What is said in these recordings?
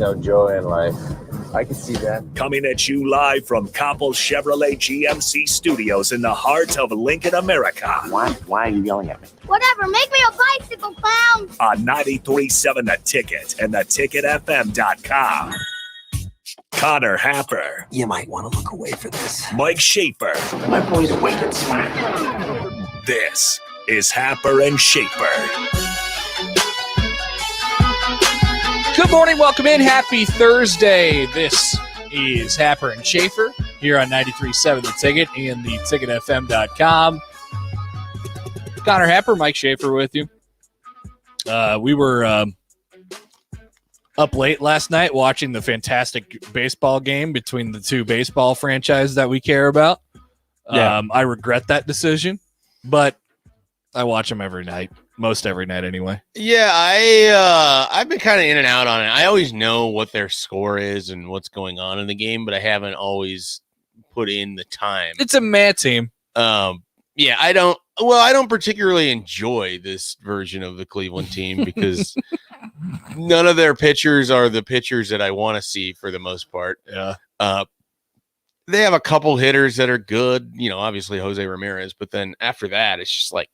no joy in life. I can see that. Coming at you live from Coppel Chevrolet GMC Studios in the heart of Lincoln, America. Why are you yelling at me? Whatever, make me a bicycle, clown! On 93.7 The Ticket and theticketfm.com. Connor Happer. You might want to look away for this. Mike Schaefer. My boy's wicked smart. This is Happer and Schaefer. Good morning, welcome in. Happy Thursday. This is Happer and Schaefer here on 93.7 The Ticket and theticketfm.com. Connor Happer, Mike Schaefer with you. We were up late last night watching the fantastic baseball game between the two baseball franchises that we care about. Yeah. I regret that decision, but I watch them every night. Most every night, anyway. Yeah, I've been kind of in and out on it. I always know what their score is and what's going on in the game, but I haven't always put in the time. It's a mad team. Yeah, I don't particularly enjoy this version of the Cleveland team because none of their pitchers are the pitchers that I want to see for the most part. Yeah. They have a couple hitters that are good, obviously Jose Ramirez, but then after that, it's just like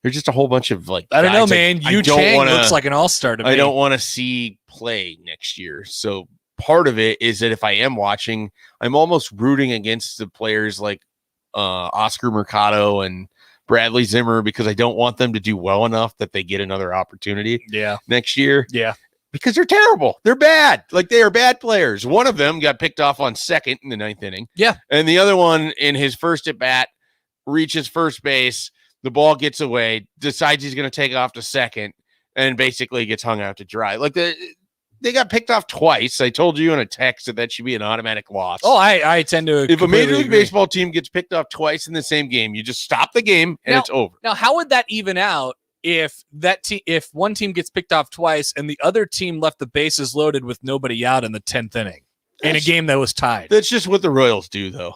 there's just a whole bunch of like I don't know, guys man. Yu Chang looks like an all-star to me. I don't want to see play next year. So part of it is that if I am watching, I'm almost rooting against the players like Oscar Mercado and Bradley Zimmer because I don't want them to do well enough that they get another opportunity next year. Yeah. Because they're terrible. They're bad. Like they are bad players. One of them got picked off on second in the ninth inning. Yeah. And the other one in his first at bat reaches first base. The ball gets away, decides he's going to take off to second, and basically gets hung out to dry. Like they got picked off twice. I told you in a text that should be an automatic loss. Oh, I tend to. If a Major League Baseball team gets picked off twice in the same game, you just stop the game and it's over. Now, how would that even out if if one team gets picked off twice and the other team left the bases loaded with nobody out in the 10th inning in a game that was tied? That's just what the Royals do, though.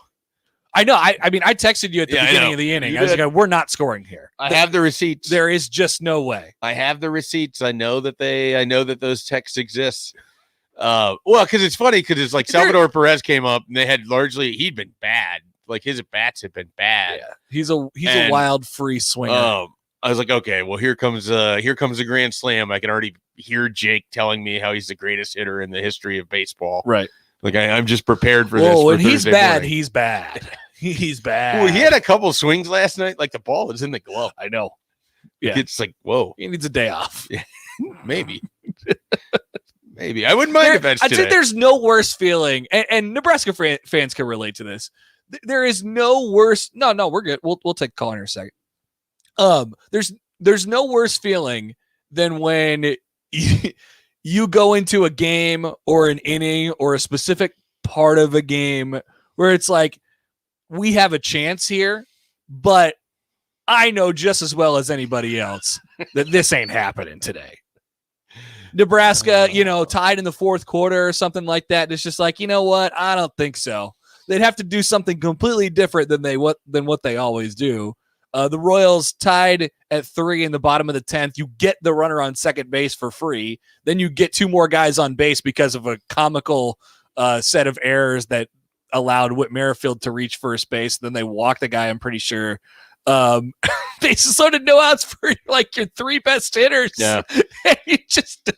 I know. I mean, I texted you at the beginning of the inning. I was like, we're not scoring here. I have the receipts. There is just no way. I have the receipts. I know that those texts exist. Well, because it's funny because it's like Salvador Perez came up and he'd been bad. Like his at bats had been bad. Yeah. He's a wild free swinger. I was like, okay, well here comes a grand slam. I can already hear Jake telling me how he's the greatest hitter in the history of baseball. Right. Like I'm just prepared for this. Well, when he's Thursday bad, morning. he's bad. He's bad. Well, he had a couple swings last night. Like the ball was in the glove. I know. Yeah. It's like, whoa. He needs a day off. Maybe. Maybe. I wouldn't mind if that's I think there's no worse feeling, and Nebraska fans can relate to this. There is no worse. No, we're good. We'll take a call in a second. There's no worse feeling than when you go into a game or an inning or a specific part of a game where it's like, we have a chance here, but I know just as well as anybody else that this ain't happening today. Nebraska, tied in the fourth quarter or something like that. It's just like, you know what? I don't think so. They'd have to do something completely different than what they always do. The Royals tied at 3 in the bottom of the 10th. You get the runner on second base for free. Then you get 2 more guys on base because of a comical set of errors that allowed Whit Merrifield to reach first base. Then they walked the guy, I'm pretty sure. Bases loaded, no outs for like your 3 best hitters. Yeah. And you just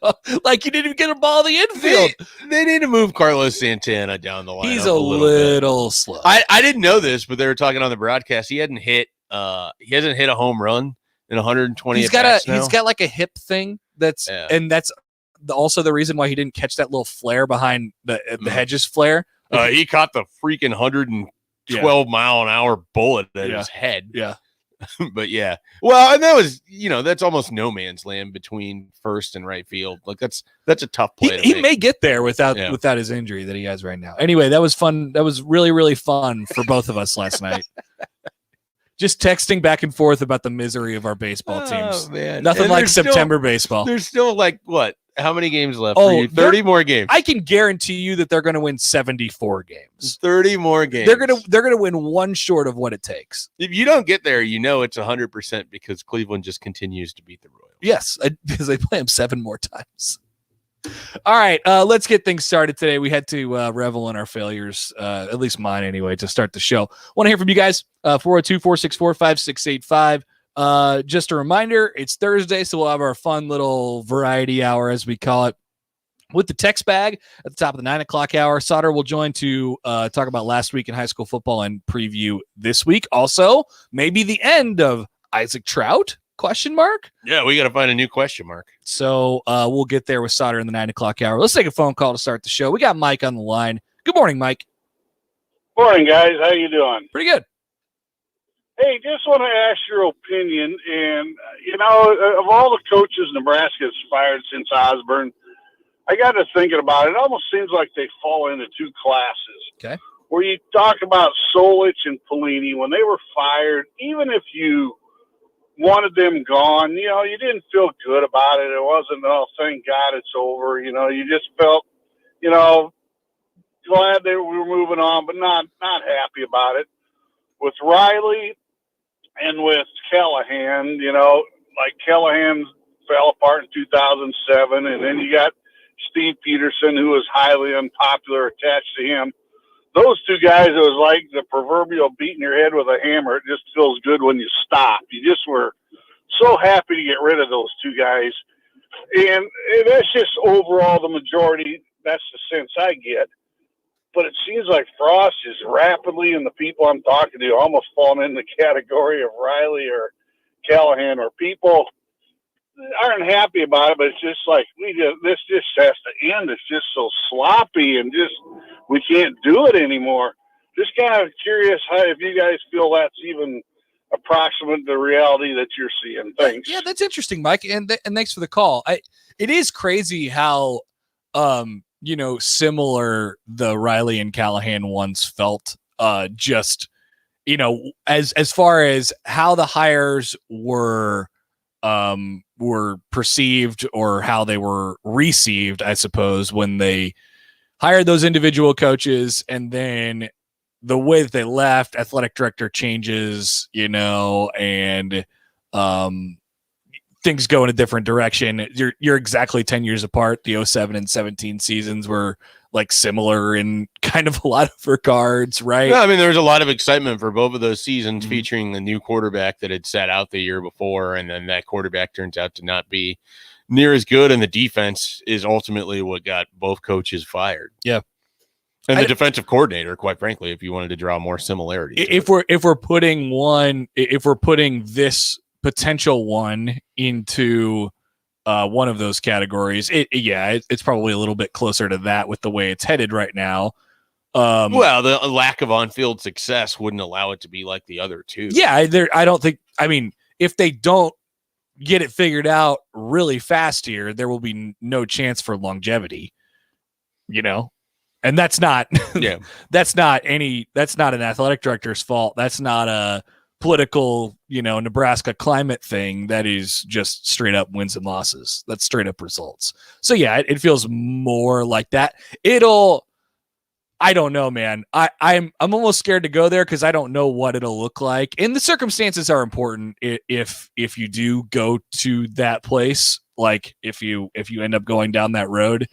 like you didn't even get a ball in the infield. They need to move Carlos Santana down the line. He's a little slow. I didn't know this, but they were talking on the broadcast. He hasn't hit a home run in 120. He's got like a hip thing and that's also the reason why he didn't catch that little flare behind the Hedges flare. He caught the freaking 112 mile an hour bullet at his head. Yeah. But yeah. Well, and that was, that's almost no man's land between first and right field. Like that's a tough play. He may get there without his injury that he has right now. Anyway, that was fun. That was really, really fun for both of us last night. Just texting back and forth about the misery of our baseball teams. Oh, man. Nothing and like September baseball. There's still like what? How many games left for you? 30 more games. I can guarantee you that they're going to win 74 games. 30 more games. They're going to win one short of what it takes. If you don't get there, it's 100% because Cleveland just continues to beat the Royals. Yes, because they play them 7 more times. All right, let's get things started today. We had to revel in our failures, at least mine anyway, to start the show. Want to hear from you guys, 402-464-5685. Just a reminder, it's Thursday, so we'll have our fun little variety hour, as we call it, with the text bag at the top of the 9 o'clock hour. Sauter will join to talk about last week in high school football and preview this week. Also, maybe the end of Isaac Trout, ? Yeah, we got to find a new question mark. So we'll get there with Sauter in the 9 o'clock hour. Let's take a phone call to start the show. We got Mike on the line. Good morning, Mike. Morning, guys. How you doing? Pretty good. Hey, just want to ask your opinion. And, of all the coaches Nebraska has fired since Osborne, I got to thinking about it. It almost seems like they fall into two classes. Okay. Where you talk about Solich and Pelini, when they were fired, even if you wanted them gone, you didn't feel good about it. It wasn't, oh, thank God it's over. You just felt, glad we were moving on, but not happy about it. With Riley and with Callahan, like Callahan fell apart in 2007, and then you got Steve Peterson, who was highly unpopular, attached to him. Those two guys, it was like the proverbial beating your head with a hammer. It just feels good when you stop. You just were so happy to get rid of those two guys. And that's just overall the majority. That's the sense I get. But it seems like Frost is rapidly, and the people I'm talking to almost falling in the category of Riley or Callahan, or people aren't happy about it, but it's just like this just has to end. It's just so sloppy, and just we can't do it anymore. Just kind of curious if you guys feel that's even approximate to the reality that you're seeing. Thanks. Yeah, that's interesting, Mike, and thanks for the call. It is crazy how similar the Riley and Callahan ones felt. Just as far as how the hires were perceived, or how they were received, I suppose, when they hired those individual coaches, and then the way that they left, athletic director changes, and things go in a different direction. You're exactly 10 years apart. The 07 and 17 seasons were like similar in kind of a lot of regards, right? Yeah, I mean, there was a lot of excitement for both of those seasons, featuring the new quarterback that had sat out the year before, and then that quarterback turns out to not be near as good, and the defense is ultimately what got both coaches fired. Yeah. And the defensive coordinator, quite frankly, if you wanted to draw more similarities. If we're putting this potential one into one of those categories, it's probably a little bit closer to that with the way it's headed right now. Well, the lack of on-field success wouldn't allow it to be like the other two. Yeah, I don't think. I mean, if they don't get it figured out really fast here, there will be no chance for longevity. And that's not. that's not an athletic director's fault. That's not a political, Nebraska climate thing. That is just straight up wins and losses. That's straight up results. So yeah, it feels more like that. I don't know, man. I'm almost scared to go there because I don't know what it'll look like. And the circumstances are important if you do go to that place, like if you end up going down that road.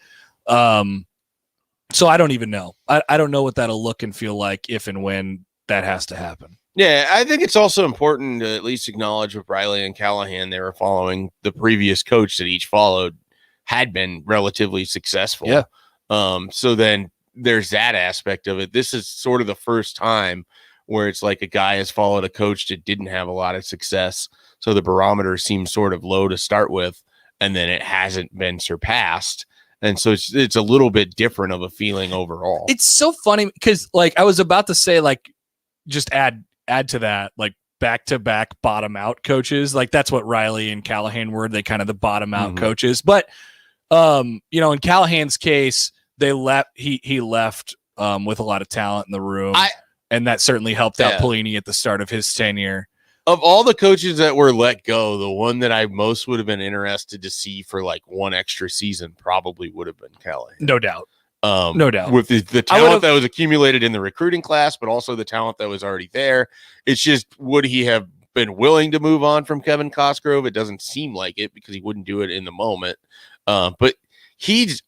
So I don't even know. I don't know what that'll look and feel like if and when that has to happen. Yeah, I think it's also important to at least acknowledge with Riley and Callahan, they were following the previous coach that each followed had been relatively successful. Yeah. So then there's that aspect of it. This is sort of the first time where it's like a guy has followed a coach that didn't have a lot of success. So the barometer seems sort of low to start with, and then it hasn't been surpassed. And so it's a little bit different of a feeling overall. It's so funny because, like, I was about to say, like, just add to that, like, back-to-back bottom-out coaches. Like, that's what Riley and Callahan were. They kind of the bottom-out coaches. But, in Callahan's case, he left with a lot of talent in the room. And that certainly helped out Pelini at the start of his tenure. Of all the coaches that were let go, the one that I most would have been interested to see for like one extra season probably would have been Callahan. No doubt. No doubt. With the talent that was accumulated in the recruiting class, but also the talent that was already there. It's just, would he have been willing to move on from Kevin Cosgrove? It doesn't seem like it because he wouldn't do it in the moment. But he's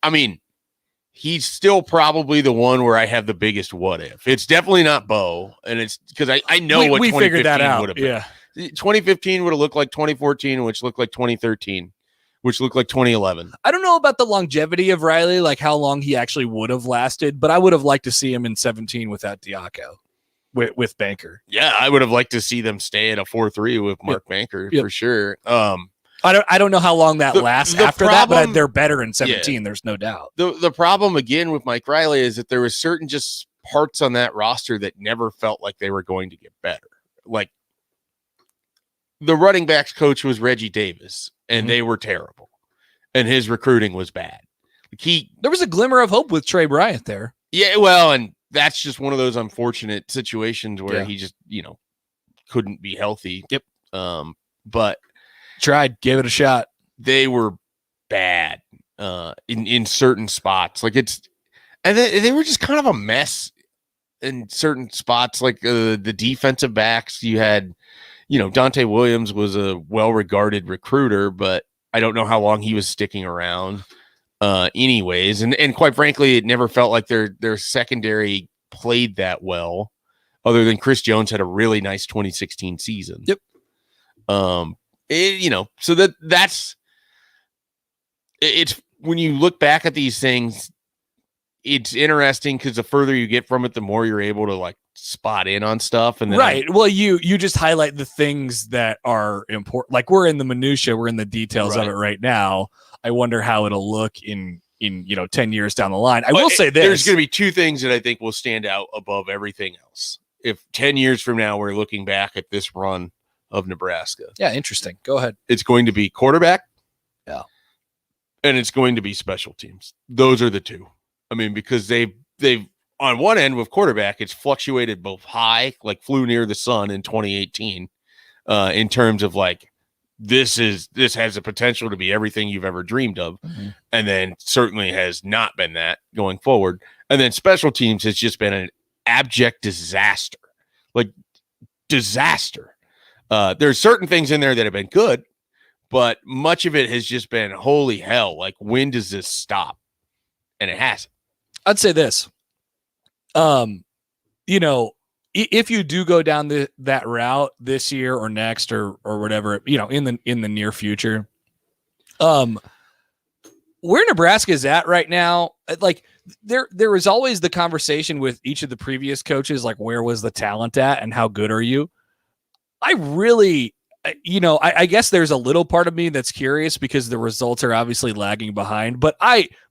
still probably the one where I have the biggest what if. It's definitely not Bo, and it's because I know what we figured that 2015 out. would have been. Yeah. 2015 would have looked like 2014, which looked like 2013, which looked like 2011. I don't know about the longevity of Riley, like how long he actually would have lasted, but I would have liked to see him in 17 without Diaco, with Banker. Yeah, I would have liked to see them stay at a 4-3 with Mark Banker for sure. I don't know how long that lasts after that, but they're better in 17. Yeah. There's no doubt. The problem again with Mike Riley is that there was certain just parts on that roster that never felt like they were going to get better. Like the running backs coach was Reggie Davis, and they were terrible, and his recruiting was bad. There was a glimmer of hope with Trey Bryant there. Yeah, well, and that's just one of those unfortunate situations where he just couldn't be healthy. Yep. But tried, gave it a shot. They were bad in certain spots. Like they were just kind of a mess in certain spots. Like the defensive backs, you had, Dante Williams was a well-regarded recruiter, but I don't know how long he was sticking around. Anyways, and quite frankly, it never felt like their secondary played that well, other than Chris Jones had a really nice 2016 season. Yep. So that's it's when you look back at these things, it's interesting because the further you get from it, the more you're able to like spot in on stuff. And then right. Well, you just highlight the things that are important. Like we're in the minutia, we're in the details of it right now. I wonder how it'll look in 10 years down the line. I will say this. There's going to be two things that I think will stand out above everything else. If 10 years from now, we're looking back at this run of Nebraska. Yeah, interesting. Go ahead. It's going to be quarterback. Yeah. And it's going to be special teams. Those are the two. I mean, because they've on one end with quarterback, it's fluctuated both high, like flew near the sun in 2018, in terms of like, this has the potential to be everything you've ever dreamed of. Mm-hmm. And then certainly has not been that going forward. And then special teams has just been an abject disaster, like disaster. There's certain things in there that have been good, but much of it has just been holy hell. Like, when does this stop? And it hasn't. I'd say this, if you do go down that route this year or next or whatever, in the near future, where Nebraska is at right now, like there was always the conversation with each of the previous coaches, like where was the talent at and how good are you? I really, I guess there's a little part of me that's curious because the results are obviously lagging behind, but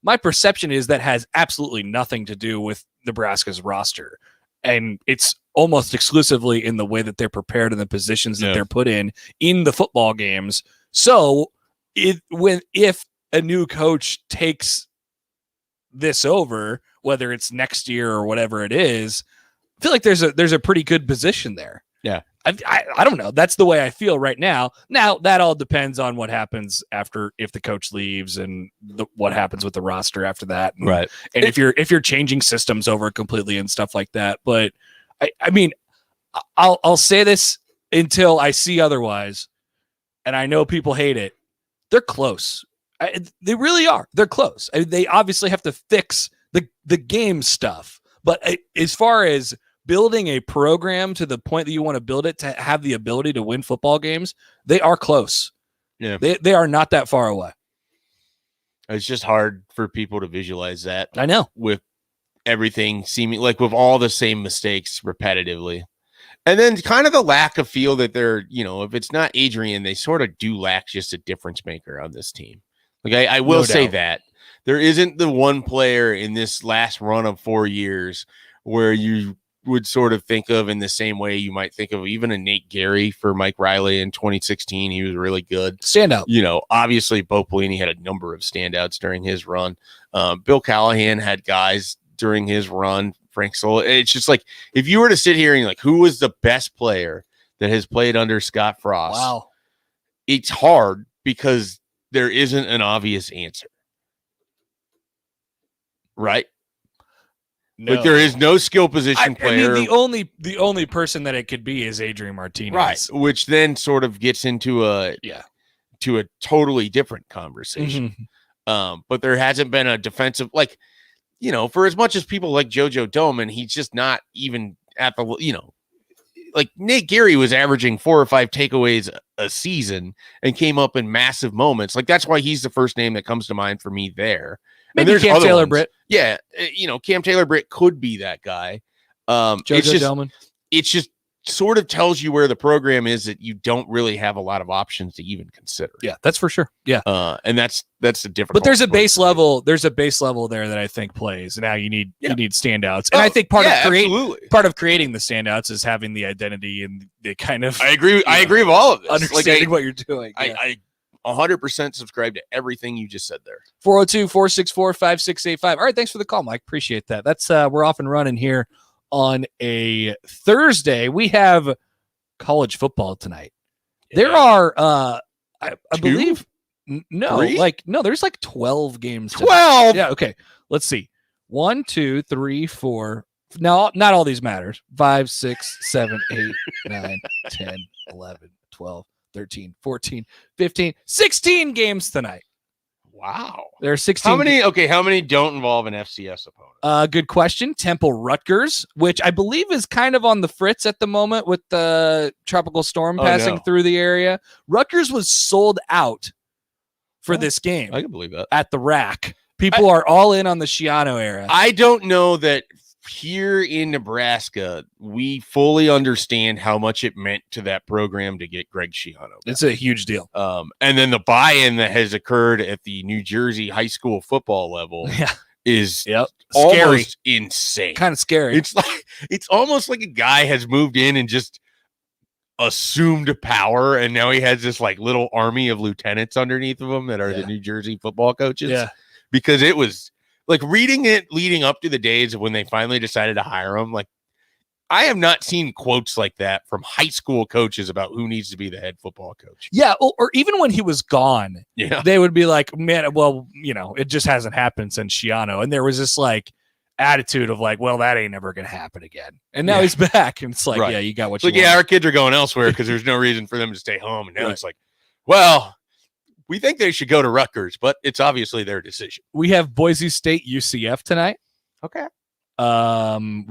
my perception is that has absolutely nothing to do with Nebraska's roster. And it's almost exclusively in the way that they're prepared and the positions that they're put in the football games. So if a new coach takes this over, whether it's next year or whatever it is, I feel like there's a pretty good position there. Yeah. I don't know. That's the way I feel right now. Now that all depends on what happens after, if the coach leaves and what happens with the roster after that. And, right. And if you're changing systems over completely and stuff like that. But I mean, I'll say this until I see otherwise. And I know people hate it. They're close. They really are. They're close. They obviously have to fix the game stuff. But as far as building a program to the point that you want to build it to have the ability to win football games, they are close. Yeah. They are not that far away. It's just hard for people to visualize that. I know. With everything seeming like with all the same mistakes repetitively. And then kind of the lack of feel that they're, if it's not Adrian, they sort of do lack just a difference maker on this team. Like I will say that there isn't the one player in this last run of 4 years where you would sort of think of in the same way you might think of even a Nate Gary for Mike Riley in 2016. He was really good. Standout. Obviously Bo Pelini had a number of standouts during his run. Bill Callahan had guys during his run. Frank Sola. It's just like, if you were to sit here and like, who was the best player that has played under Scott Frost? Wow. It's hard because there isn't an obvious answer. Right? No. Like there is no skill position player. I mean, the only person that it could be is Adrian Martinez. Right. Which then sort of gets into a totally different conversation. But there hasn't been a defensive, for as much as people like JoJo Doman, he's just not even at the, like Nate Gary was averaging 4 or 5 takeaways a season and came up in massive moments. Like, that's why he's the first name that comes to mind for me there. Maybe and Cam Taylor-Britt. Yeah. Cam Taylor-Britt could be that guy. JoJo Doman. It's just sort of tells you where the program is that you don't really have a lot of options to even consider. Yeah, that's for sure. Yeah. And that's the difference. But there's a base level. There's a base level there that I think plays. Now you need standouts, and I think part of creating the standouts is having the identity and the kind of. I agree. I agree with all of this. Understanding what you're doing. Yeah. I 100% subscribe to everything you just said there. 402-464-5685. All right, thanks for the call, Mike. Appreciate that. That's we're off and running here on a Thursday. We have college football tonight. Yeah. There are I believe there's like 12 games tonight. 12. Yeah, okay. Let's see. 1 2 3 4. No, not all these matters. 5 6 7 8 9 10 11 12 13 14 15 16 games tonight. Wow. There are 16. How many don't involve an FCS opponent? Good question. Temple Rutgers, which I believe is kind of on the fritz at the moment with the tropical storm passing through the area. Rutgers was sold out for this game. I can believe that. At the rack. People are all in on the Schiano era. I don't know that here in Nebraska, we fully understand how much it meant to that program to get Greg Schiano back. It's a huge deal. And then the buy-in that has occurred at the New Jersey high school football level is almost insane. Kind of scary. It's almost like a guy has moved in and just assumed power, and now he has this like little army of lieutenants underneath of him that are the New Jersey football coaches. Yeah. Because it was like reading it leading up to the days of when they finally decided to hire him. Like, I have not seen quotes like that from high school coaches about who needs to be the head football coach. Yeah. Or even when he was gone, they would be like, man, well, it just hasn't happened since Schiano. And there was this like attitude of like, well, that ain't never going to happen again. And now he's back. And it's like, you got what you want. Our kids are going elsewhere because there's no reason for them to stay home. And now it's like, well, we think they should go to Rutgers, but it's obviously their decision. We have Boise State UCF tonight. Okay.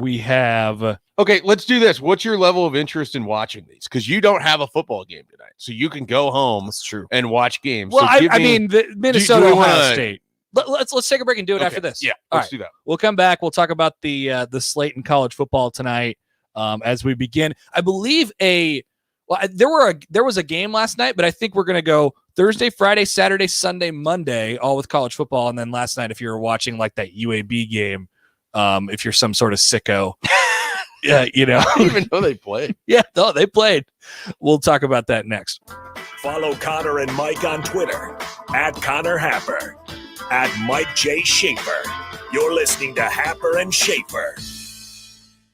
We have. Okay, let's do this. What's your level of interest in watching these? Because you don't have a football game tonight, so you can go home. That's true. And watch games. Well, so the Minnesota Ohio State. Let's take a break and do it after this. Yeah, let's do that. We'll come back. We'll talk about the slate in college football tonight as we begin. I believe there was a game last night, but I think we're going to go Thursday, Friday, Saturday, Sunday, Monday, all with college football. And then last night, if you were watching like that UAB game, if you're some sort of sicko, I didn't even know they played. Yeah, no, they played. We'll talk about that next. Follow Connor and Mike on Twitter at Connor Happer, at Mike J. Schaefer. You're listening to Happer and Schaefer.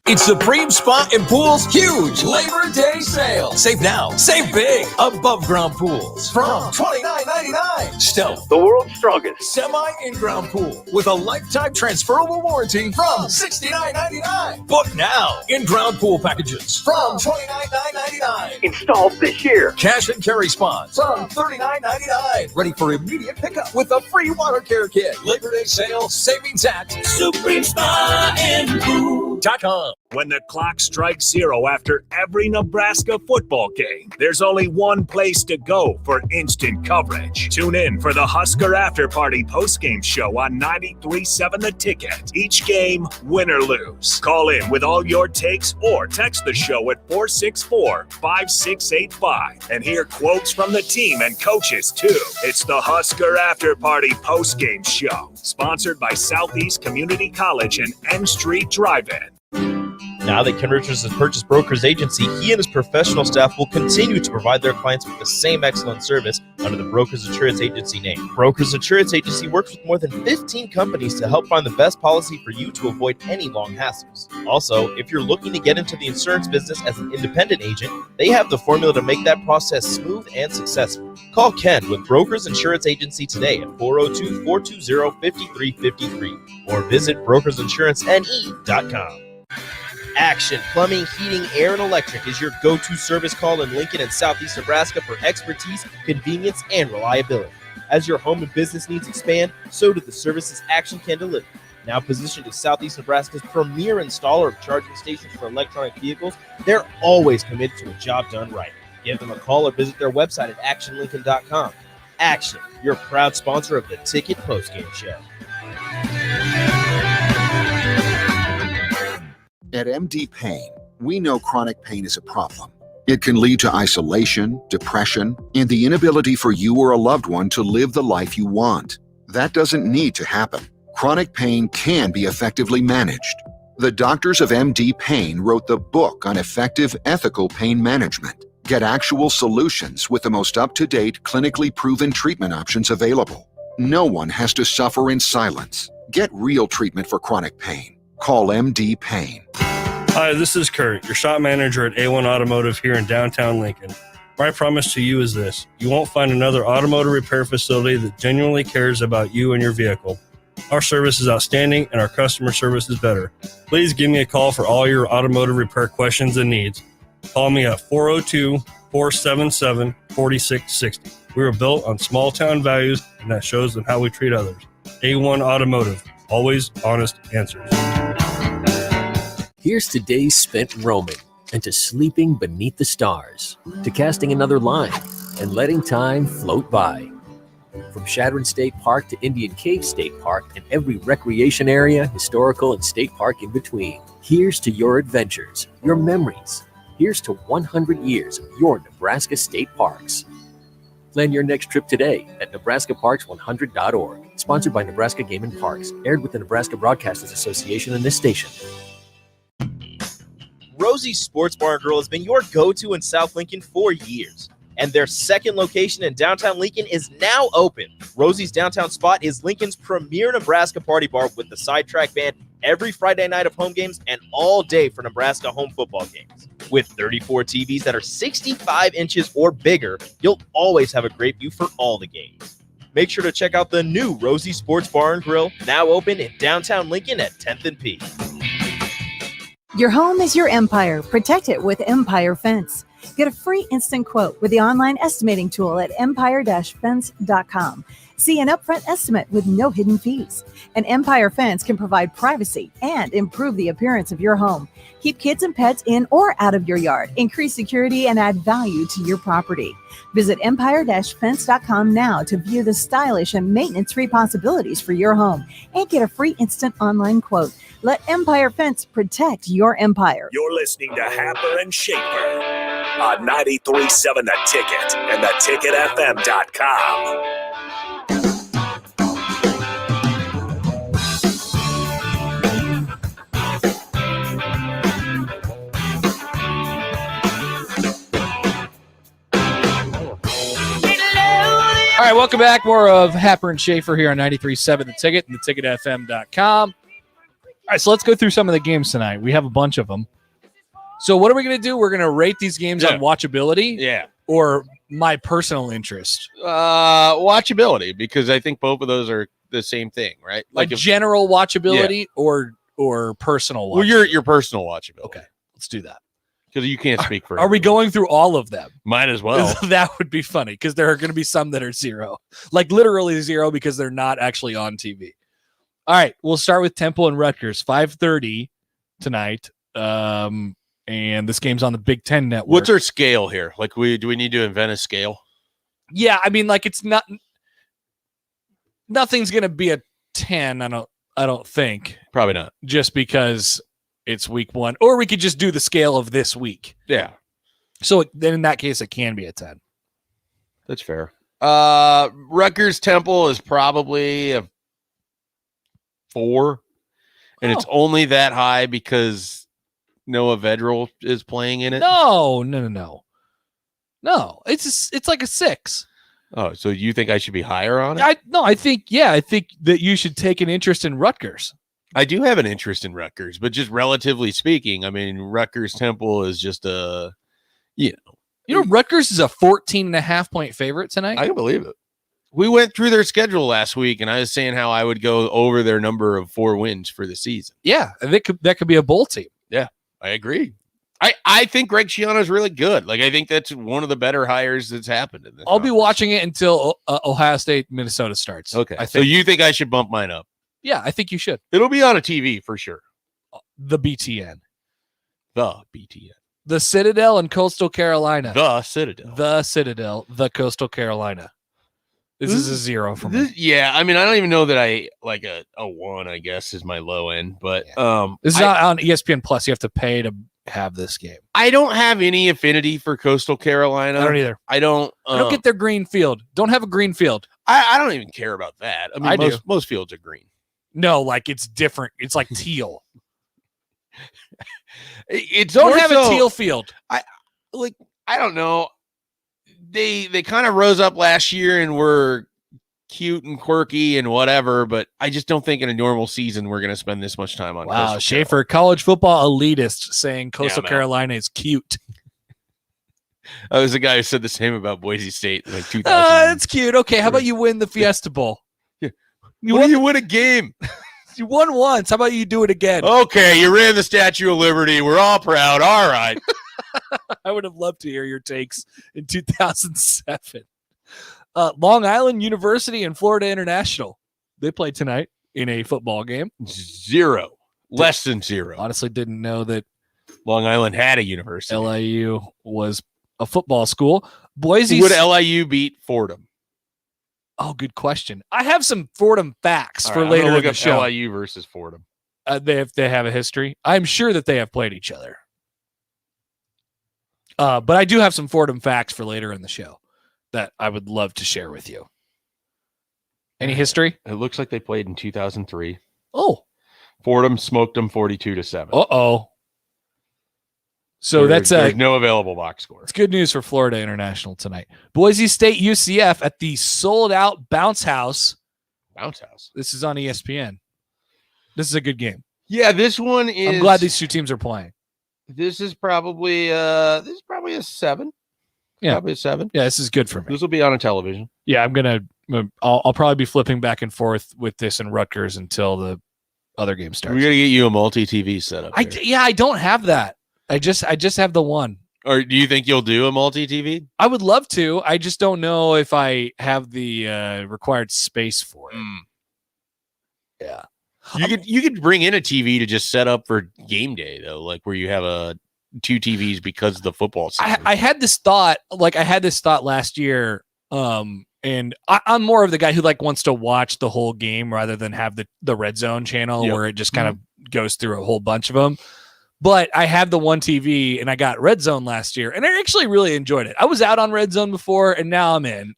It's Supreme Spa and Pool's huge Labor Day sale. Save now, save big. Above ground pools from $29.99. Stealth, the world's strongest semi-in-ground pool with a lifetime transferable warranty from $69.99. Book now. In-ground pool packages from $29.99. Installed this year. Cash and carry spas from $39.99. Ready for immediate pickup with a free water care kit. Labor Day sale savings at Supreme Spa and Pool.com. When the clock strikes 0 after every Nebraska football game, there's only one place to go for instant coverage. Tune in for the Husker After Party postgame show on 93.7 The Ticket. Each game, win or lose. Call in with all your takes or text the show at 464-5685 and hear quotes from the team and coaches too. It's the Husker After Party postgame show, sponsored by Southeast Community College and N Street Drive-In. Now that Ken Richards has purchased Broker's Agency, he and his professional staff will continue to provide their clients with the same excellent service under the Broker's Insurance Agency name. Broker's Insurance Agency works with more than 15 companies to help find the best policy for you to avoid any long hassles. Also, if you're looking to get into the insurance business as an independent agent, they have the formula to make that process smooth and successful. Call Ken with Broker's Insurance Agency today at 402-420-5353 or visit brokersinsurancene.com. Action Plumbing, Heating, Air, and Electric is your go-to service call in Lincoln and Southeast Nebraska for expertise, convenience, and reliability. As your home and business needs expand, so do the services Action can deliver. Now positioned as Southeast Nebraska's premier installer of charging stations for electronic vehicles, they're always committed to a job done right. Give them a call or visit their website at actionlincoln.com. Action, your proud sponsor of the Ticket Postgame Show. At MD Pain, we know chronic pain is a problem. It can lead to isolation, depression, and the inability for you or a loved one to live the life you want. That doesn't need to happen. Chronic pain can be effectively managed. The doctors of MD Pain wrote the book on effective, ethical pain management. Get actual solutions with the most up-to-date, clinically proven treatment options available. No one has to suffer in silence. Get real treatment for chronic pain. Call MD Pain. Hi, this is Kurt, your shop manager at A1 Automotive here in downtown Lincoln. My promise to you is this: you won't find another automotive repair facility that genuinely cares about you and your vehicle. Our service is outstanding and our customer service is better. Please give me a call for all your automotive repair questions and needs. Call me at 402-477-4660. We were built on small town values, and that shows in how we treat others. A1 Automotive, always honest answers. Here's to days spent roaming, and to sleeping beneath the stars, to casting another line and letting time float by. From Shadron State Park to Indian Cave State Park and every recreation area, historical and state park in between. Here's to your adventures, your memories. Here's to 100 years of your Nebraska state parks. Plan your next trip today at nebraskaparks100.org. Sponsored by Nebraska Game and Parks. Aired with the Nebraska Broadcasters Association and this station. Rosie's Sports Bar and Grill has been your go-to in South Lincoln for years. And their second location in downtown Lincoln is now open. Rosie's downtown spot is Lincoln's premier Nebraska party bar with the Sidetrack Band every Friday night of home games and all day for Nebraska home football games. With 34 TVs that are 65 inches or bigger, you'll always have a great view for all the games. Make sure to check out the new Rosie Sports Bar and Grill, now open in downtown Lincoln at 10th and P. Your home is your empire. Protect it with Empire Fence. Get a free instant quote with the online estimating tool at empire-fence.com. See an upfront estimate with no hidden fees. An Empire Fence can provide privacy and improve the appearance of your home. Keep kids and pets in or out of your yard. Increase security and add value to your property. Visit empire-fence.com now to view the stylish and maintenance-free possibilities for your home and get a free instant online quote. Let Empire Fence protect your empire. You're listening to Happer and Schaefer on 93.7 The Ticket and theticketfm.com. All right, welcome back. More of Happer and Schaefer here on 93.7 The Ticket and theticketfm.com. All right, so let's go through some of the games tonight. We have a bunch of them. So what are we going to do? We're going to rate these games on watchability? Yeah. Or my personal interest? Watchability, because I think both of those are the same thing, right? Like general watchability or personal watchability? Well, your personal watchability. Okay, let's do that. Because you can't speak for Are we going through all of them? Might as well. That would be funny, because there are going to be some that are zero. Like literally zero, because they're not actually on TV. All right, we'll start with Temple and Rutgers, 5:30 tonight. And this game's on the Big Ten Network. What's our scale here? Like, do we need to invent a scale? Yeah, I mean, like nothing's going to be a 10. I don't think. Probably not. Just because it's week 1, or we could just do the scale of this week. Yeah. So then in that case, it can be a 10. That's fair. Rutgers Temple is probably a 4, and it's only that high because Noah Vedral is playing in it. No. It's like a 6. Oh, so you think I should be higher on it? I think that you should take an interest in Rutgers. I do have an interest in Rutgers, but just relatively speaking, I mean, Rutgers Temple is just Rutgers is a 14.5 point favorite tonight. I can believe it. We went through their schedule last week, and I was saying how I would go over their number of 4 wins for the season. Yeah, that could be a bowl team. Yeah, I agree. I think Greg Schiano is really good. Like, I think that's one of the better hires that's happened in this. I'll be watching it until Ohio State, Minnesota starts. Okay. So you think I should bump mine up? Yeah, I think you should. It'll be on a TV for sure. The BTN. The BTN. The Citadel in Coastal Carolina. The Citadel. The Citadel. The Coastal Carolina. This is a 0 for me. Yeah, I mean, I don't even know that I like a 1, I guess, is my low end. But this is not on ESPN Plus. You have to pay to have this game. I don't have any affinity for Coastal Carolina. I don't either. I don't get their green field. Don't have a green field. I don't even care about that. I mean, most fields are green. No, like it's different. It's like teal. Don't have a teal field. I don't know. They kind of rose up last year and were cute and quirky and whatever, but I just don't think in a normal season we're going to spend this much time on. Wow, Schaefer, college football elitist, saying Coastal Carolina is cute. I was the guy who said the same about Boise State in like 2000. That's cute. Okay, how about you win the Fiesta Bowl? Yeah. You win a game. You won once. How about you do it again? Okay, you ran the Statue of Liberty. We're all proud. All right. I would have loved to hear your takes in 2007. Long Island University and Florida International. They played tonight in a football game. 0. Less than 0. Honestly, didn't know that Long Island had a university. LIU was a football school. Boise. Would LIU beat Fordham? Oh, good question. I have some Fordham facts All for right, later look in the up show. LIU versus Fordham. They have a history. I'm sure that they have played each other. But I do have some Fordham facts for later in the show that I would love to share with you. Any history? It looks like they played in 2003. Oh. Fordham smoked them 42-7. Uh-oh. So there's that's no available box score. It's good news for Florida International tonight. Boise State UCF at the sold-out Bounce House. Bounce House. This is on ESPN. This is a good game. Yeah, this one is. I'm glad these two teams are playing. This is probably a 7. Yeah, probably a 7. Yeah, this is good for me. This will be on a television. Yeah, I'll probably be flipping back and forth with this and Rutgers until the other game starts. We're gonna get you a multi-TV setup. I don't have that. I just have the one. Or do you think you'll do a multi-TV? I would love to. I just don't know if I have the required space for it. Yeah. You could bring in a TV to just set up for game day though, like where you have 2 TVs because of the football season. I had this thought, last year, and I'm more of the guy who wants to watch the whole game rather than have the red zone channel where it just kind of goes through a whole bunch of them. But I have the one TV and I got red zone last year and I actually really enjoyed it. I was out on red zone before and now I'm in.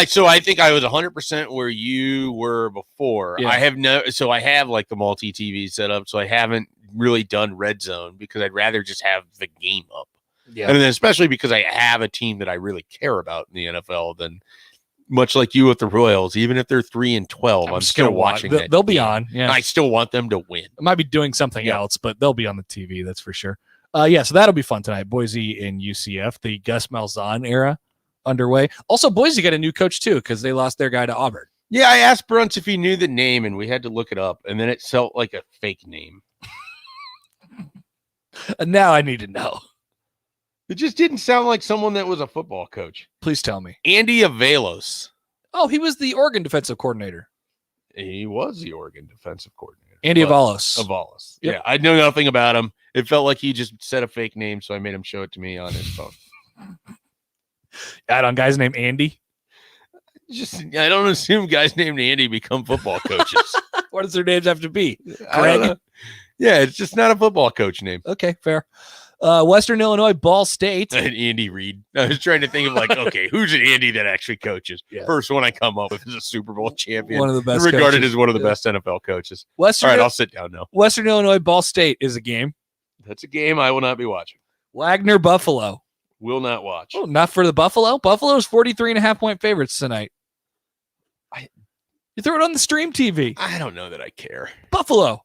So I think I was 100% where you were before. Yeah. I have like the multi TV set up, so I haven't really done red zone because I'd rather just have the game up. Yeah. And then especially because I have a team that I really care about in the NFL, then much like you with the Royals, even if they're 3-12, I'm still watching that. They'll be on. Yeah. I still want them to win. I might be doing something else, but they'll be on the TV. That's for sure. So that'll be fun tonight. Boise and UCF, the Gus Malzahn era underway. Also, Boise got a new coach too because they lost their guy to Auburn. Yeah, I asked Brunts if he knew the name, and we had to look it up, and then it felt like a fake name. And now I need to know. It just didn't sound like someone that was a football coach. Please tell me. Andy Avalos. Oh, he was the Oregon defensive coordinator. He was the Oregon defensive coordinator. Andy Avalos. Avalos. Yep. Yeah, I know nothing about him. It felt like he just said a fake name, so I made him show it to me on his phone. Add on guys named Andy. I don't assume guys named Andy become football coaches. What does their names have to be? Greg? Yeah, it's just not a football coach name. Okay, fair. Western Illinois, Ball State. And Andy Reid. I was trying to think of okay, who's an Andy that actually coaches? Yeah. First one I come up with is a Super Bowl champion. One of the best regarded coaches. as one of the best NFL coaches. All right, I'll sit down now. Western Illinois, Ball State is a game. That's a game I will not be watching. Wagner, Buffalo. Will not watch. Oh, not for the Buffalo? Buffalo's 43.5-point favorites tonight. You threw it on the stream TV. I don't know that I care. Buffalo.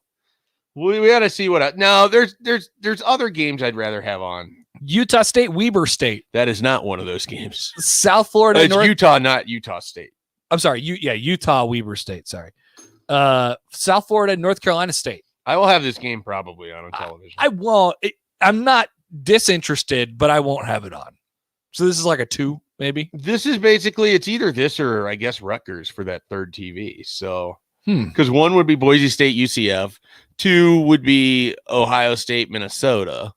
We got to see what. No, there's other games I'd rather have on. Utah State, Weber State. That is not one of those games. South Florida, It's Utah, not Utah State. I'm sorry. Utah, Weber State. Sorry. South Florida, North Carolina State. I will have this game probably on television. I won't. I'm not disinterested, but I won't have it on. So this is like a 2, maybe. This is basically, it's either this or I guess Rutgers for that third TV. So, because 1 would be Boise State, UCF, 2 would be Ohio State, Minnesota,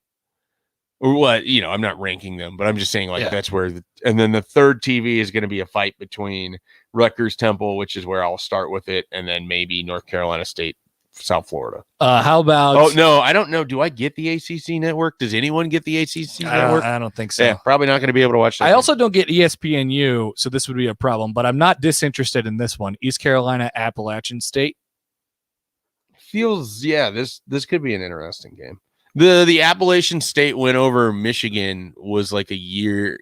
or what? I'm not ranking them, but I'm just saying that's where. And then the third TV is going to be a fight between Rutgers, Temple, which is where I'll start with it, and then maybe North Carolina State, South Florida. How about? Oh no, I don't know. Do I get the ACC network? Does anyone get the ACC network? I don't think so. Yeah, probably not going to be able to watch that. I also don't get ESPNU, so this would be a problem. But I'm not disinterested in this one. East Carolina, Appalachian State. This could be an interesting game. The Appalachian State win over Michigan was like a year,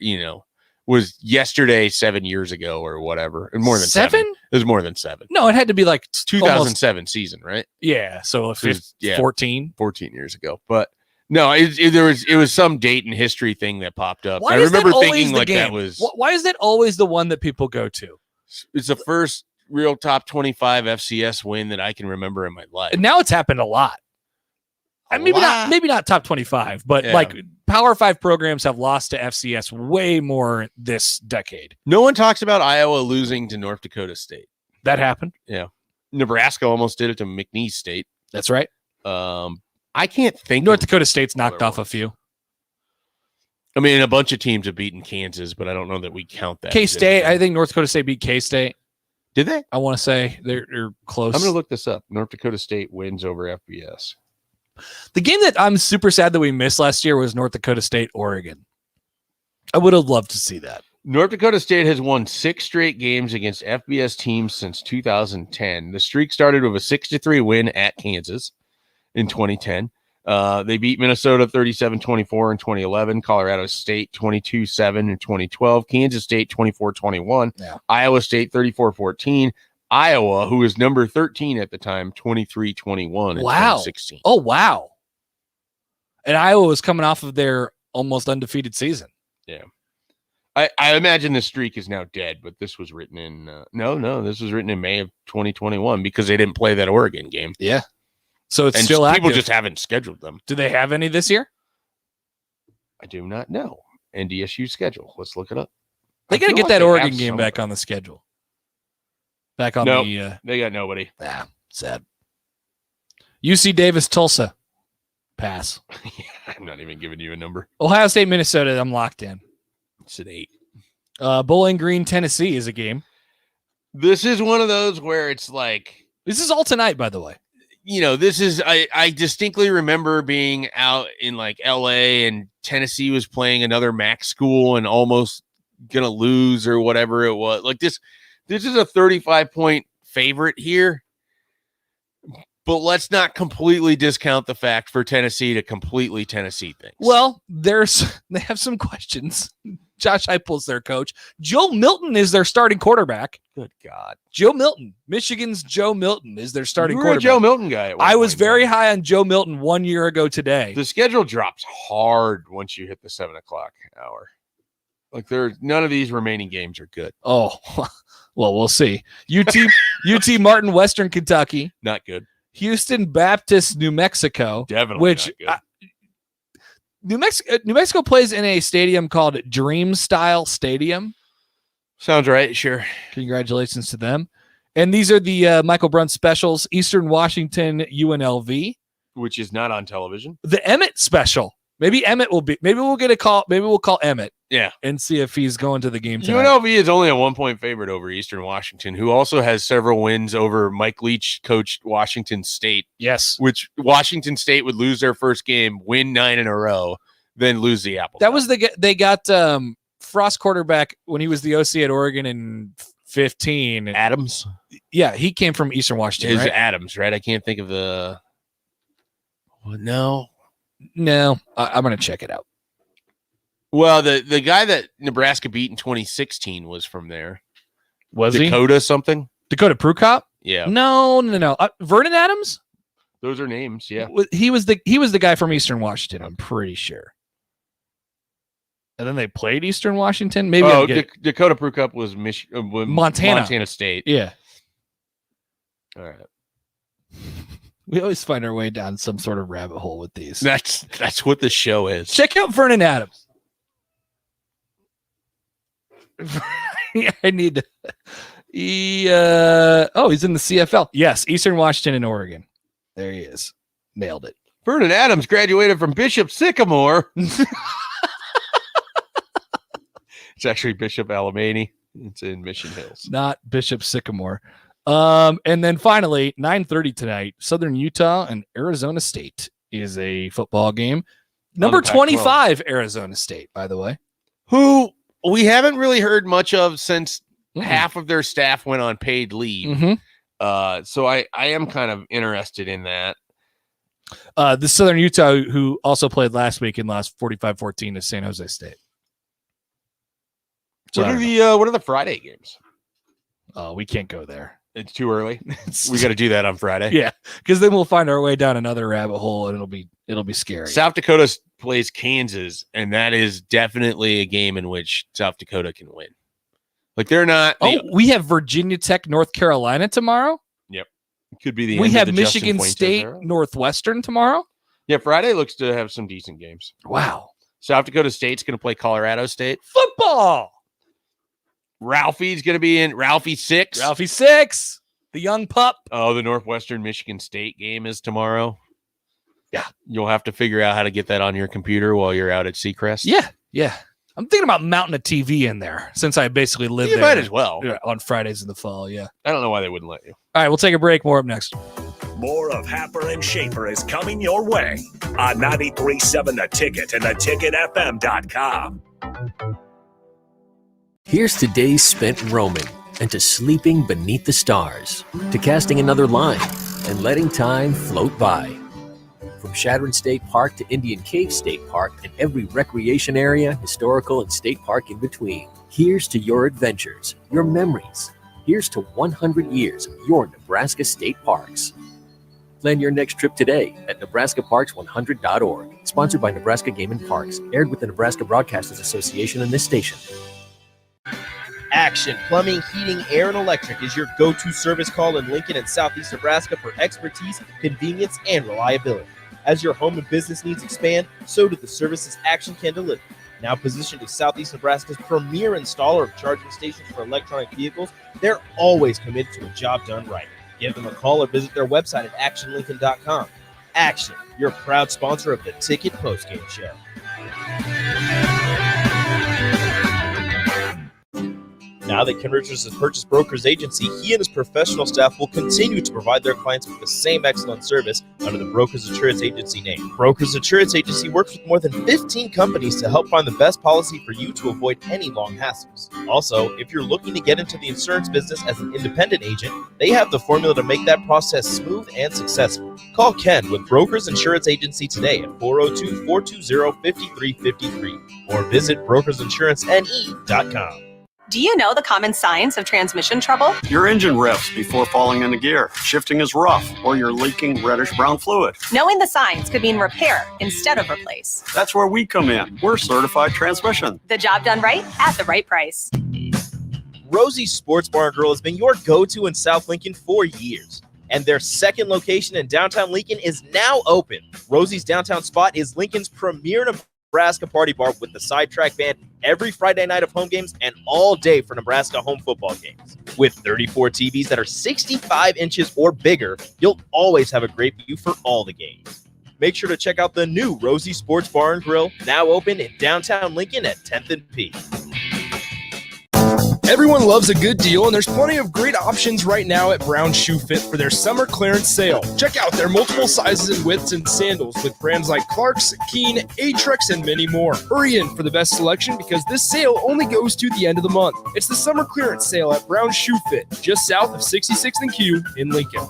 was yesterday 7 years ago or whatever. And more than 7? It was more than 7. No, it had to be like 2007 season, right? Yeah. So if it's 14 years ago. But no, it was some date in history thing that popped up. Why I remember thinking that that was. Why is that always the one that people go to? It's the first real top 25 FCS win that I can remember in my life. And now it's happened a lot. Maybe not top 25, but like Power 5 programs have lost to FCS way more this decade. No one talks about Iowa losing to North Dakota State. That happened. Yeah. Nebraska almost did it to McNeese State. That's right. I can't think. North Dakota State's knocked off a few. I mean, a bunch of teams have beaten Kansas, but I don't know that we count that. K-State, I think North Dakota State beat K-State. Did they? I want to say they're close. I'm going to look this up. North Dakota State wins over FBS. The game that I'm super sad that we missed last year was North Dakota State, Oregon. I would have loved to see that. North Dakota State has won 6 straight games against FBS teams since 2010. The streak started with a 6-3 win at Kansas in 2010. They beat Minnesota 37-24 in 2011, Colorado State 22-7 in 2012, Kansas State 24-21, Iowa State 34-14, Iowa, who was number 13 at the time, 23-21 in 2016. Oh, wow. And Iowa was coming off of their almost undefeated season. Yeah. I imagine the streak is now dead, but this was written in this was written in May of 2021 because they didn't play that Oregon game. Yeah. So it's and still active. People just haven't scheduled them. Do they have any this year? I do not know. NDSU schedule. Let's look it up. They got to get that Oregon game back on the schedule. Back on they got nobody. Sad. UC Davis, Tulsa. Pass. I'm not even giving you a number. Ohio State, Minnesota. I'm locked in. It's an 8. Bowling Green, Tennessee is a game. This is one of those where it's like. This is all tonight, by the way. This is. I distinctly remember being out in like LA and Tennessee was playing another MAC school and almost gonna lose or whatever it was. Like this. This is a 35-point favorite here, but let's not completely discount the fact for Tennessee to completely Tennessee things. Well, they have some questions. Josh Heupel's their coach. Joe Milton is their starting quarterback. Good God. Joe Milton, Michigan's Joe Milton is their starting quarterback. You were a Joe Milton guy. I was very high on Joe Milton 1 year ago today. The schedule drops hard once you hit the 7 o'clock hour. Like none of these remaining games are good. Oh, well, we'll see. UT Martin, Western Kentucky. Not good. Houston Baptist, New Mexico. Definitely not good. New Mexico plays in a stadium called Dream Style Stadium. Sounds right. Sure. Congratulations to them. And these are the Michael Brunt specials. Eastern Washington, UNLV. Which is not on television. The Emmett special. Maybe we'll get a call. Maybe we'll call Emmett. Yeah. And see if he's going to the game tonight. UNLV is only a 1-point favorite over Eastern Washington, who also has several wins over Mike Leach coached Washington State. Yes. Which Washington State would lose their first game, win 9 in a row, then lose the Apple. That was they got Frost quarterback when he was the OC at Oregon in 2015. Adams. Yeah, he came from Eastern Washington. Right? Adams, right? I can't think of the. Well, no, I'm gonna check it out. Well, the guy that Nebraska beat in 2016 was from there. Was Dakota something? Dakota Prukop? Yeah. No. Vernon Adams? Those are names. Yeah. He was the guy from Eastern Washington. I'm pretty sure. And then they played Eastern Washington. Maybe. Dakota Prukop was Montana State. Yeah. All right. We always find our way down some sort of rabbit hole with these. That's what the show is. Check out Vernon Adams. I need to. He's in the CFL. Yes, Eastern Washington and Oregon. There he is. Nailed it. Vernon Adams graduated from Bishop Sycamore. It's actually Bishop Alamany. It's in Mission Hills. Not Bishop Sycamore. And then finally, 9:30 tonight, Southern Utah and Arizona State is a football game. Number 25, Arizona State, by the way. Who we haven't really heard much of since half of their staff went on paid leave. So I am kind of interested in that. The Southern Utah, who also played last week and lost 45-14 to San Jose State. So what are the Friday games? Oh, we can't go there. It's too early. We got to do that on Friday. Yeah, because then we'll find our way down another rabbit hole, and it'll be scary. South Dakota plays Kansas, and that is definitely a game in which South Dakota can win. Like they're not. We have Virginia Tech, North Carolina tomorrow. Yep, it could be the. We end have of the Michigan State, Northwestern tomorrow. Yeah, Friday looks to have some decent games. Wow. South Dakota State's going to play Colorado State football. Ralphie's going to be in Ralphie 6. Ralphie 6, the young pup. Oh, the Northwestern Michigan State game is tomorrow. Yeah. You'll have to figure out how to get that on your computer while you're out at Seacrest. Yeah. I'm thinking about mounting a TV in there since I basically live there. You might as well. On Fridays in the fall, yeah. I don't know why they wouldn't let you. All right, we'll take a break. More up next. More of Happer and Schaefer is coming your way on 93.7 The Ticket and theticketfm.com. Here's to days spent roaming and to sleeping beneath the stars, to casting another line and letting time float by. From Shadron State Park to Indian Cave State Park and every recreation area, historical and state park in between. Here's to your adventures, your memories. Here's to 100 years of your Nebraska state parks. Plan your next trip today at nebraskaparks100.org. Sponsored by Nebraska Game and Parks. Aired with the Nebraska Broadcasters Association and this station. Action Plumbing, Heating, Air, and Electric is your go-to service call in Lincoln and Southeast Nebraska for expertise, convenience, and reliability. As your home and business needs expand, so do the services Action can deliver. Now positioned as Southeast Nebraska's premier installer of charging stations for electronic vehicles, they're always committed to a job done right. Give them a call or visit their website at actionlincoln.com. Action, your proud sponsor of the Ticket Postgame Show. Now that Ken Richards has purchased Broker's Agency, he and his professional staff will continue to provide their clients with the same excellent service under the Broker's Insurance Agency name. Broker's Insurance Agency works with more than 15 companies to help find the best policy for you to avoid any long hassles. Also, if you're looking to get into the insurance business as an independent agent, they have the formula to make that process smooth and successful. Call Ken with Broker's Insurance Agency today at 402-420-5353 or visit brokersinsuranceNE.com. Do you know the common signs of transmission trouble? Your engine revs before falling into gear, shifting is rough, or you're leaking reddish-brown fluid. Knowing the signs could mean repair instead of replace. That's where we come in. We're Certified Transmission. The job done right at the right price. Rosie's Sports Bar and Grill has been your go-to in South Lincoln for years. And their second location in downtown Lincoln is now open. Rosie's downtown spot is Lincoln's premier Nebraska party bar with the Sidetrack Band every Friday night of home games and all day for Nebraska home football games. With 34 TVs that are 65 inches or bigger, you'll always have a great view for all the games. Make sure to check out the new Rosie Sports Bar and Grill, now open in downtown Lincoln at 10th and P. Everyone loves a good deal, and there's plenty of great options right now at Brown Shoe Fit for their summer clearance sale. Check out their multiple sizes and widths and sandals with brands like Clark's, Keen, Atrex, and many more. Hurry in for the best selection because this sale only goes to the end of the month. It's the summer clearance sale at Brown Shoe Fit, just south of 66th and Q in Lincoln.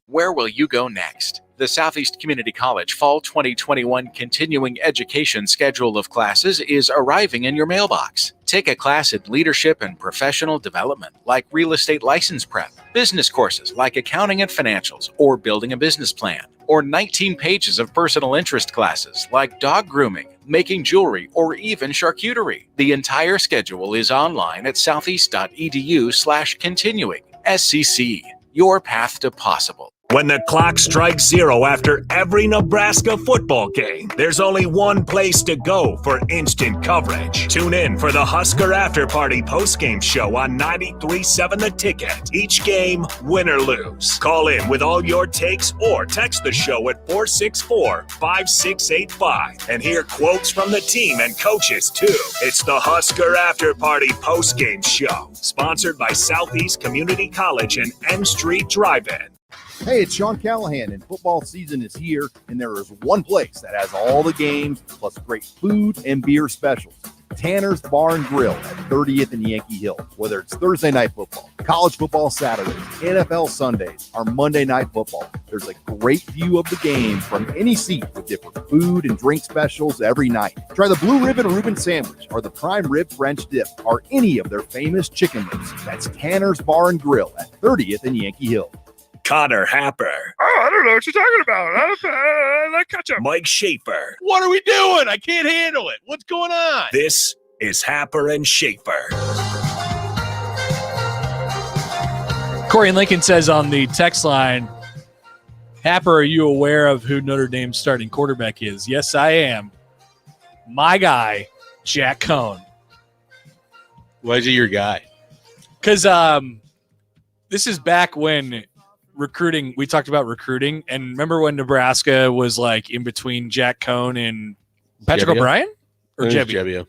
Where will you go next? The Southeast Community College Fall 2021 Continuing Education schedule of classes is arriving in your mailbox. Take a class in leadership and professional development, like real estate license prep, business courses like accounting and financials, or building a business plan, or 19 pages of personal interest classes like dog grooming, making jewelry, or even charcuterie. The entire schedule is online at southeast.edu/continuing. SCC, your path to possible. When the clock strikes 0 after every Nebraska football game, there's only one place to go for instant coverage. Tune in for the Husker After Party postgame show on 93.7 The Ticket. Each game, win or lose. Call in with all your takes or text the show at 464-5685 and hear quotes from the team and coaches too. It's the Husker After Party postgame show, sponsored by Southeast Community College and M Street Drive-In. Hey, it's Sean Callahan, and football season is here, and there is one place that has all the games, plus great food and beer specials. Tanner's Bar and Grill at 30th and Yankee Hill. Whether it's Thursday night football, college football Saturdays, NFL Sundays, or Monday night football, there's a great view of the game from any seat with different food and drink specials every night. Try the Blue Ribbon Reuben Sandwich or the Prime Rib French Dip or any of their famous chicken wings. That's Tanner's Bar and Grill at 30th and Yankee Hill. Connor Happer. Oh, I don't know what you're talking about. I like ketchup. Mike Schaefer. What are we doing? I can't handle it. What's going on? This is Happer and Schaefer. Corey and Lincoln says on the text line, Happer, are you aware of who Notre Dame's starting quarterback is? Yes, I am. My guy, Jack Cohn. Why is he your guy? Because this is back when recruiting, we talked about recruiting, and remember when Nebraska was like in between Jack Cohn and Patrick O'Brien? Or Jebbia?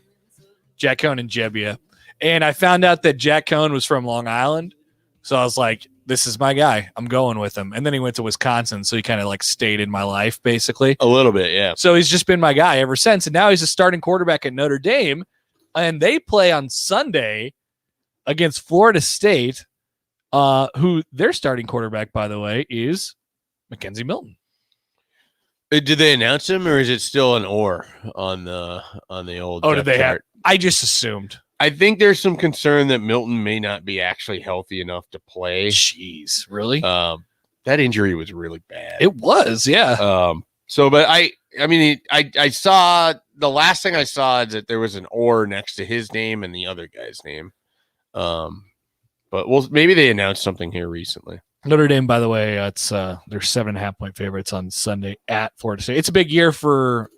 Jack Cohn and Jebbia. And I found out that Jack Cohn was from Long Island. So I was like, this is my guy. I'm going with him. And then he went to Wisconsin, so he kind of like stayed in my life, basically. A little bit, yeah. So he's just been my guy ever since. And now he's a starting quarterback at Notre Dame. And they play on Sunday against Florida State, who their starting quarterback, by the way, is Mackenzie Milton. Did they announce him, or is it still an or on the old? Oh, did they chart? have? I just assumed. I think there's some concern that Milton may not be actually healthy enough to play. Jeez, really? That injury was really bad. It was, yeah. But I mean, I saw the last thing I saw is that there was an or next to his name and the other guy's name. But maybe they announced something here recently. Notre Dame, by the way, it's they're 7.5 point favorites on Sunday at Florida State. It's a big year for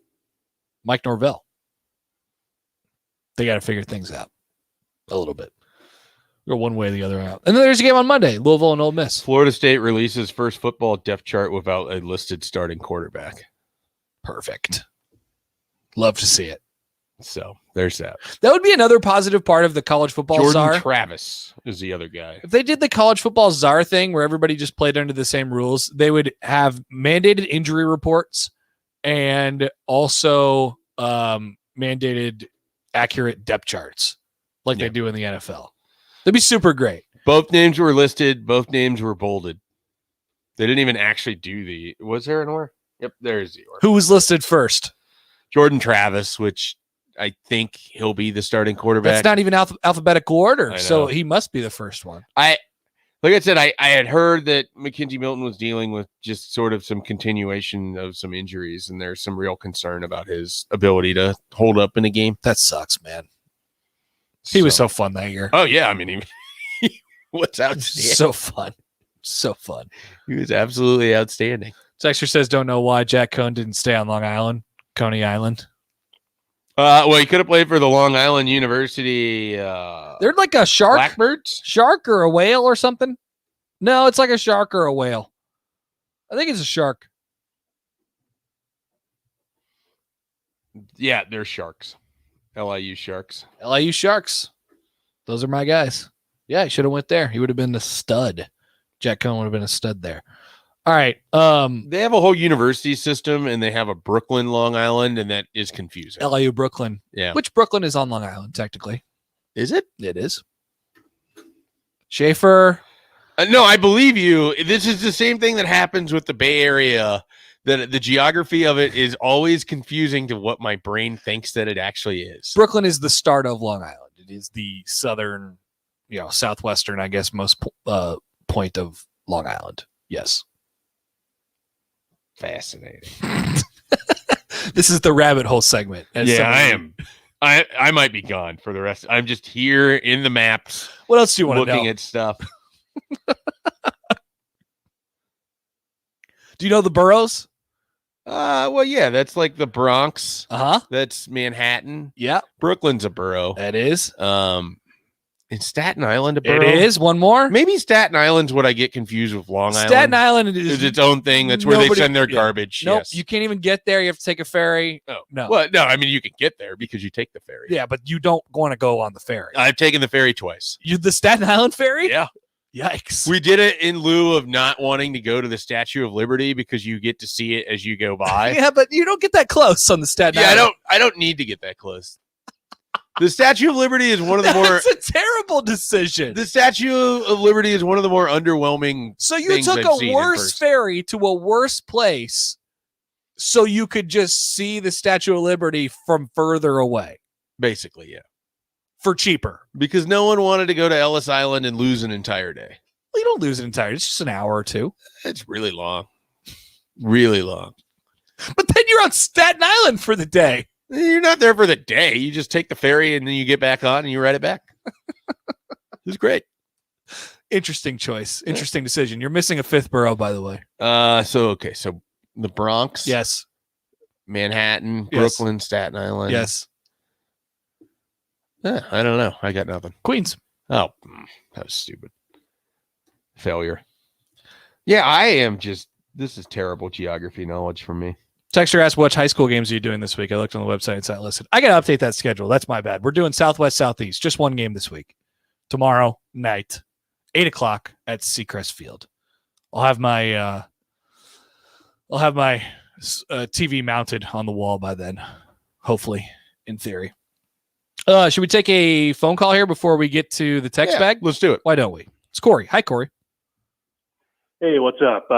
Mike Norvell. They got to figure things out a little bit. Go one way or the other out. And then there's a game on Monday, Louisville and Ole Miss. Florida State releases first football depth chart without a listed starting quarterback. Perfect. Love to see it. So there's that. That would be another positive part of the college football Jordan czar. Travis is the other guy. If they did the college football czar thing where everybody just played under the same rules, they would have mandated injury reports and also mandated accurate depth charts like they do in the NFL. That'd be super great. Both names were listed. Both names were bolded. They didn't even actually do was there an or? Yep, there's the or. Who was listed first? Jordan Travis, which I think he'll be the starting quarterback. That's not even alphabetical order, so he must be the first one. Like I said, I had heard that Mackenzie Milton was dealing with just sort of some continuation of some injuries, and there's some real concern about his ability to hold up in a game. That sucks, man. He was so fun that year. Oh, yeah. I mean, he was outstanding. So fun. So fun. He was absolutely outstanding. Texter says, don't know why Jack Cohn didn't stay on Long Island, Coney Island. Well, he could have played for the Long Island University. They're like a shark. Blackbirds? Shark or a whale or something? No, it's like a shark or a whale. I think it's a shark. Yeah, they're sharks. LIU Sharks. LIU Sharks. Those are my guys. Yeah, he should have went there. He would have been a stud. Jack Cohn would have been a stud there. All right. They have a whole university system, and they have a Brooklyn, Long Island, and that is confusing. LIU Brooklyn. Yeah. Which Brooklyn is on Long Island, technically. Is it? It is. Schaefer. No, I believe you. This is the same thing that happens with the Bay Area. That the geography of it is always confusing to what my brain thinks that it actually is. Brooklyn is the start of Long Island. It is the southern, southwestern, I guess, most point of Long Island. Yes. Fascinating. This is the rabbit hole segment. I am. I might be gone for the rest. I'm just here in the maps. What else do you want to know? Looking at stuff. Do you know the boroughs? Well, yeah, that's like the Bronx. Uh-huh. That's Manhattan. Yeah. Brooklyn's a borough. That is. Is Staten Island a borough? It is. One more. Maybe Staten Island's what I get confused with Long Island. Staten Island is its own thing. That's where they send their garbage. Nope. Yes. You can't even get there. You have to take a ferry. Oh, no. Well, no, I mean, you can get there because you take the ferry. Yeah, but you don't want to go on the ferry. I've taken the ferry twice. The Staten Island ferry? Yeah. Yikes. We did it in lieu of not wanting to go to the Statue of Liberty because you get to see it as you go by. Yeah, but you don't get that close on the Staten Island. I don't need to get that close. The Statue of Liberty is one of the more. That's a terrible decision. The Statue of Liberty is one of the more underwhelming. So you took a worse ferry to a worse place so you could just see the Statue of Liberty from further away. Basically, yeah. For cheaper. Because no one wanted to go to Ellis Island and lose an entire day. Well, you don't lose an entire day. It's just an hour or two. It's really long. Really long. But then you're on Staten Island for the day. You're not there for the day. You just take the ferry and then you get back on and you ride it back. It was great. Interesting choice. Interesting decision. You're missing a fifth borough, by the way. So the Bronx. Yes. Manhattan, Yes. Brooklyn, Staten Island. Yes. I don't know. I got nothing. Queens. Oh, that was stupid. Failure. Yeah, I am just, this is terrible geography knowledge for me. Texter asked, which high school games are you doing this week? I looked on the website. It's not listed. I got to update that schedule. That's my bad. We're doing Southwest, Southeast. Just one game this week. Tomorrow night, 8 o'clock at Seacrest Field. I'll have my TV mounted on the wall by then. Hopefully, in theory. Should we take a phone call here before we get to the text bag? Let's do it. Why don't we? It's Corey. Hi, Corey. Hey, what's up?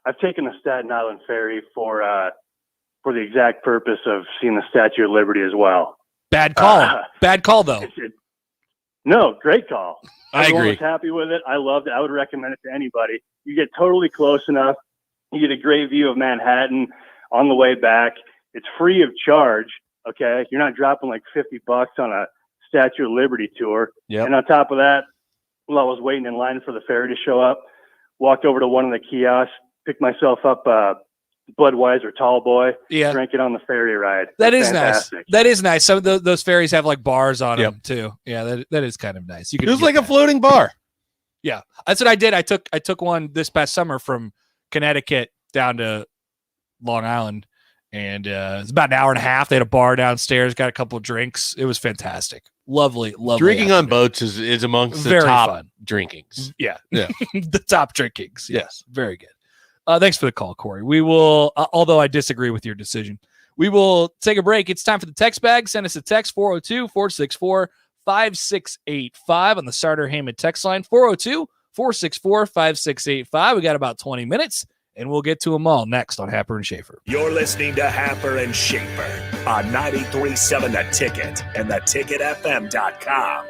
I've taken the Staten Island ferry for the exact purpose of seeing the Statue of Liberty as well. Bad call. Bad call, though. No, great call. I Everyone agree. was happy with it. I loved it. I would recommend it to anybody. You get totally close enough. You get a great view of Manhattan on the way back. It's free of charge. Okay, you're not dropping like $50 on a Statue of Liberty tour. Yep. And on top of that, while I was waiting in line for the ferry to show up, walked over to one of the kiosks, picked myself up Budweiser Tall Boy, drank it on the ferry ride. That is fantastic. nice. That is nice. Some of those ferries have like bars on them too. Yeah, that is kind of nice. You It was like a floating bar. Yeah, that's what I did. I took one this past summer from Connecticut down to Long Island, and it's about an hour and a half. They had a bar downstairs, got a couple of drinks. It was fantastic. Lovely. Drinking on boats is amongst the Very top fun. drinkings. Yeah. Yeah. The top drinkings. Yes. Very good. Thanks for the call, Corey. We will, although I disagree with your decision, we will take a break. It's time for the text bag. Send us a text 402-464-5685 on the Starter Heyman text line, 402-464-5685. We got about 20 minutes, and we'll get to them all next on Happer and Schaefer. You're listening to Happer and Schaefer on 93.7 The Ticket and theticketfm.com.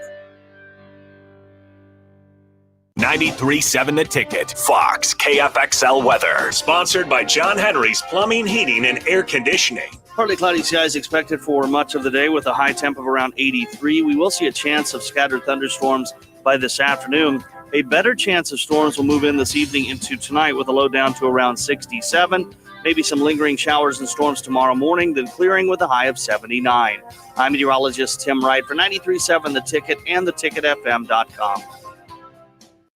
93.7 The Ticket, Fox, KFXL weather. Sponsored by John Henry's Plumbing, Heating, and Air Conditioning. Partly cloudy skies expected for much of the day with a high temp of around 83. We will see a chance of scattered thunderstorms by this afternoon. A better chance of storms will move in this evening into tonight with a low down to around 67. Maybe some lingering showers and storms tomorrow morning, then clearing with a high of 79. I'm meteorologist Tim Wright for 93.7 The Ticket and theticketfm.com.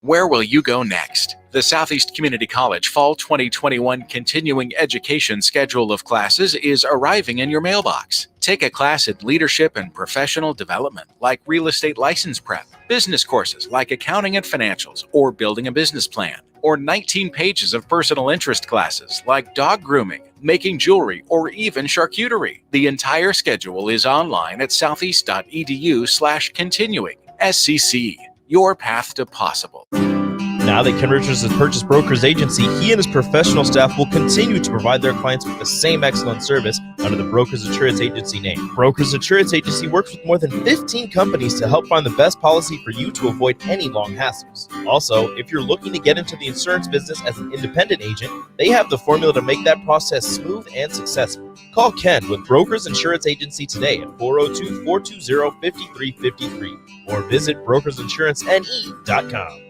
Where will you go next? The Southeast Community College Fall 2021 Continuing Education schedule of classes is arriving in your mailbox. Take a class in leadership and professional development, like real estate license prep, business courses like accounting and financials, or building a business plan, or 19 pages of personal interest classes like dog grooming, making jewelry, or even charcuterie. The entire schedule is online at southeast.edu/continuing. SCC. Your path to possible. Now that Ken Richards has purchased Broker's Agency, he and his professional staff will continue to provide their clients with the same excellent service under the Broker's Insurance Agency name. Broker's Insurance Agency works with more than 15 companies to help find the best policy for you to avoid any long hassles. Also, if you're looking to get into the insurance business as an independent agent, they have the formula to make that process smooth and successful. Call Ken with Broker's Insurance Agency today at 402-420-5353 or visit brokersinsuranceNE.com.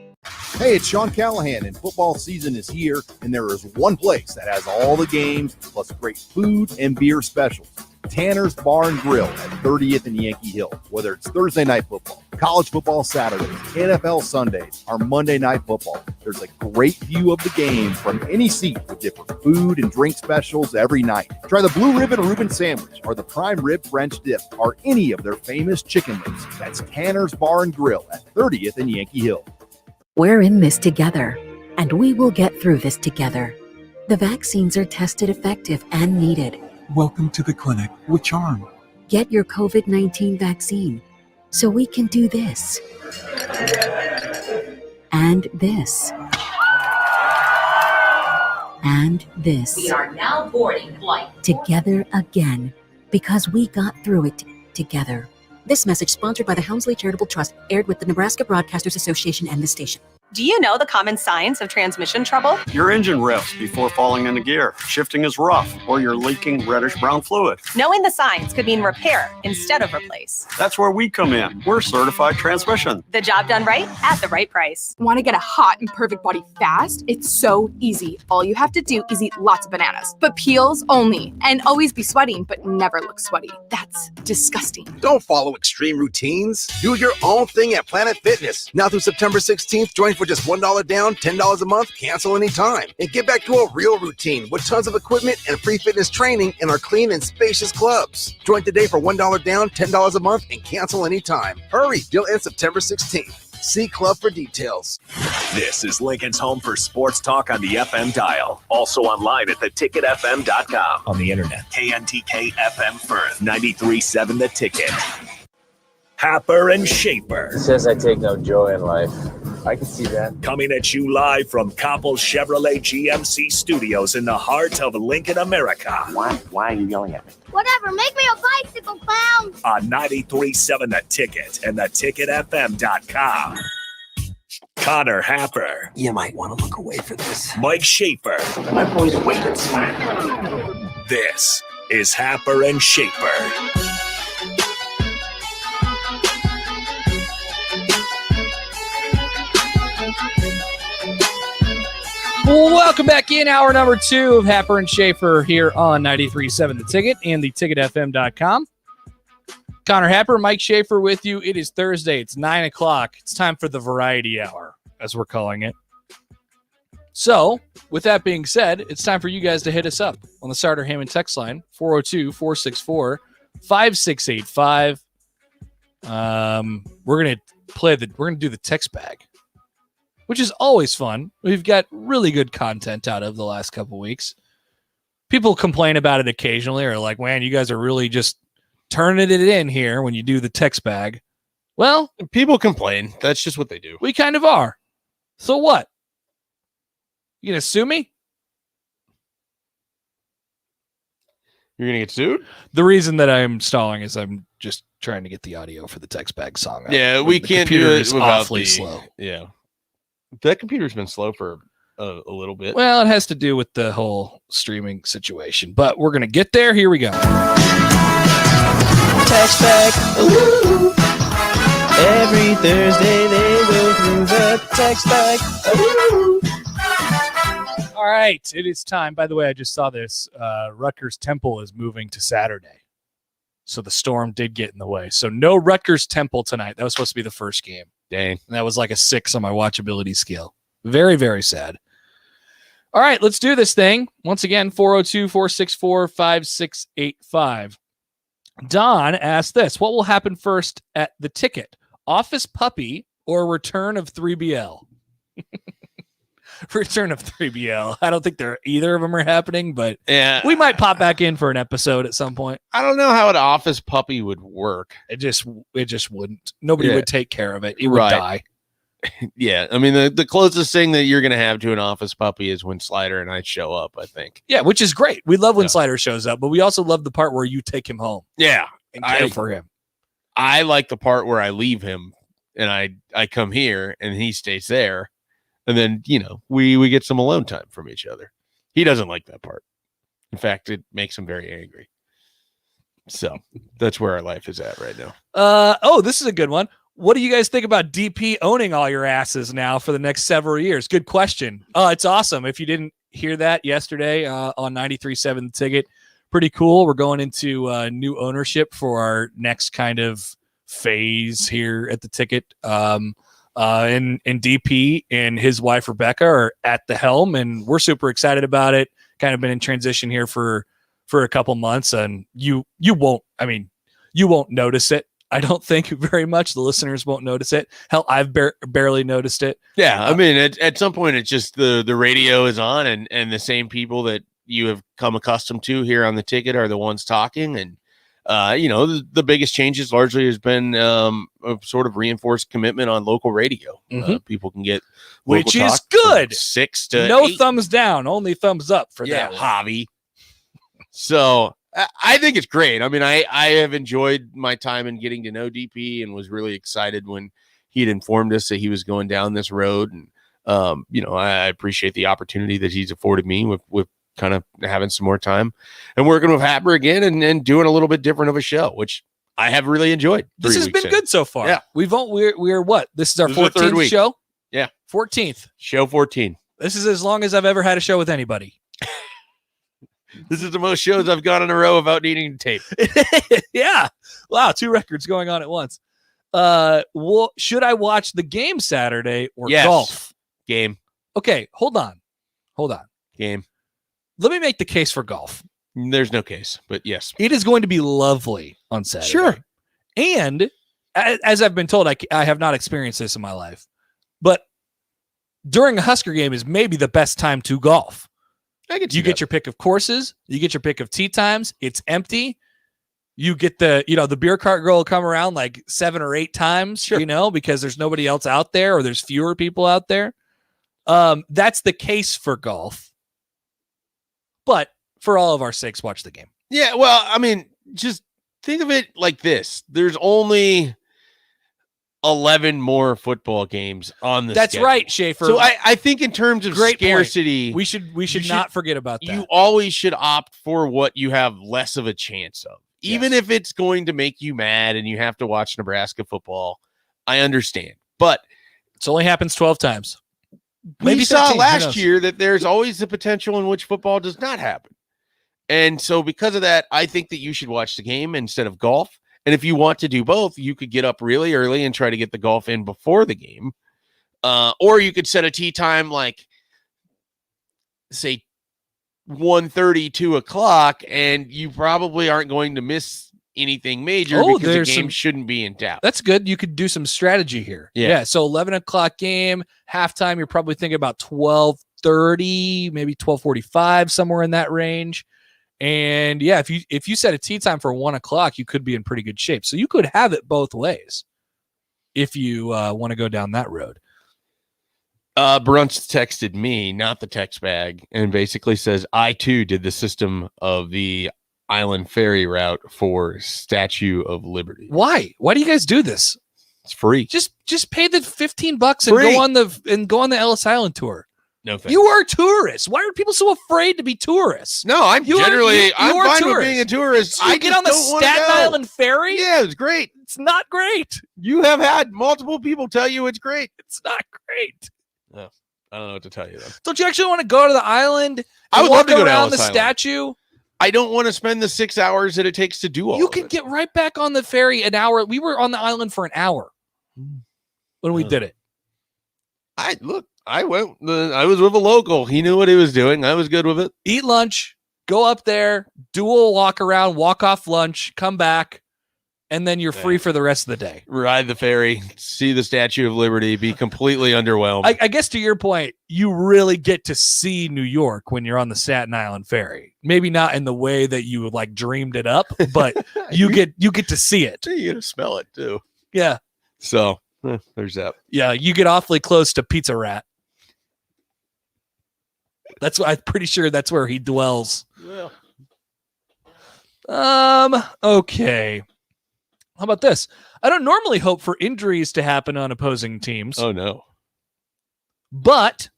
Hey, it's Sean Callahan, and football season is here, and there is one place that has all the games, plus great food and beer specials. Tanner's Bar and Grill at 30th and Yankee Hill. Whether it's Thursday night football, college football Saturdays, NFL Sundays, or Monday night football, there's a great view of the game from any seat with different food and drink specials every night. Try the Blue Ribbon Reuben sandwich or the Prime Rib French dip or any of their famous chicken wings. That's Tanner's Bar and Grill at 30th and Yankee Hill. We're in this together, and we will get through this together. The vaccines are tested effective and needed. Welcome to the clinic with Charm. Get your COVID-19 vaccine so we can do this. And this. And this. We are now boarding flight. Together again, because we got through it together. This message sponsored by the Helmsley Charitable Trust, aired with the Nebraska Broadcasters Association and this station. Do you know the common signs of transmission trouble? Your engine revs before falling into gear. Shifting is rough, or you're leaking reddish-brown fluid. Knowing the signs could mean repair instead of replace. That's where we come in. We're certified transmission. The job done right at the right price. Want to get a hot and perfect body fast? It's so easy. All you have to do is eat lots of bananas, but peels only. And always be sweating, but never look sweaty. That's disgusting. Don't follow extreme routines. Do your own thing at Planet Fitness. Now through September 16th, join for just $1 down, $10 a month, cancel anytime. And get back to a real routine with tons of equipment and free fitness training in our clean and spacious clubs. Join today for $1 down, $10 a month, and cancel anytime. Hurry, deal ends September 16th. See club for details. This is Lincoln's home for sports talk on the FM dial. Also online at theticketfm.com. On the internet. KNTK FM Firth. 93.7 The Ticket. Happer and Schaefer. It says I take no joy in life. I can see that. Coming at you live from Koppel Chevrolet GMC Studios in the heart of Lincoln, America. Why are you yelling at me? Whatever, make me a bicycle clown. On 93.7 The Ticket and theticketfm.com. Connor Happer. You might want to look away for this. Mike Schaefer. My boy's wicked smart. This is Happer and Schaefer. Welcome back in hour number 2 of Happer and Schaefer here on 93.7 The Ticket and theticketfm.com. Connor Happer, Mike Schaefer with you. It is Thursday. It's 9 o'clock. It's time for the variety hour, as we're calling it. So, with that being said, it's time for you guys to hit us up on the Starter Hammond text line, 402-464-5685. We're gonna do the text bag, which is always fun. We've got really good content out of the last couple weeks. People complain about it occasionally, or like, man, you guys are really just turning it in here when you do the text bag. Well, people complain. That's just what they do. We kind of are. So what? You gonna sue me? You're gonna get sued? The reason that I'm stalling is I'm just trying to get the audio for the text bag song out. Yeah, we can't do it without awfully slow. Yeah. That computer's been slow for a little bit. Well, it has to do with the whole streaming situation, but we're going to get there. Here we go. Text bag. Ooh. Every Thursday they go through the text bag. Ooh. All right. It is time. By the way, I just saw this. Rutgers Temple is moving to Saturday. So the storm did get in the way. So no Rutgers Temple tonight. That was supposed to be the first game. Dang. And that was like a 6 on my watchability scale. Very, very sad. All right, let's do this thing. Once again, 402-464-5685. Don asked this. What will happen first at the ticket? Office Puppy or return of 3BL? Return of 3BL. I don't think either of them are happening, but yeah, we might pop back in for an episode at some point. I don't know how an Office Puppy would work. It just wouldn't. Nobody would take care of it. It would die. Yeah, I mean the closest thing that you're gonna have to an Office Puppy is when Slider and I show up, I think. Yeah, which is great. We love when Slider shows up, but we also love the part where you take him home. Yeah, and care for him. I like the part where I leave him and I come here and he stays there. And then, we get some alone time from each other. He doesn't like that part. In fact, it makes him very angry. So that's where our life is at right now. This is a good one. What do you guys think about DP owning all your asses now for the next several years? Good question. It's awesome. If you didn't hear that yesterday on 93.7 The Ticket, pretty cool. We're going into new ownership for our next kind of phase here at The Ticket. And DP and his wife Rebecca are at the helm, and we're super excited about it. Kind of been in transition here for a couple months, and you won't notice it. I don't think very much. The listeners won't notice it. Hell, I've barely noticed it. Yeah, I mean, at some point, it's just the radio is on, and the same people that you have come accustomed to here on The Ticket are the ones talking. And, the biggest changes largely has been a sort of reinforced commitment on local radio. People can get which is good. 6 to no 8. Thumbs down, only thumbs up for that hobby. So I think it's great. I mean, I have enjoyed my time in getting to know DP and was really excited when he'd informed us that he was going down this road. And, I appreciate the opportunity that he's afforded me with kind of having some more time and working with Happer again and doing a little bit different of a show, which I have really enjoyed. This has been good so far. Yeah. We're what? This is our 14th third week. show? Yeah. 14th. Show 14. This is as long as I've ever had a show with anybody. This is the most shows I've gone in a row without needing to tape. Yeah. Wow. 2 records going on at once. Should I watch the game Saturday or golf? Game. Okay. Hold on. Game. Let me make the case for golf. There's no case, but yes. It is going to be lovely on Saturday. Sure. And as I've been told, I have not experienced this in my life, but during a Husker game is maybe the best time to golf. You get your pick of courses. You get your pick of tee times. It's empty. You get the beer cart girl will come around like 7 or 8 times, because there's nobody else out there or there's fewer people out there. That's the case for golf. But for all of our sakes, watch the game. Yeah, well, I mean, just think of it like this. There's only 11 more football games on the schedule. Right, Schaefer. So I think in terms of scarcity, we should not forget about that. You always should opt for what you have less of a chance of. Even if it's going to make you mad and you have to watch Nebraska football, I understand. But it only happens 12 times. We saw last year that there's always the potential in which football does not happen. And so because of that, I think that you should watch the game instead of golf. And if you want to do both, you could get up really early and try to get the golf in before the game. Or you could set a tee time like, say, 1:30, 2 o'clock, and you probably aren't going to miss anything major because the game shouldn't be in doubt. That's good. You could do some strategy here. Yeah. So 11 o'clock game, halftime, you're probably thinking about 12:30, maybe 12:45, somewhere in that range. And yeah, if you set a tee time for 1 o'clock, you could be in pretty good shape. So you could have it both ways if you want to go down that road. Brunch texted me, not the text bag, and basically says, I too did the system of the Island Ferry route for Statue of Liberty. Why? Why do you guys do this? It's free. Just pay the $15 and go on the Ellis Island tour. No thanks. You are tourists. Why are people so afraid to be tourists? No, I'm fine with being a tourist. So you get on the Staten Island Ferry? Yeah, it's great. It's not great. You have had multiple people tell you it's great. It's not great. No, I don't know what to tell you though. Don't you actually want to go to the island? I would love to go to around Ellis the Island. Statue. I don't want to spend the 6 hours that it takes to do all. You can get right back on the ferry an hour. We were on the island for an hour when we did it. I went. I was with a local. He knew what he was doing. I was good with it. Eat lunch, go up there, do a walk around, walk off lunch, come back, and then you're free for the rest of the day. Ride the ferry, see the Statue of Liberty, be completely underwhelmed. I guess to your point, you really get to see New York when you're on the Staten Island Ferry. Maybe not in the way that you like dreamed it up, but you get to see it. You get to smell it too. Yeah. So there's that. Yeah, you get awfully close to Pizza Rat. I'm pretty sure that's where he dwells. Well. Okay. How about this? I don't normally hope for injuries to happen on opposing teams. Oh, no. But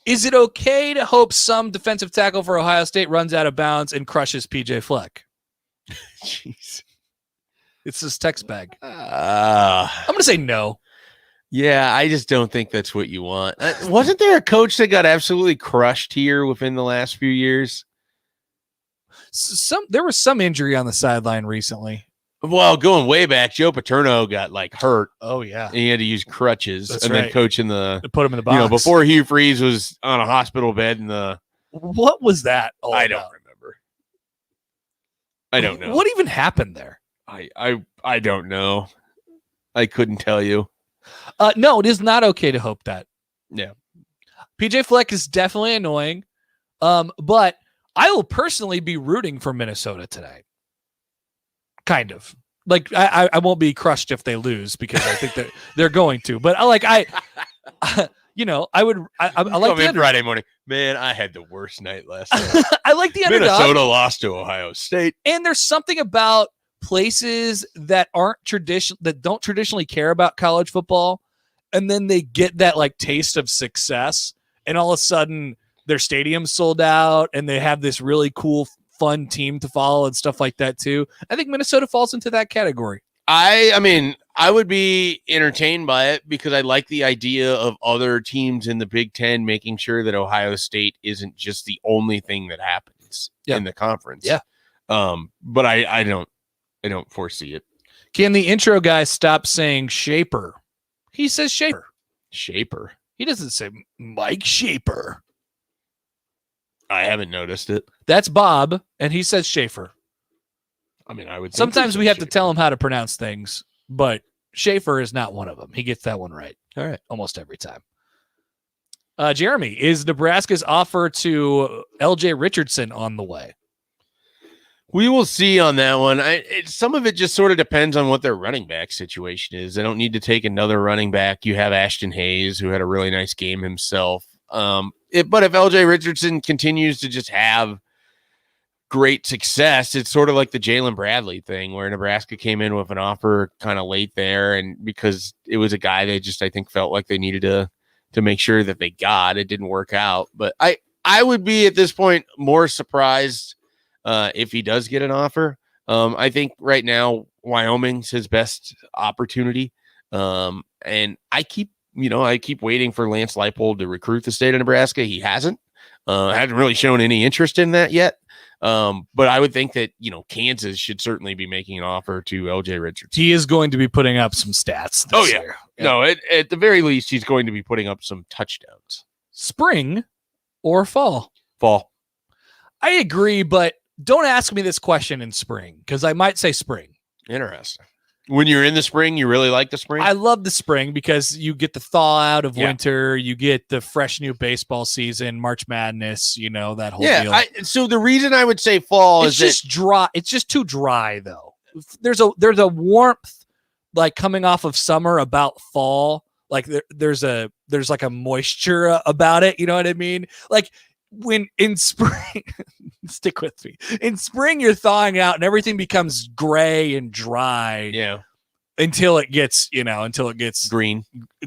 is it okay to hope some defensive tackle for Ohio State runs out of bounds and crushes PJ Fleck? Jeez. It's this text bag. I'm going to say no. Yeah, I just don't think that's what you want. Wasn't there a coach that got absolutely crushed here within the last few years? There was some injury on the sideline recently. Well, going way back, Joe Paterno got like hurt. Oh yeah, and he had to use crutches. That's and right. then coach in the put him in the box. Before Hugh Freeze was on a hospital bed in the. What was that? I don't remember. I don't know. What even happened there? I don't know. I couldn't tell you. No, it is not okay to hope that. Yeah. PJ Fleck is definitely annoying. But I will personally be rooting for Minnesota today. Kind of. Like I won't be crushed if they lose because I think that they're going to. But I would I like the Friday morning. Man, I had the worst night last night. I like the underdog. Minnesota lost to Ohio State. And there's something about places that don't traditionally care about college football, and then they get that like taste of success, and all of a sudden their stadium's sold out and they have this really cool fun team to follow and stuff like that too. I think Minnesota falls into that category. I mean, I would be entertained by it because I like the idea of other teams in the Big Ten making sure that Ohio State isn't just the only thing that happens in the conference. Yeah. But I don't foresee it. Can the intro guy stop saying Schaefer? He says Schaefer. Schaefer. He doesn't say Mike Schaefer. I haven't noticed it. That's Bob, and he says Schaefer. I mean, I would. Sometimes we have to tell him how to pronounce things, but Schaefer is not one of them. He gets that one right. All right, almost every time. Jeremy, is Nebraska's offer to L.J. Richardson on the way? We will see on that one. Some of it just sort of depends on what their running back situation is. They don't need to take another running back. You have Ashton Hayes, who had a really nice game himself. But if LJ Richardson continues to just have great success, it's sort of like the Jalen Bradley thing where Nebraska came in with an offer kind of late there. And because it was a guy they just, I think, felt like they needed to make sure that they got, it didn't work out. But I would be at this point more surprised if he does get an offer. I think right now Wyoming's his best opportunity. And I keep waiting for Lance Leipold to recruit the state of Nebraska. He hasn't really shown any interest in that yet. But I would think that, Kansas should certainly be making an offer to LJ Richardson. He is going to be putting up some stats this year. No, at the very least, he's going to be putting up some touchdowns. Spring or fall? Fall. I agree, but don't ask me this question in spring because I might say spring. Interesting. When you're in the spring, you really like the spring? I love the spring because you get the thaw out of winter. You get the fresh new baseball season, March Madness, that whole deal. So the reason I would say fall is just dry. It's just too dry, though. There's a warmth like coming off of summer about fall. Like there's like a moisture about it. You know what I mean? Like when in spring, stick with me. In spring, you're thawing out and everything becomes gray and dry. Yeah. Until it gets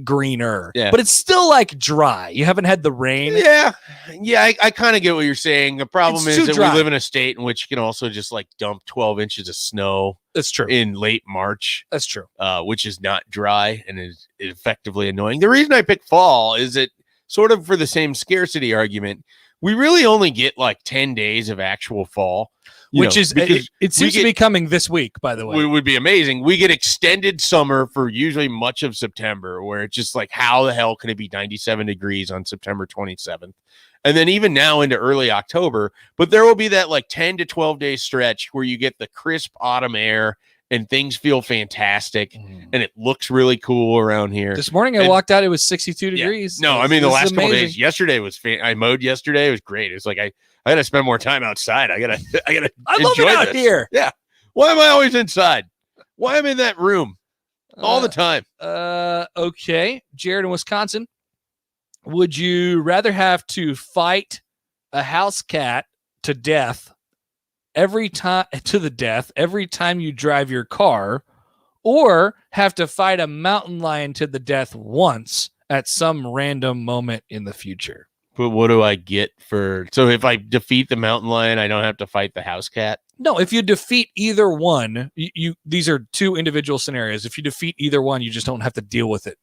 greener. Yeah. But it's still like dry. You haven't had the rain. Yeah. I kind of get what you're saying. The problem It's is too that dry. we live in a state in which you can also just like dump 12 inches of snow. That's true. In late March. That's true. Which is not dry and is effectively annoying. The reason I pick fall is that sort of for the same scarcity argument, we really only get like 10 days of actual fall. Which is, it seems to be coming this week, by the way. It would be amazing. We get extended summer for usually much of September, where it's just like, how the hell can it be 97 degrees on September 27th? And then even now into early October, but there will be that like 10 to 12 day stretch where you get the crisp autumn air and things feel fantastic and it looks really cool around here. This morning I walked out, it was 62 degrees. No, I mean, the last couple days, yesterday was, I mowed yesterday. It was great. It's like, I got to spend more time outside. I gotta I love it enjoy out this. here. Yeah. Why am I always inside? Why am I in that room all the time? Okay. Jared in Wisconsin. Would you rather have to fight a house cat to death every time you drive your car, or have to fight a mountain lion to the death once at some random moment in the future? But what do I get for? So if I defeat the mountain lion, I don't have to fight the house cat. No, if you defeat either one, you these are two individual scenarios. If you defeat either one, you just don't have to deal with it.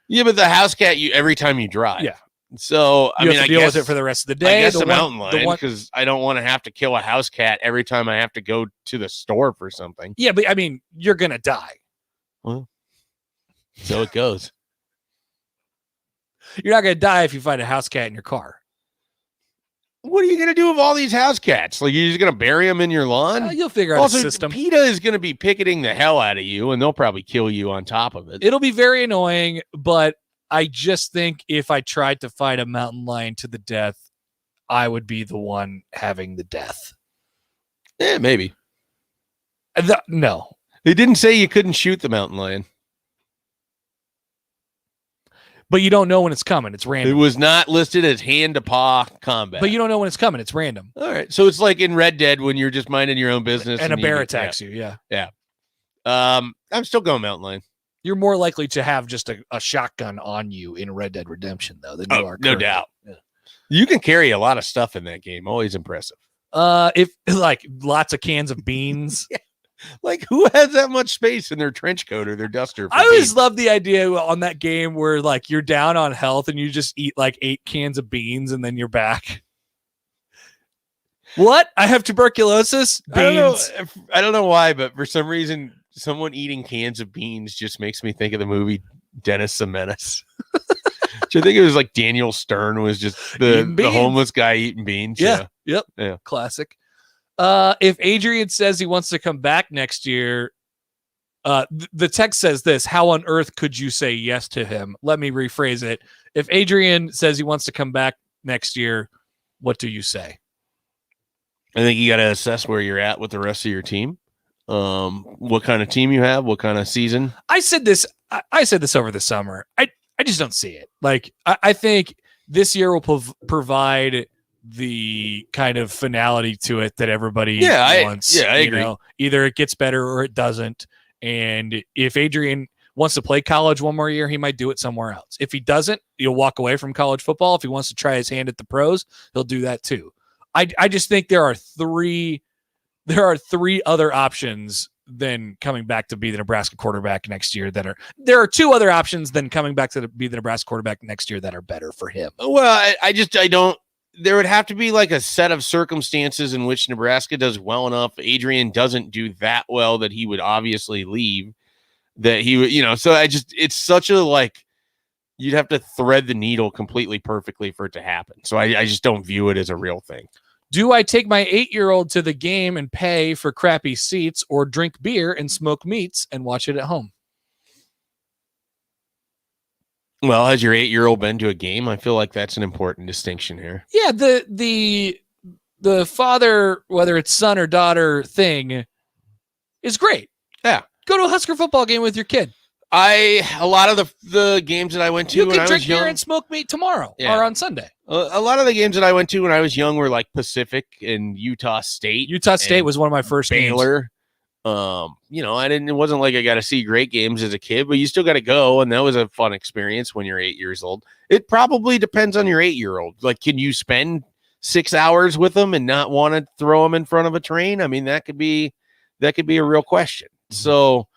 Yeah, but the house cat, every time you drive. Yeah. So I guess, deal with it for the rest of the day. I guess the mountain lion, because I don't want to have to kill a house cat every time I have to go to the store for something. Yeah, but I mean, you're gonna die. Well, so it goes. You're not gonna die if you find a house cat in your car. What are you gonna do with all these house cats? Like, you're just gonna bury them in your lawn? You'll figure out a system. PETA is gonna be picketing the hell out of you, and they'll probably kill you on top of it. It'll be very annoying, but I just think if I tried to fight a mountain lion to the death, I would be the one having the death. Yeah, maybe. No. They didn't say you couldn't shoot the mountain lion. But you don't know when it's coming. It's random. It was not listed as hand-to-paw combat. But you don't know when it's coming. It's random. All right. So it's like in Red Dead when you're just minding your own business. And a bear attacks you, yeah. Yeah. I'm still going mountain lion. You're more likely to have just a shotgun on you in Red Dead Redemption, though, than you are currently. No doubt. Yeah. You can carry a lot of stuff in that game. Always impressive. If like lots of cans of beans. Yeah. Like, who has that much space in their trench coat or their duster? I always love the idea on that game where like you're down on health and you just eat like 8 cans of beans and then you're back. What? I have tuberculosis? Beans. I don't know why, but for some reason, someone eating cans of beans just makes me think of the movie Dennis the Menace. Which I think it was like Daniel Stern was just the homeless guy eating beans. Yeah. Yep. Yeah. Classic. If Adrian says he wants to come back next year, the text says this: how on earth could you say yes to him? Let me rephrase it. If Adrian says he wants to come back next year, what do you say? I think you got to assess where you're at with the rest of your team. What kind of team you have, what kind of season. I said this over the summer. I just don't see it. Like, I think this year will provide the kind of finality to it that everybody wants. I agree. Either it gets better or it doesn't. And if Adrian wants to play college one more year, he might do it somewhere else. If he doesn't, he'll walk away from college football. If he wants to try his hand at the pros, he'll do that too. I just think there are three other options than coming back to be the Nebraska quarterback next year there are 2 other options than coming back to be the Nebraska quarterback next year that are better for him. Well, I don't. There would have to be like a set of circumstances in which Nebraska does well enough. Adrian doesn't do that well that he would obviously leave. That he would, so it's such a like, you'd have to thread the needle completely perfectly for it to happen. So I just don't view it as a real thing. Do I take my 8-year-old to the game and pay for crappy seats, or drink beer and smoke meats and watch it at home? Well, has your 8-year-old been to a game? I feel like that's an important distinction here. Yeah, the father, whether it's son or daughter thing, is great. Yeah. Go to a Husker football game with your kid. A lot of the games that I went to you when can I drink was young, beer and smoke meat tomorrow or on Sunday. A lot of the games that I went to when I was young were like Pacific and Utah State. Utah State was one of my first Baylor. Games. It wasn't like I got to see great games as a kid, but you still got to go. And that was a fun experience when you're 8 years old. It probably depends on your 8-year-old. Like, can you spend 6 hours with them and not want to throw them in front of a train? I mean, that could be a real question. So,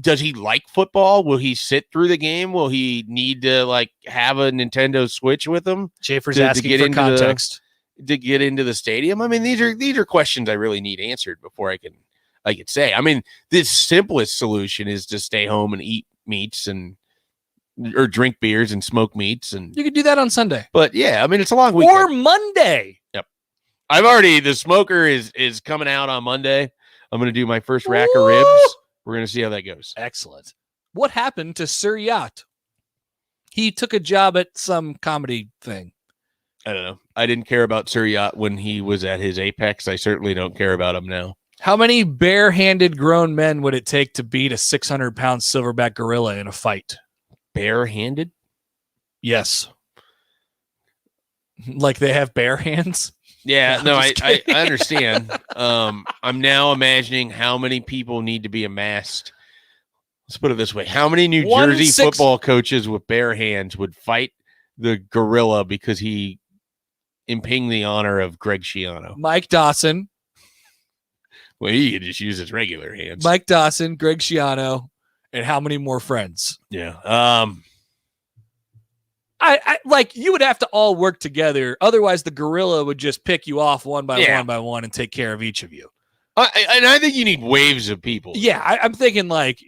does he like football? Will he sit through the game? Will he need to like have a Nintendo Switch with him? Schaefer's asking for context to get into the stadium. I mean, these are questions I really need answered before I could say. I mean, the simplest solution is to stay home and eat meats or drink beers and smoke meats, and you could do that on Sunday. But yeah, I mean, it's a long weekend. Or Monday. Yep. The smoker is coming out on Monday. I'm going to do my first rack of ribs. We're going to see how that goes. Excellent. What happened to Sir Yacht? He took a job at some comedy thing. I don't know. I didn't care about Sir Yacht when he was at his apex. I certainly don't care about him now. How many bare-handed grown men would it take to beat a 600-pound silverback gorilla in a fight? Bare-handed? Yes. Like they have bare hands? Yeah, no, I understand. I'm now imagining how many people need to be amassed. Let's put it this way. How many New Jersey football coaches with bare hands would fight the gorilla because he impugned the honor of Greg Schiano. Mike Dawson. Well, he could just use his regular hands. Mike Dawson, Greg Schiano, and how many more friends? Yeah. I like you would have to all work together. Otherwise, the gorilla would just pick you off one by one and take care of each of you. And I think you need waves of people. Yeah, I'm thinking like,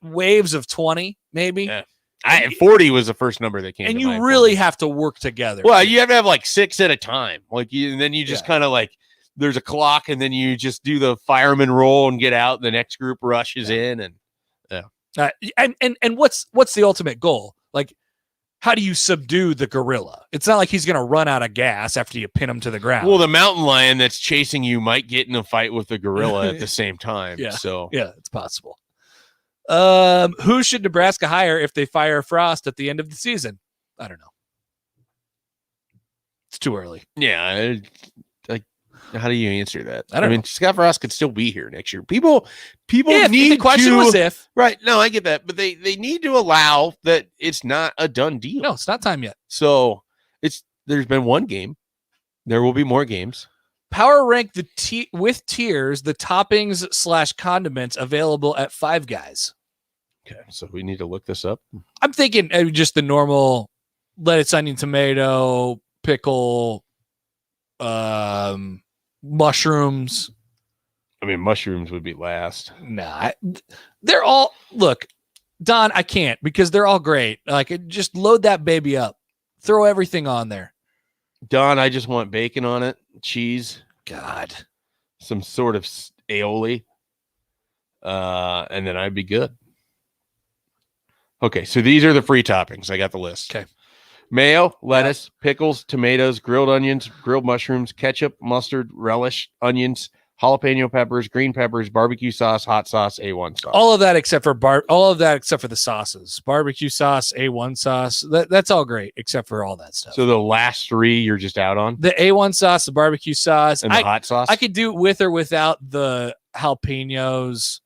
waves of 20, maybe. Yeah. 40 was the first number that came. And you really have to work together. Well, you have to have like 6 at a time. And then you just kind of like, there's a clock, and then you just do the fireman roll and get out. And the next group rushes in, and and what's the ultimate goal? Like, how do you subdue the gorilla? It's not like he's going to run out of gas after you pin him to the ground. Well, the mountain lion that's chasing you might get in a fight with the gorilla at the same time. Yeah. So yeah, it's possible. Who should Nebraska hire if they fire Frost at the end of the season? I don't know. It's too early. Yeah. How do you answer that? I mean, Scott Frost could still be here next year. People if need the question to, was if. Right. No, I get that. But they need to allow that it's not a done deal. No, it's not time yet. So there's been one game. There will be more games. Power rank with tiers, the toppings / condiments available at Five Guys. Okay. So we need to look this up. I'm thinking just the normal lettuce, onion, tomato, pickle, mushrooms. I mean, mushrooms would be last. Nah, they're all look, Don. I can't because they're all great. Like, just load that baby up, throw everything on there. Don, I just want bacon on it, cheese, God, some sort of aioli, and then I'd be good. Okay, so these are the free toppings. I got the list. Okay. Mayo, lettuce, pickles, tomatoes, grilled onions, grilled mushrooms, ketchup, mustard, relish, onions, jalapeno peppers, green peppers, barbecue sauce, hot sauce, A1 sauce. All of that except for the sauces. Barbecue sauce, A1 sauce. That's all great except for all that stuff. So the last 3 you're just out on? The A1 sauce, the barbecue sauce, and the hot sauce? I could do with or without the jalapenos.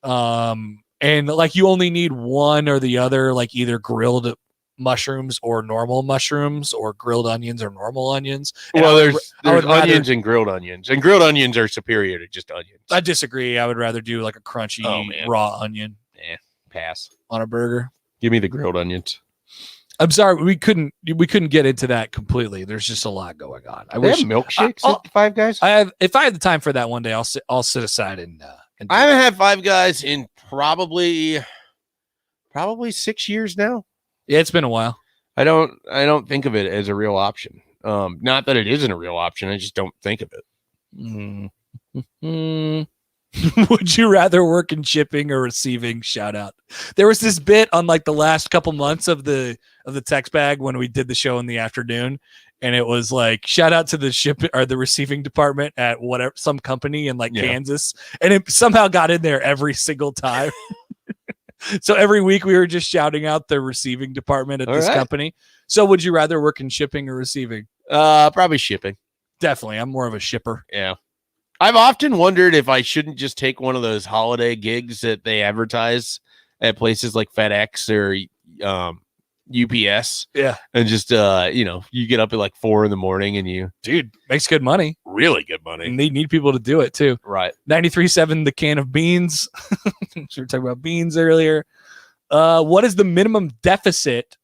And like you only need one or the other, like either grilled mushrooms or normal mushrooms, or grilled onions or normal onions. And well, there's onions and grilled onions are superior to just onions. I disagree. I would rather do like a crunchy raw onion. Pass on a burger. Give me the grilled onions. I'm sorry, we couldn't get into that completely. There's just a lot going on. I wish have milkshakes at Five Guys. If I have the time for that one day, I'll sit aside and I haven't had Five Guys in probably 6 years now. Yeah, it's been a while. I don't think of it as a real option. Not that it isn't a real option. I just don't think of it. Would you rather work in shipping or receiving? Shout out. There was this bit on like the last couple months of the text bag when we did the show in the afternoon, and it was like shout out to the shipping or the receiving department at whatever some company in like Kansas, and it somehow got in there every single time. So every week we were just shouting out the receiving department at this company. So would you rather work in shipping or receiving? Probably shipping. Definitely. I'm more of a shipper. Yeah. I've often wondered if I shouldn't just take one of those holiday gigs that they advertise at places like FedEx or UPS. Yeah. And just, you get up at like 4 a.m. and makes good money. Really good money. And they need people to do it too. Right. 93.7, the can of beans. We were talking about beans earlier. What is the minimum deficit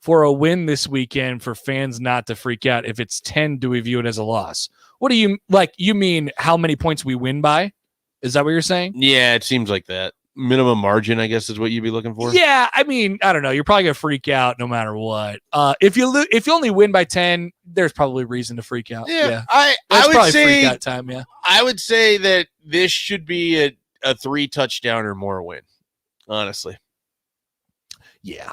for a win this weekend for fans not to freak out? If it's 10, do we view it as a loss? What do you like? You mean how many points we win by? Is that what you're saying? Yeah, it seems like that. Minimum margin, I guess, is what you'd be looking for. Yeah, I mean, I don't know. You're probably gonna freak out no matter what. If you only win by 10, there's probably reason to freak out. Yeah. I would say freak out time. Yeah, I would say that this should be a 3 touchdown or more win. Honestly, yeah,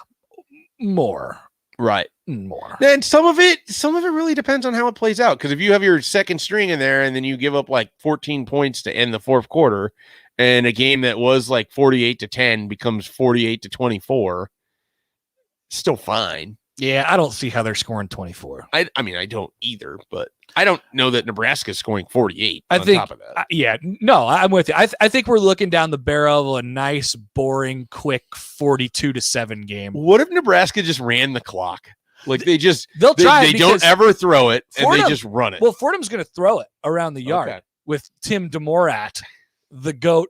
more. Right. More. Then some of it really depends on how it plays out. Because if you have your second string in there and then you give up like 14 points to end the fourth quarter, and a game that was like 48-10 becomes 48-24, still fine. Yeah, I don't see how they're scoring 24. I mean, I don't either, but I don't know that Nebraska's scoring 48 I on think, top of that. no, I'm with you. I think we're looking down the barrel of a nice, boring, quick 42-7 game. What if Nebraska just ran the clock? Like they'll try. They don't ever throw it, and they just run it. Well, Fordham's going to throw it around the yard with Tim DeMorat, the GOAT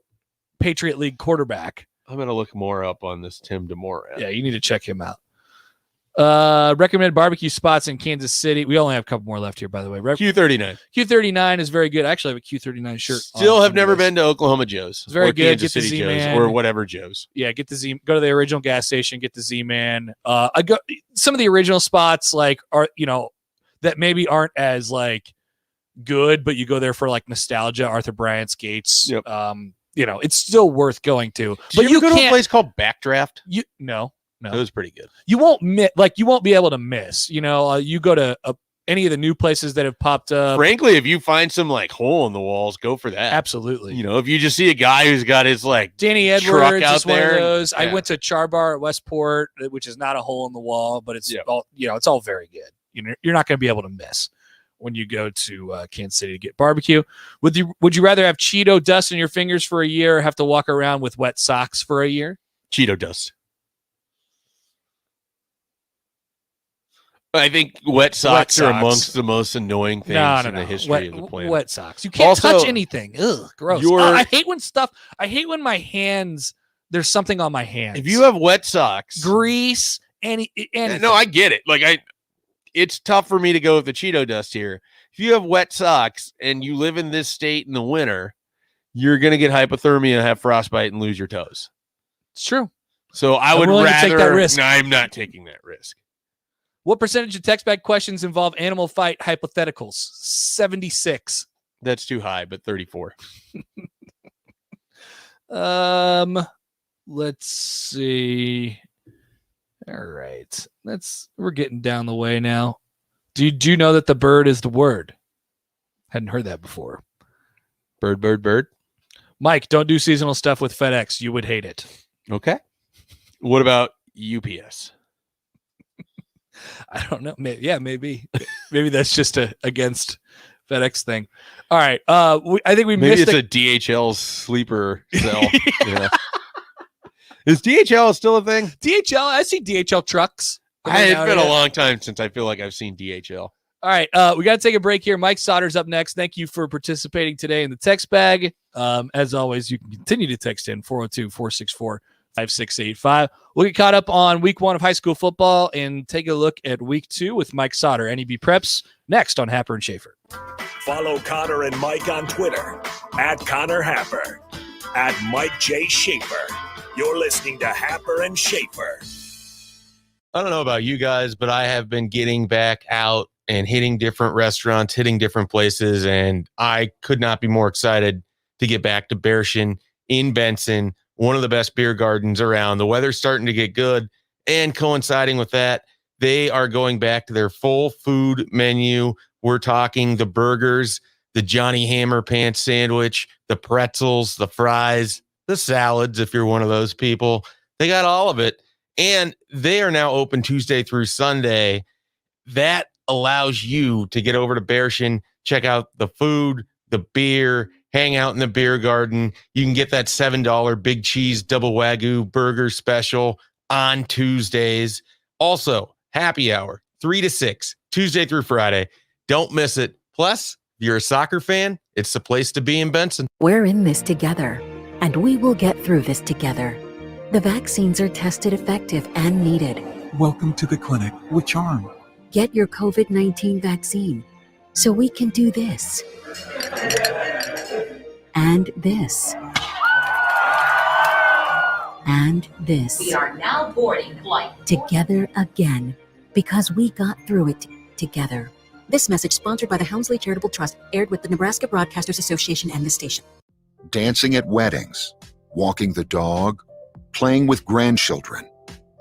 Patriot League quarterback. I'm going to look more up on this Tim DeMorat. Yeah, you need to check him out. Recommended barbecue spots in Kansas City. We only have a couple more left here, by the way. Q39. Q39 is very good. I actually have a Q39 shirt. Still have never been to Oklahoma Joe's. It's very or good. Kansas Get the City Z-Man. Joe's or whatever Joe's. Yeah, get the Z. Go to the original gas station. Get the Z-Man. I go some of the original spots like are that maybe aren't as like good, but you go there for like nostalgia. Arthur Bryant's Gates. Yep. It's still worth going to. But you go to a place called Backdraft? No. It was pretty good. You won't you won't be able to miss. You go to any of the new places that have popped up. Frankly, if you find some like hole in the walls, go for that. Absolutely. If you just see a guy who's got his like Danny truck Edwards out is one of there, those. I went to Char Bar at Westport, which is not a hole in the wall, but it's all it's all very good. You're not going to be able to miss when you go to Kansas City to get barbecue. Would you rather have Cheeto dust in your fingers for a year or have to walk around with wet socks for a year? Cheeto dust. I think wet socks are amongst the most annoying things in the history of the planet. Wet socks. You can't touch anything. Ugh, gross. I hate when my hands, there's something on my hands. If you have wet socks, grease, anything. No, I get it. It's tough for me to go with the Cheeto dust here. If you have wet socks and you live in this state in the winter, you're going to get hypothermia, have frostbite, and lose your toes. It's true. So I would rather. Take that risk. No, I'm not taking that risk. What percentage of text back questions involve animal fight hypotheticals? 76. That's too high, but 34. Let's see. All right. We're getting down the way now. Do you know that the bird is the word? Hadn't heard that before. Bird, bird, bird. Mike, don't do seasonal stuff with FedEx. You would hate it. Okay. What about UPS? I don't know. Maybe. Maybe that's just against FedEx thing. All right. I think we maybe missed it's a DHL sleeper cell. Yeah. Is DHL still a thing? DHL. I see DHL trucks. It's been a long time since I feel like I've seen DHL. All right. We got to take a break here. Mike Sauter's up next. Thank you for participating today in the text bag. As always, you can continue to text in 402-464-5685. We'll get caught up on week 1 of high school football and take a look at week 2 with Mike Sauter, NEB Preps, next on Happer and Schaefer. Follow Connor and Mike on Twitter at Connor Happer, at Mike J. Schaefer. You're listening to Happer and Schaefer. I don't know about you guys, but I have been getting back out and hitting different restaurants, hitting different places, and I could not be more excited to get back to Bearshin in Benson, one of the best beer gardens around. The weather's starting to get good, and coinciding with that, they are going back to their full food menu. We're talking the burgers, the Johnny Hammer Pants sandwich, the pretzels, the fries, the salads, if you're one of those people. They got all of it, and they are now open Tuesday through Sunday. That allows you to get over to Bearshin, check out the food, the beer, hang out in the beer garden. You can get that $7 big cheese double Wagyu burger special on Tuesdays. Also, happy hour, 3 to 6, Tuesday through Friday. Don't miss it. Plus, if you're a soccer fan, it's the place to be in Benson. We're in this together, and we will get through this together. The vaccines are tested effective and needed. Welcome to the clinic. Which arm? Get your COVID-19 vaccine so we can do this. And this. And this. We are now boarding flight. Together again, because we got through it together. This message sponsored by the Helmsley Charitable Trust, aired with the Nebraska Broadcasters Association and the station. Dancing at weddings, walking the dog, playing with grandchildren.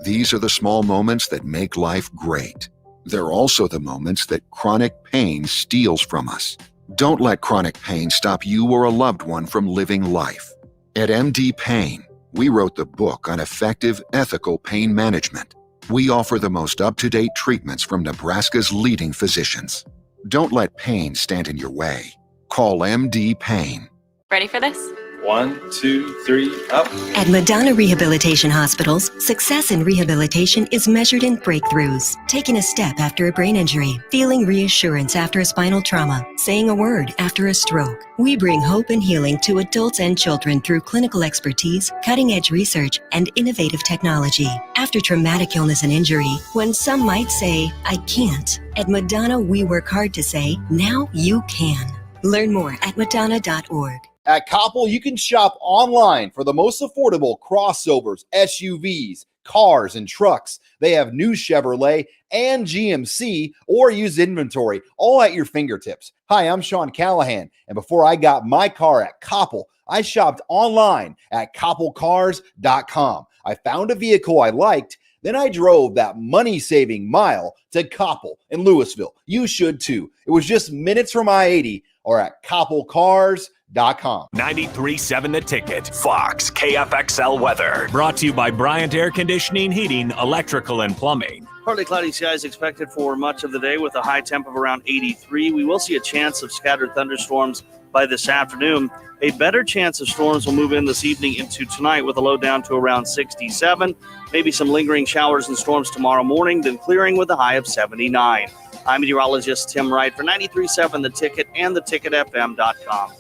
These are the small moments that make life great. They're also the moments that chronic pain steals from us. Don't let chronic pain stop you or a loved one from living life. At MD Pain, we wrote the book on effective, ethical pain management. We offer the most up-to-date treatments from Nebraska's leading physicians. Don't let pain stand in your way. Call MD Pain. Ready for this? 1, 2, 3, up. At Madonna Rehabilitation Hospitals, success in rehabilitation is measured in breakthroughs. Taking a step after a brain injury, feeling reassurance after a spinal trauma, saying a word after a stroke. We bring hope and healing to adults and children through clinical expertise, cutting-edge research, and innovative technology. After traumatic illness and injury, when some might say, I can't, at Madonna we work hard to say, now you can. Learn more at madonna.org. At Koppel, you can shop online for the most affordable crossovers, SUVs, cars, and trucks. They have new Chevrolet and GMC or used inventory, all at your fingertips. Hi, I'm Sean Callahan, and before I got my car at Koppel, I shopped online at koppelcars.com. I found a vehicle I liked, then I drove that money-saving mile to Koppel in Louisville. You should too. It was just minutes from I-80 or at koppelcars.com. 93.7 The Ticket, Fox, KFXL weather. Brought to you by Bryant Air Conditioning, Heating, Electrical, and Plumbing. Partly cloudy skies expected for much of the day with a high temp of around 83. We will see a chance of scattered thunderstorms by this afternoon. A better chance of storms will move in this evening into tonight with a low down to around 67. Maybe some lingering showers and storms tomorrow morning, then clearing with a high of 79. I'm meteorologist Tim Wright for 93.7 The Ticket and theticketfm.com.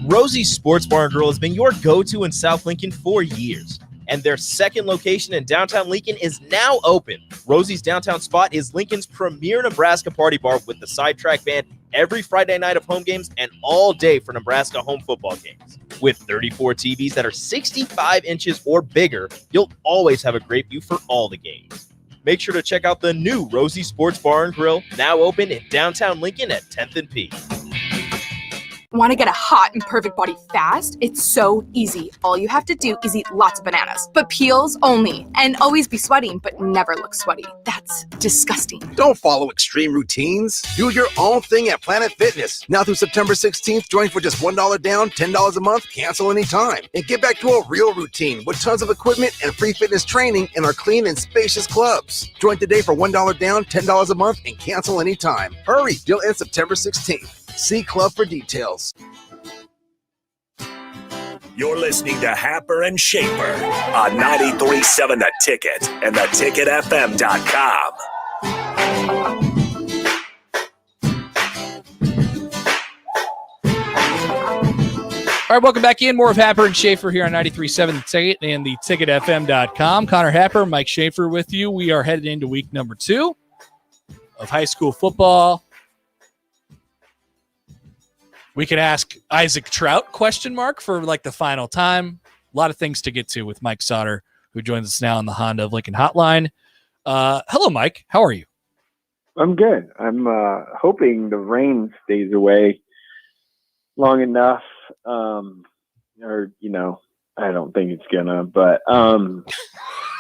Rosie's Sports Bar and Grill has been your go-to in South Lincoln for years, and their second location in downtown Lincoln is now open. Rosie's downtown spot is Lincoln's premier Nebraska party bar with the Sidetrack Band every Friday night of home games and all day for Nebraska home football games. With 34 TVs that are 65 inches or bigger, you'll always have a great view for all the games. Make sure to check out the new Rosie Sports Bar and Grill, now open in downtown Lincoln at 10th and P. Want to get a hot and perfect body fast? It's so easy. All you have to do is eat lots of bananas, but peels only, and always be sweating, but never look sweaty. That's disgusting. Don't follow extreme routines. Do your own thing at Planet Fitness. Now through September 16th, join for just $1 down, $10 a month, cancel anytime. And get back to a real routine with tons of equipment and free fitness training in our clean and spacious clubs. Join today for $1 down, $10 a month, and cancel anytime. Hurry, deal ends September 16th. See club for details. You're listening to Happer and Schaefer on 93.7 The Ticket and theticketfm.com. All right, welcome back in. More of Happer and Schaefer here on 93.7 The Ticket and theticketfm.com. Connor Happer, Mike Schaefer with you. We are headed into week number 2 of high school football. We could ask Isaac Trout for like the final time. A lot of things to get to with Mike Sauter, who joins us now on the Honda of Lincoln hotline. Hello, Mike. How are you? I'm good. I'm hoping the rain stays away long enough. I don't think it's gonna, but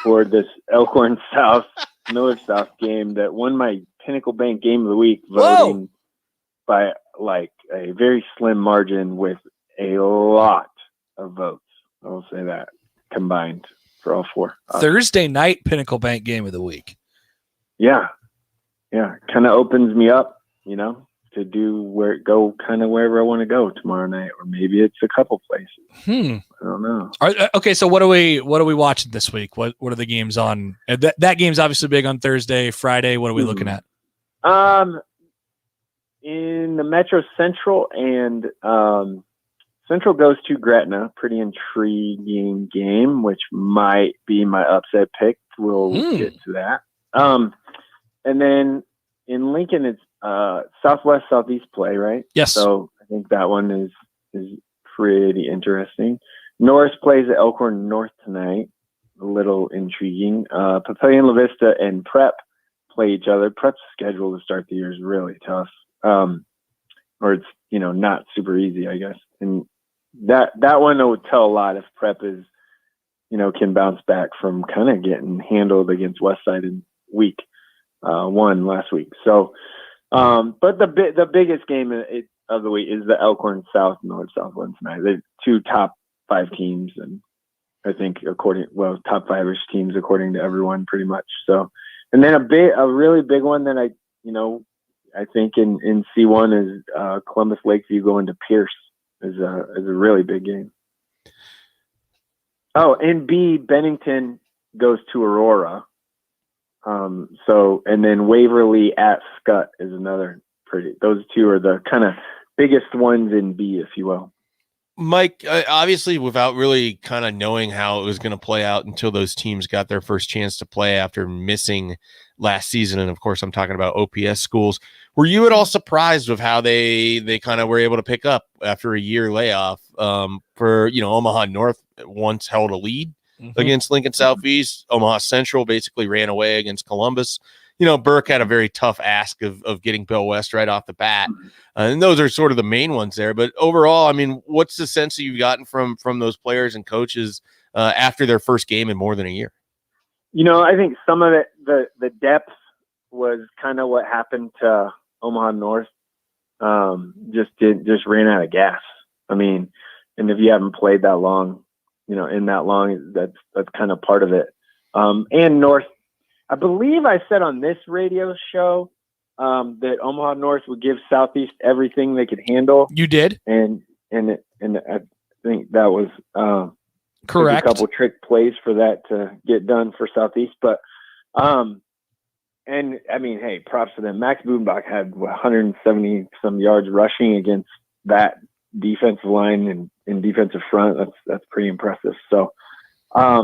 for this Elkhorn South, Miller South game that won my Pinnacle Bank Game of the Week voting by like a very slim margin with a lot of votes. I will say that combined for all four. Thursday night Pinnacle Bank Game of the Week. Yeah. Kind of opens me up, to go kind of wherever I want to go tomorrow night, or maybe it's a couple places. I don't know. Okay, so what are we watching this week? What are the games on? That game's obviously big on Thursday, Friday. What are we looking at? In the Metro Central, and Central goes to Gretna. Pretty intriguing game, which might be my upset pick. We'll get to that. And then in Lincoln, it's Southwest Southeast play, right? Yes. So I think that one is pretty interesting. Norris plays at Elkhorn North tonight. A little intriguing. Papillion La Vista and Prep play each other. Prep's schedule to start the year is really tough. Or it's, not super easy, I guess. And that one would tell a lot if Prep is, can bounce back from kind of getting handled against Westside in week 1 last week. So, but the biggest game of the week is the Elkhorn South North South one tonight. The 2 top 5 teams, and I think top 5-ish teams according to everyone pretty much. So, and then a really big one that I think in C1 is Columbus Lakeview going to Pierce is a really big game. Oh, and B, Bennington goes to Aurora. And then Waverly at Scott is another those two are the kind of biggest ones in B, if you will. Mike, obviously, without really kind of knowing how it was going to play out until those teams got their first chance to play after missing last season, and of course, I'm talking about OPS schools. Were you at all surprised with how they kind of were able to pick up after a year layoff? For Omaha North once held a lead against Lincoln Southeast. Omaha Central basically ran away against Columbus. Burke had a very tough ask of getting Bell West right off the bat. And those are sort of the main ones there. But overall, I mean, what's the sense that you've gotten from those players and coaches after their first game in more than a year? I think some of it, the depth was kind of what happened to Omaha North. Just ran out of gas. I mean, and if you haven't played that long, in that long, that's kind of part of it. And North, I believe I said on this radio show that Omaha North would give Southeast everything they could handle. You did, and I think that was correct. A couple trick plays for that to get done for Southeast, but and I mean, hey, props to them. Max Bubenbach had 170 some yards rushing against that defensive line and defensive front. That's pretty impressive. So, I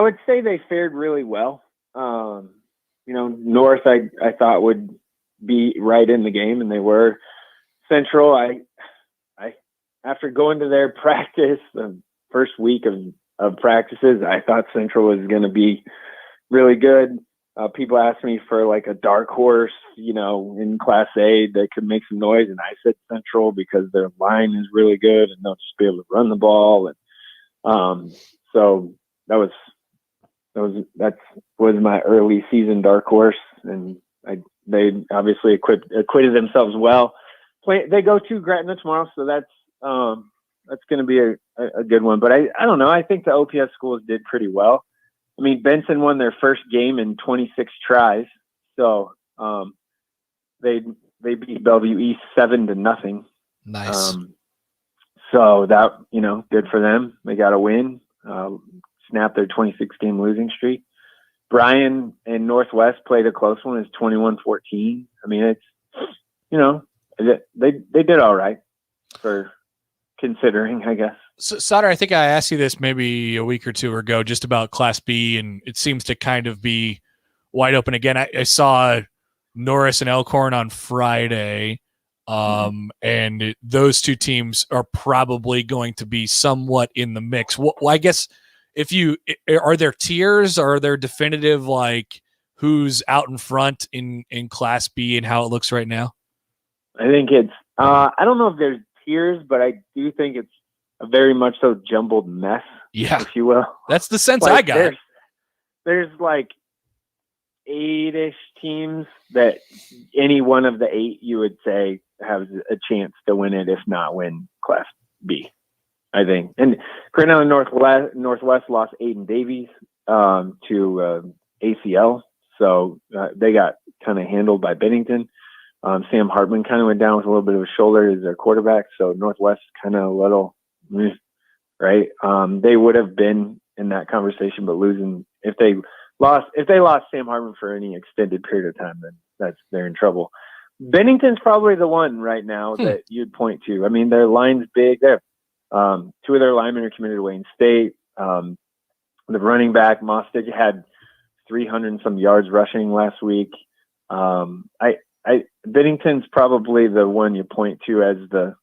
would say they fared really well. North I thought would be right in the game, and they were. Central, I after going to their practice, the first week of practices, I thought Central was going to be really good. People asked me for like a dark horse, in Class A that could make some noise, and I said Central because their line is really good and they'll just be able to run the ball. And so that was my early season dark horse, and they obviously acquitted themselves well. They go to Gretna tomorrow, so that's going to be a good one. But I don't know. I think the OPS schools did pretty well. I mean, Benson won their first game in 26 tries, so they beat Bellevue East 7-0. Nice. So that good for them. They got a win. Snapped their 26-game losing streak. Bryan and Northwest played a close one. It's 21-14. I mean, it's they did all right for considering, I guess. So, Sauter, I think I asked you this maybe a week or two ago just about Class B, and it seems to kind of be wide open again. I saw Norris and Elkhorn on Friday, and those two teams are probably going to be somewhat in the mix. Well, I guess are there tiers? Are there definitive, like, who's out in front in Class B and how it looks right now? I think it's I don't know if there's tiers, but I do think it's a very much so jumbled mess, if you will. That's the sense I got. There's like 8-ish teams that any one of the 8 you would say has a chance to win it, if not win Class B, I think. And Cornell Northwest lost Aiden Davies to ACL, so they got kind of handled by Bennington. Sam Hartman kind of went down with a little bit of a shoulder as their quarterback, so Northwest kind of a little, right? They would have been in that conversation, but losing if they lost Sam Hartman for any extended period of time, then they're in trouble. Bennington's probably the one right now that you'd point to. I mean, their line's big. They have 2 of their linemen are committed to Wayne State. The running back Mostig had 300 and some yards rushing last week. Bennington's probably the one you point to as the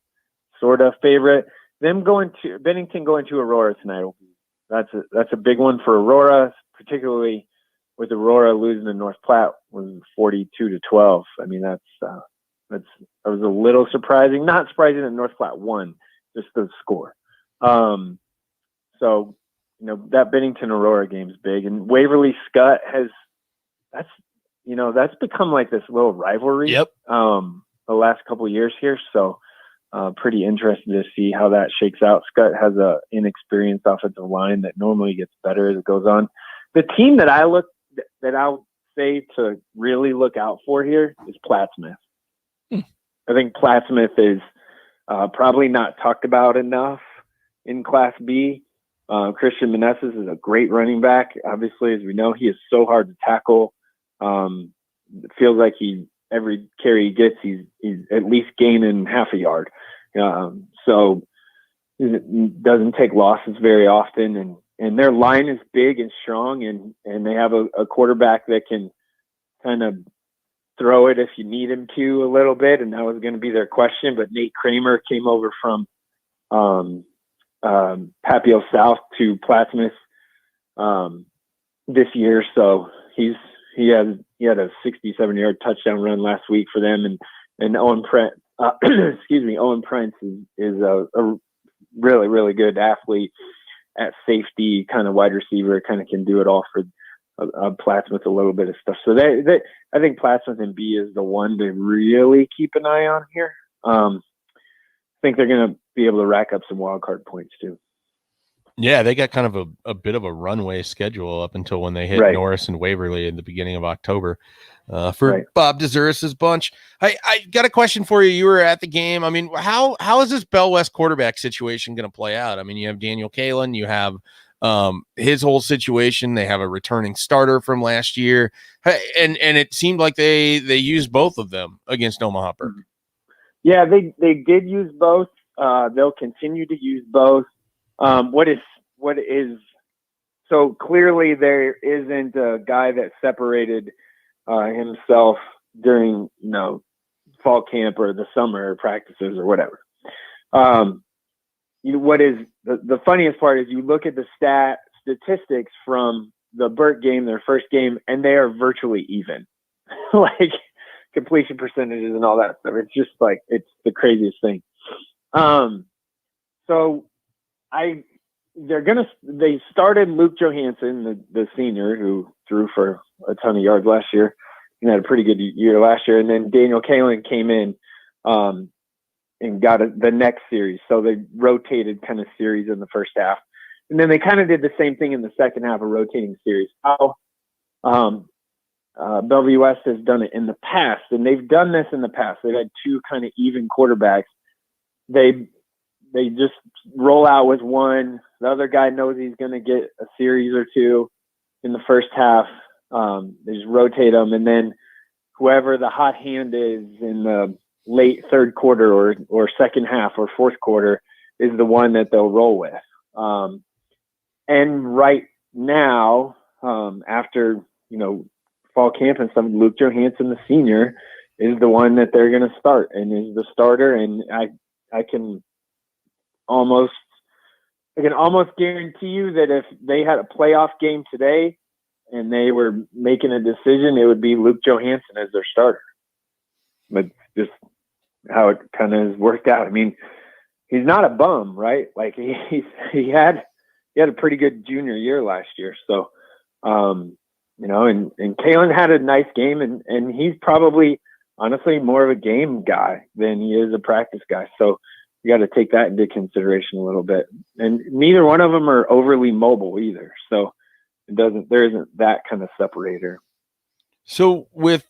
sort of favorite. Bennington going to Aurora tonight. That's a big one for Aurora, particularly with Aurora losing to North Platte was 42-12. I mean, that was a little surprising. Not surprising that North Platte won, just the score. So that Bennington Aurora game is big, and Waverly Scott that's become like this little rivalry. Yep. The last couple of years here. So pretty interested to see how that shakes out. Scott has a inexperienced offensive line that normally gets better as it goes on. The team that I'll say to really look out for here is Plattsmouth. I think Plattsmouth is probably not talked about enough in Class B. Christian Meneses is a great running back. Obviously, as we know, he is so hard to tackle. It feels like every carry he gets, he's at least gaining half a yard. So he doesn't take losses very often, and their line is big and strong, and they have a quarterback that can kind of throw it if you need him to a little bit, and that was going to be their question. But Nate Kramer came over from Papio South to Plattsmouth this year, so he had a 67-yard touchdown run last week for them, and Owen Prince is a really, really good athlete at safety, kind of wide receiver, kind of can do it all for Plattsmouth, a little bit of stuff. So I think Plattsmouth and B is the one to really keep an eye on here. I think they're going to be able to rack up some wild card points too. Yeah, they got kind of a bit of a runway schedule up until when they hit Norris and Waverly in the beginning of October for Bob Dezuris' bunch. I got a question for you. You were at the game. I mean, how is this Bell West quarterback situation going to play out? I mean, you have Daniel Kalen, you have his whole situation. They have a returning starter from last year, and it seemed like they used both of them against Omaha Burke. Yeah, they did use both. They'll continue to use both. What is so clearly there isn't a guy that separated himself during fall camp or the summer practices or whatever. What is the funniest part is you look at the statistics from the Burke game, their first game, and they are virtually even, like completion percentages and all that stuff. It's just like, it's the craziest thing. So they started Luke Johansson, the senior who threw for a ton of yards last year and had a pretty good year last year. And then Daniel Kalen came in, and got the next series. So they rotated kind of series in the first half. And then they kind of did the same thing in the second half, of rotating series. How Bellevue West has done it in the past, and they've done this in the past. They've had two kind of even quarterbacks. They just roll out with one. The other guy knows he's going to get a series or two in the first half. They just rotate them, and then whoever the hot hand is in the late third quarter or second half or fourth quarter is the one that they'll roll with. And right now, after fall camp and some, Luke Johansson, the senior, is the one that they're going to start and is the starter. And I can almost guarantee you that if they had a playoff game today and they were making a decision, it would be Luke Johansson as their starter. But just how it kind of has worked out. I mean, he's not a bum, right? Like he had a pretty good junior year last year. So, and Kalen had a nice game, and he's probably honestly more of a game guy than he is a practice guy. So you got to take that into consideration a little bit. And neither one of them are overly mobile either. So there isn't that kind of separator. So with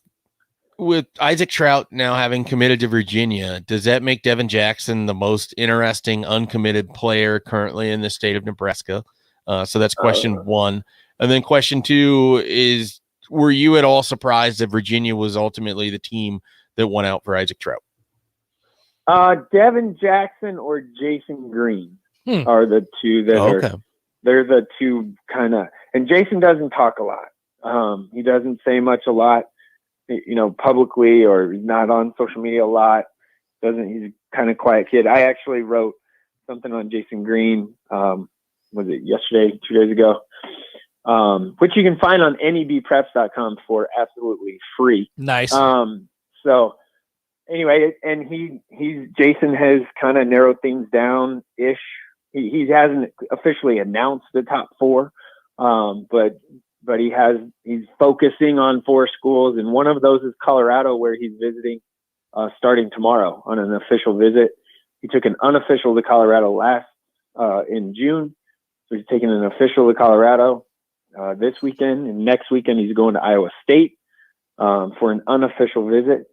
Isaac Trout now having committed to Virginia, does that make Devin Jackson the most interesting uncommitted player currently in the state of Nebraska? So that's question one. And then question two is, were you at all surprised that Virginia was ultimately the team that won out for Isaac Trout? Devin Jackson or Jason Green are the two that they're the two kind of, and Jason doesn't talk a lot. He doesn't say much a lot, publicly, or not on social media a lot. He's kind of quiet kid. I actually wrote something on Jason Green. Was it yesterday, 2 days ago? Which you can find on nebpreps.com for absolutely free. Nice. So anyway, and Jason has kind of narrowed things down ish. He hasn't officially announced the top four, but he's focusing on 4 schools, and one of those is Colorado, where he's visiting starting tomorrow on an official visit. he took an unofficial to Colorado in June. So he's taking an official to Colorado this weekend, and next weekend he's going to Iowa State for an unofficial visit.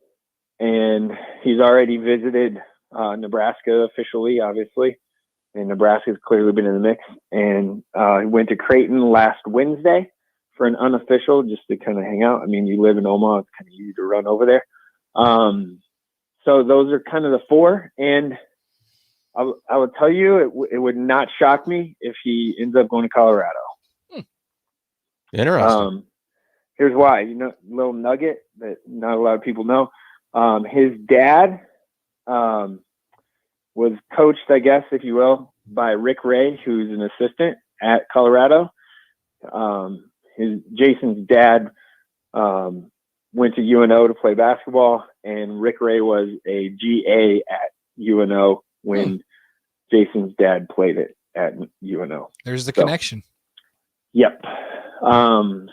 And he's already visited Nebraska officially, obviously, and Nebraska's clearly been in the mix. And he went to Creighton last Wednesday for an unofficial, just to kind of hang out. I mean, you live in Omaha, it's kind of easy to run over there. So those are kind of the four. And I would tell you, it would not shock me if he ends up going to Colorado. Interesting. Here's why. Little nugget that not a lot of people know. His dad was coached, I guess, if you will, by Rick Ray, who's an assistant at Colorado. Jason's dad went to UNO to play basketball, and Rick Ray was a GA at UNO when Jason's dad played it at UNO. There's the connection. Yep.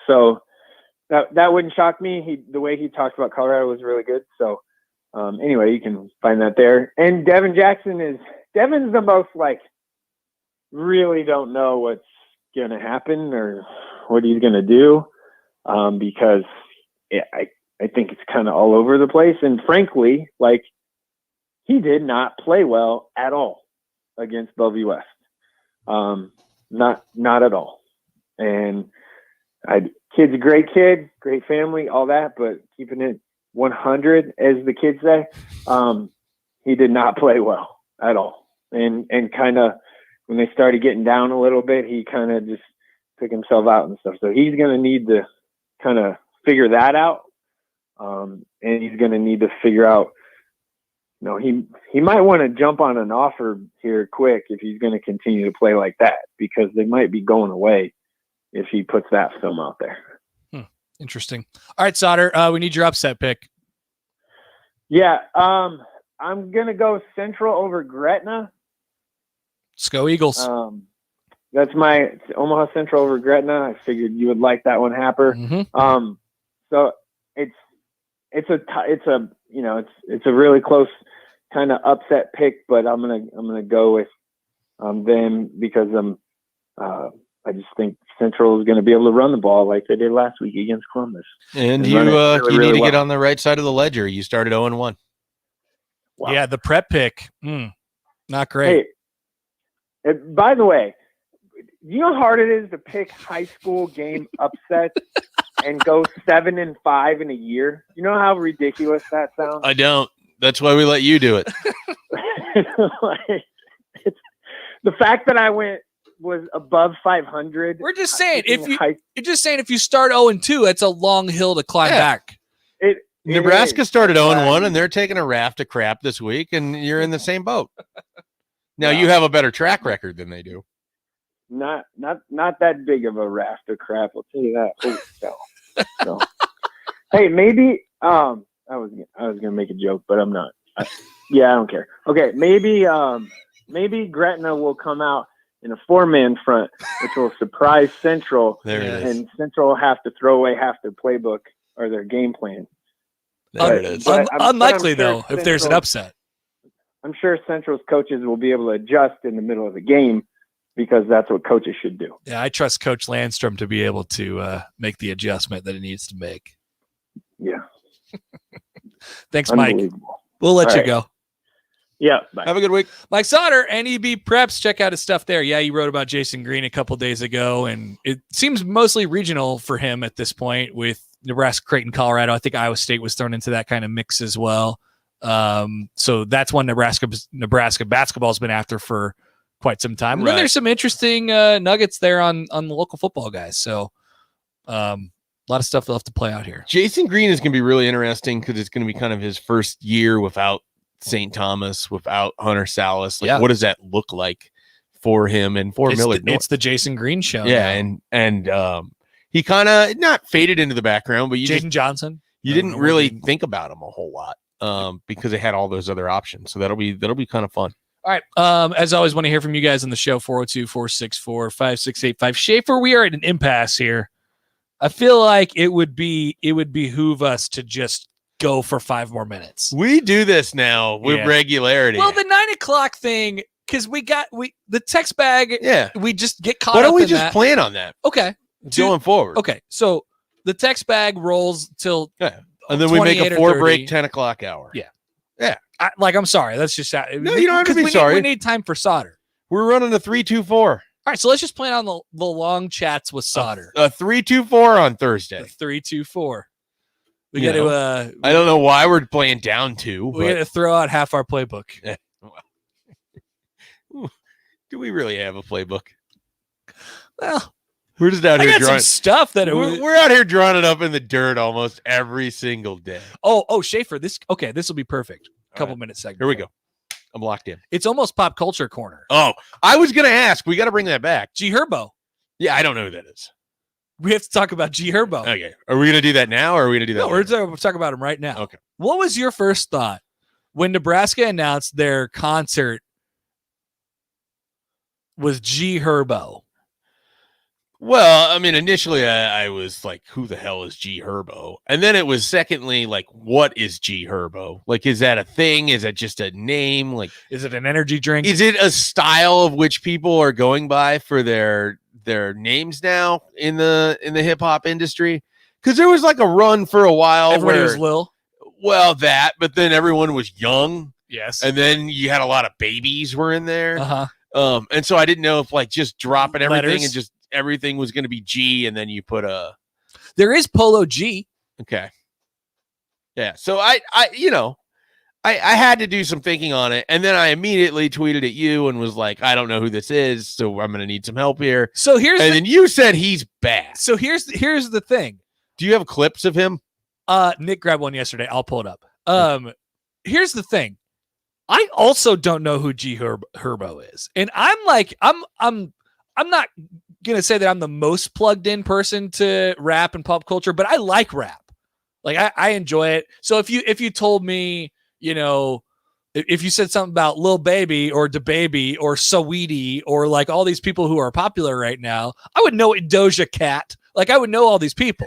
So that wouldn't shock me. The way he talked about Colorado was really good. So anyway, you can find that there. And Devin Jackson Devin's the most really don't know what's going to happen or what he's going to do because I think it's kind of all over the place. And frankly, he did not play well at all against Bellevue West. Not at all. And kid's a great kid, great family, all that, but keeping it 100, as the kids say, he did not play well at all. And kind of when they started getting down a little bit, he kind of just took himself out and stuff. So he's going to need to kind of figure that out. And he's going to need to figure out, he might want to jump on an offer here quick if he's going to continue to play like that, because they might be going away if he puts that film out there. Interesting. All right, Sauter, we need your upset pick. Yeah, I'm going to go Central over Gretna. Let's go Eagles. That's my Omaha Central over Gretna. I figured you would like that one, Happer. Mm-hmm. So it's a really close kind of upset pick, but I'm gonna go with them because I just think Central is going to be able to run the ball like they did last week against Columbus. And you need to get on the right side of the ledger. You started 0-1. Wow. Yeah, the prep pick. Not great. Hey, by the way, do you know how hard it is to pick high school game upsets and go 7-5 in a year? You know how ridiculous that sounds? I don't. That's why we let you do it. The fact that I was above 500. We're just saying if you start 0-2, that's a long hill to climb back. Nebraska started 0-1, and they're taking a raft of crap this week, and you're in the same boat. Now you have a better track record than they do. Not that big of a raft of crap, I'll tell you that. So, hey, maybe I was gonna make a joke, but I'm not. I don't care. Okay, maybe Gretna will come out in a 4-man front, which will surprise Central. There it is. And Central will have to throw away half their playbook or their game plan. There it is. Unlikely, though, if there's an upset. I'm sure Central's coaches will be able to adjust in the middle of the game because that's what coaches should do. Yeah, I trust Coach Landstrom to be able to make the adjustment that he needs to make. Yeah. Thanks, Mike. We'll let you go. Yeah. Bye. Have a good week. Mike Sauter, NEB Preps. Check out his stuff there. Yeah, he wrote about Jason Green a couple days ago, and it seems mostly regional for him at this point with Nebraska, Creighton, Colorado. I think Iowa State was thrown into that kind of mix as well. So that's one Nebraska basketball has been after for quite some time. And then there's some interesting nuggets there on the local football guys. So a lot of stuff left to play out here. Jason Green is going to be really interesting because it's going to be kind of his first year without St. Thomas, without Hunter Salas. What does that look like for him and for Millard North? It's the Jason Green show. Yeah, now. and he kind of not faded into the background, but Jason Johnson. You didn't really think about him a whole lot because they had all those other options. So that'll be kind of fun. All right. As always, want to hear from you guys on the show. 402-464-5685. Schaefer, we are at an impasse here. I feel like it would behoove us to just go for 5 more minutes. We do this now with regularity. Well, the 9 o'clock thing, because the text bag. Yeah, we just get caught. Why don't up we in just that. plan on that? Okay, going forward. Okay, so the text bag rolls till and then we make a 28 or 4 30. break 10 o'clock hour. Yeah. I'm sorry. That's just No, you don't have to be sorry. We need time for solder. We're running a 3-2-4. All right, so let's just plan on the long chats with solder. A 3-2-4 on Thursday. 3-2-4. We You got know, to. I don't know why we're playing down 2. We got to throw out half our playbook. Do we really have a playbook? Well, we're just out I here got drawing. some stuff that We're out here drawing it up in the dirt almost every single day. Oh, Schaefer. This will be perfect. Couple minutes segment. Here we go. I'm locked in. It's almost pop culture corner. Oh, I was gonna ask. We got to bring that back. G Herbo. Yeah, I don't know who that is. We have to talk about G Herbo. Okay. Are we gonna do that now, or are we gonna do that? No, we're talking about him right now. Okay. What was your first thought when Nebraska announced their concert with G Herbo? Well, I mean, initially I was like, who the hell is G Herbo? And then it was secondly, like, what is G Herbo? Like, is that a thing? Is that just a name? Like, is it an energy drink? Is it a style of which people are going by for their names now in the hip hop industry? Because there was like a run for a while. Everybody where, was Lil. Well, but then everyone was young. Yes. And then you had a lot of babies were in there. Uh-huh. And so I didn't know if like just dropping everything Letters. and just everything was going to be G, and then you put a. There is Polo G. Okay. Yeah. So I had to do some thinking on it, and then I immediately tweeted at you and was like, I don't know who this is, so I'm going to need some help here. So then you said he's bad. So here's the thing. Do you have clips of him? Nick grabbed one yesterday. I'll pull it up. Here's the thing. I also don't know who G Herbo is, and I'm not gonna say that I'm the most plugged in person to rap and pop culture, but I like rap. Like I enjoy it. So if you told me, if you said something about Lil Baby or DaBaby or Saweetie or like all these people who are popular right now, I would know it. Doja Cat. Like I would know all these people.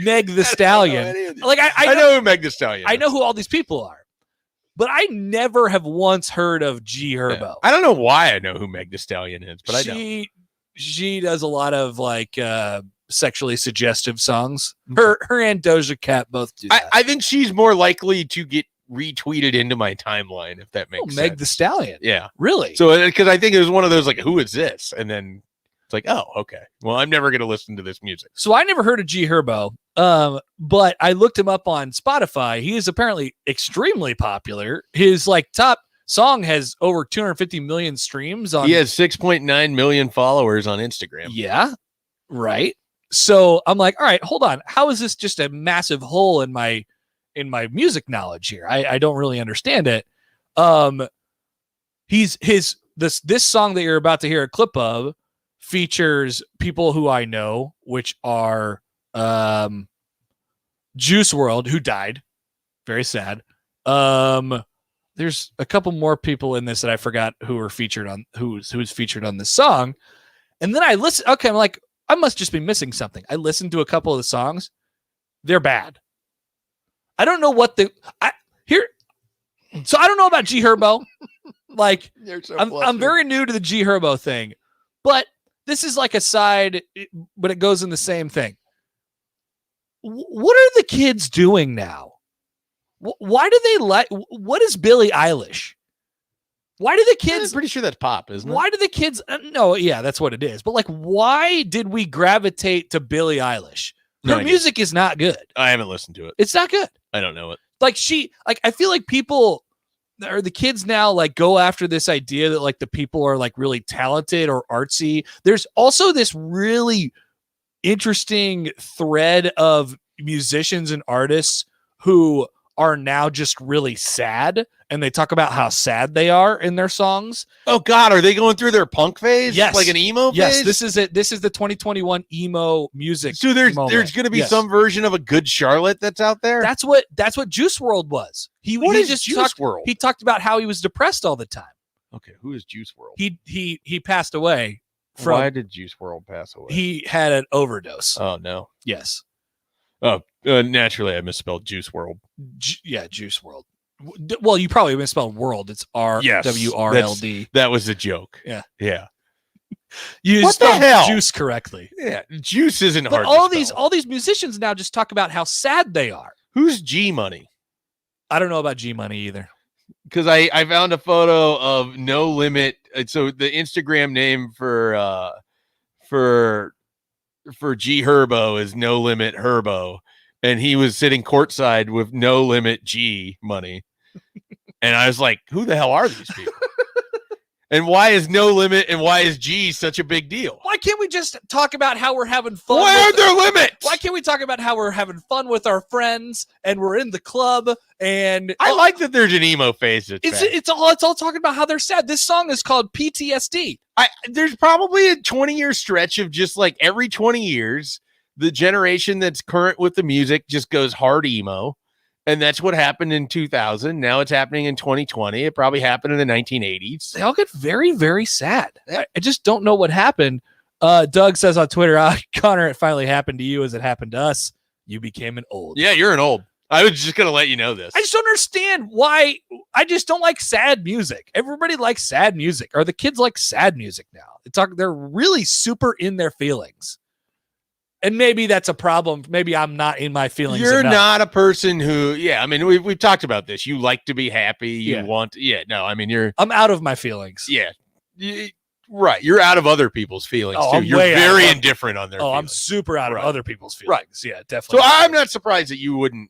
Meg the Stallion. Like I know who Meg the Stallion is. I know who all these people are. But I never have once heard of G Herbo. Yeah. I don't know why I know who Meg the Stallion is, but I don't. She does a lot of like sexually suggestive songs. Her and Doja Cat both do that. I think she's more likely to get retweeted into my timeline, if that makes sense. Meg the Stallion. Yeah. Really? So because I think it was one of those like, who is this? And then it's like, oh, okay. Well, I'm never going to listen to this music. So I never heard of G Herbo. But I looked him up on Spotify. He is apparently extremely popular. His like top song has over 250 million streams on. He has 6.9 million followers on Instagram. Yeah. Right. So I'm like, all right, hold on. How is this just a massive hole in my music knowledge here? I don't really understand it. This song that you're about to hear a clip of features people who I know, which are Juice WRLD, who died. Very sad. There's a couple more people in this that I forgot who were featured on who's featured on this song. And then I listen. Okay, I'm like, I must just be missing something. I listened to a couple of the songs. They're bad. I don't know what so I don't know about G Herbo. Like, I'm very new to the G Herbo thing, but this is like a side, but it goes in the same thing. What are the kids doing now? Why do they like? What is Billie Eilish? Why do the kids? I'm pretty sure that's pop, isn't it? Why do the kids? No, yeah, that's what it is. But like, why did we gravitate to Billie Eilish? Her music is not good. I haven't listened to it. It's not good. I don't know it. Like I feel like people or the kids now like go after this idea that like the people are like really talented or artsy. There's also this really interesting thread of musicians and artists who are now just really sad, and they talk about how sad they are in their songs. Oh God, are they going through their punk phase? Yes, like an emo phase. Yes, this is it. This is the 2021 emo music. So there's going to be some version of a Good Charlotte that's out there. That's what Juice WRLD was. What is Juice WRLD? He talked about how he was depressed all the time. Okay, who is Juice WRLD? He passed away. Why did Juice WRLD pass away? He had an overdose. Oh no. Yes. Oh, naturally, I misspelled Juice World. Juice World. Well, you probably misspelled world. It's WRLD. That was a joke. Yeah. Yeah. You What the spelled hell? juice correctly. Yeah, juice isn't But hard to spell. all these musicians now just talk about how sad they are. Who's G Money? I don't know about G Money either. Because I found a photo of No Limit. So the Instagram name for G Herbo is No Limit Herbo, and he was sitting courtside with No Limit G Money, and I was like, who the hell are these people? And why is No Limit and why is G such a big deal? Why can't we just talk about how we're having fun? Why are there limits? Why can't we talk about how we're having fun with our friends and we're in the club and I like that there's an emo phase. It's all talking about how they're sad. This song is called PTSD. There's probably a 20-year stretch of just like every 20 years, the generation that's current with the music just goes hard emo. And that's what happened in 2000. Now it's happening in 2020. It probably happened in the 1980s. They all get very, very sad. I just don't know what happened. Doug says on Twitter, Connor, it finally happened to you as it happened to us. You became an old. Yeah, you're an old. I was just going to let you know this. I just don't understand why. I just don't like sad music. Everybody likes sad music. Or the kids like sad music now. They're really super in their feelings. And maybe that's a problem. Maybe I'm not in my feelings. You're enough. not a person who, I mean, we've talked about this. You like to be happy. You want, I mean, I'm out of my feelings. Yeah. Right. You're out of other people's feelings too. You're very indifferent on their feelings. I'm super out of other people's feelings. Right. Yeah, definitely. So I'm not surprised that you wouldn't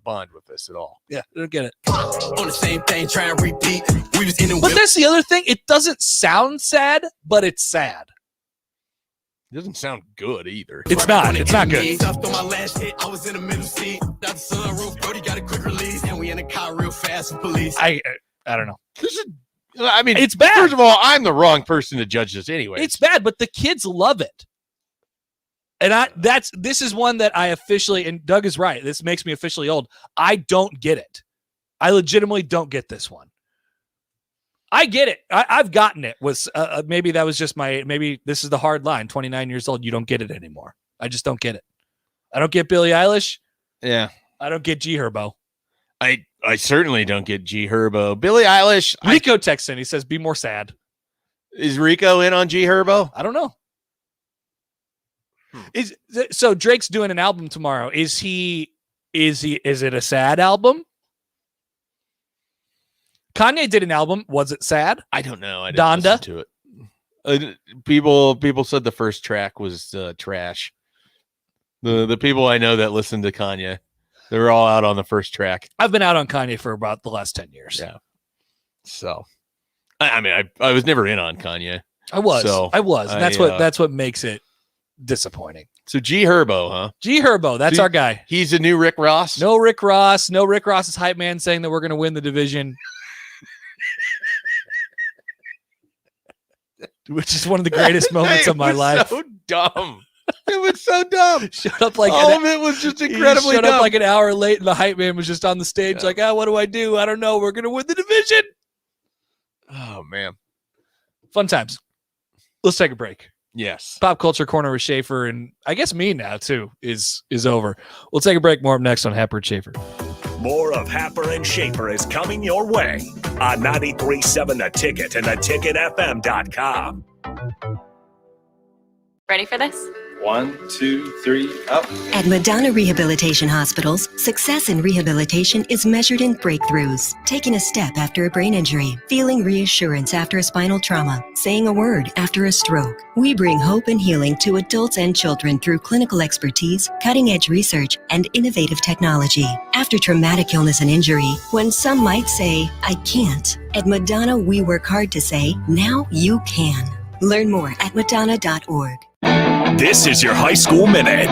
bond with this at all. Yeah, I don't get it. On the same thing, try and repeat. We was in the But that's the other thing. It doesn't sound sad, but it's sad. It doesn't sound good either. It's not. It's not good. On my last hit, I was in the middle seat. Out the sunroof, Brody got a quick release, and we in the car real fast with police. I don't know. I mean, it's bad. First of all, I'm the wrong person to judge this anyway. It's bad, but the kids love it. And this is one that I officially, and Doug is right, this makes me officially old. I don't get it. I legitimately don't get this one. I get it. I've gotten it. Maybe that was just maybe this is the hard line. 29 years old, you don't get it anymore. I just don't get it. I don't get Billie Eilish. Yeah. I don't get G Herbo. I certainly don't get G Herbo. Billie Eilish. Rico texts in. He says, be more sad. Is Rico in on G Herbo? I don't know. So Drake's doing an album tomorrow. Is it a sad album? Kanye did an album. Was it sad? I don't know. I didn't listen to it. People said the first track was trash. The people I know that listen to Kanye, they were all out on the first track. I've been out on Kanye for about the last 10 years. Yeah. So, I mean, I was never in on Kanye. I was. And that's what makes it disappointing. So G Herbo, huh? G Herbo, that's our guy. He's a new Rick Ross. No Rick Ross. No Rick Ross's hype man saying that we're going to win the division. Which is one of the greatest moments of my life. So dumb. It was so dumb. Showed up like all of it was just incredibly dumb. Showed up like an hour late, and the hype man was just on the stage, like, what do I do? I don't know. We're gonna win the division. Oh man, fun times. Let's take a break. Yes. Pop Culture Corner with Schaefer, and I guess me now too is over. We'll take a break. More up next on Happer Schaefer. More of Happer and Schaefer is coming your way on 93.7 The Ticket and theticketfm.com. Ready for this? 1, 2, 3, up. At Madonna Rehabilitation Hospitals, success in rehabilitation is measured in breakthroughs. Taking a step after a brain injury, feeling reassurance after a spinal trauma, saying a word after a stroke. We bring hope and healing to adults and children through clinical expertise, cutting-edge research, and innovative technology. After traumatic illness and injury, when some might say, I can't, at Madonna we work hard to say, now you can. Learn more at madonna.org. This is your High School Minute.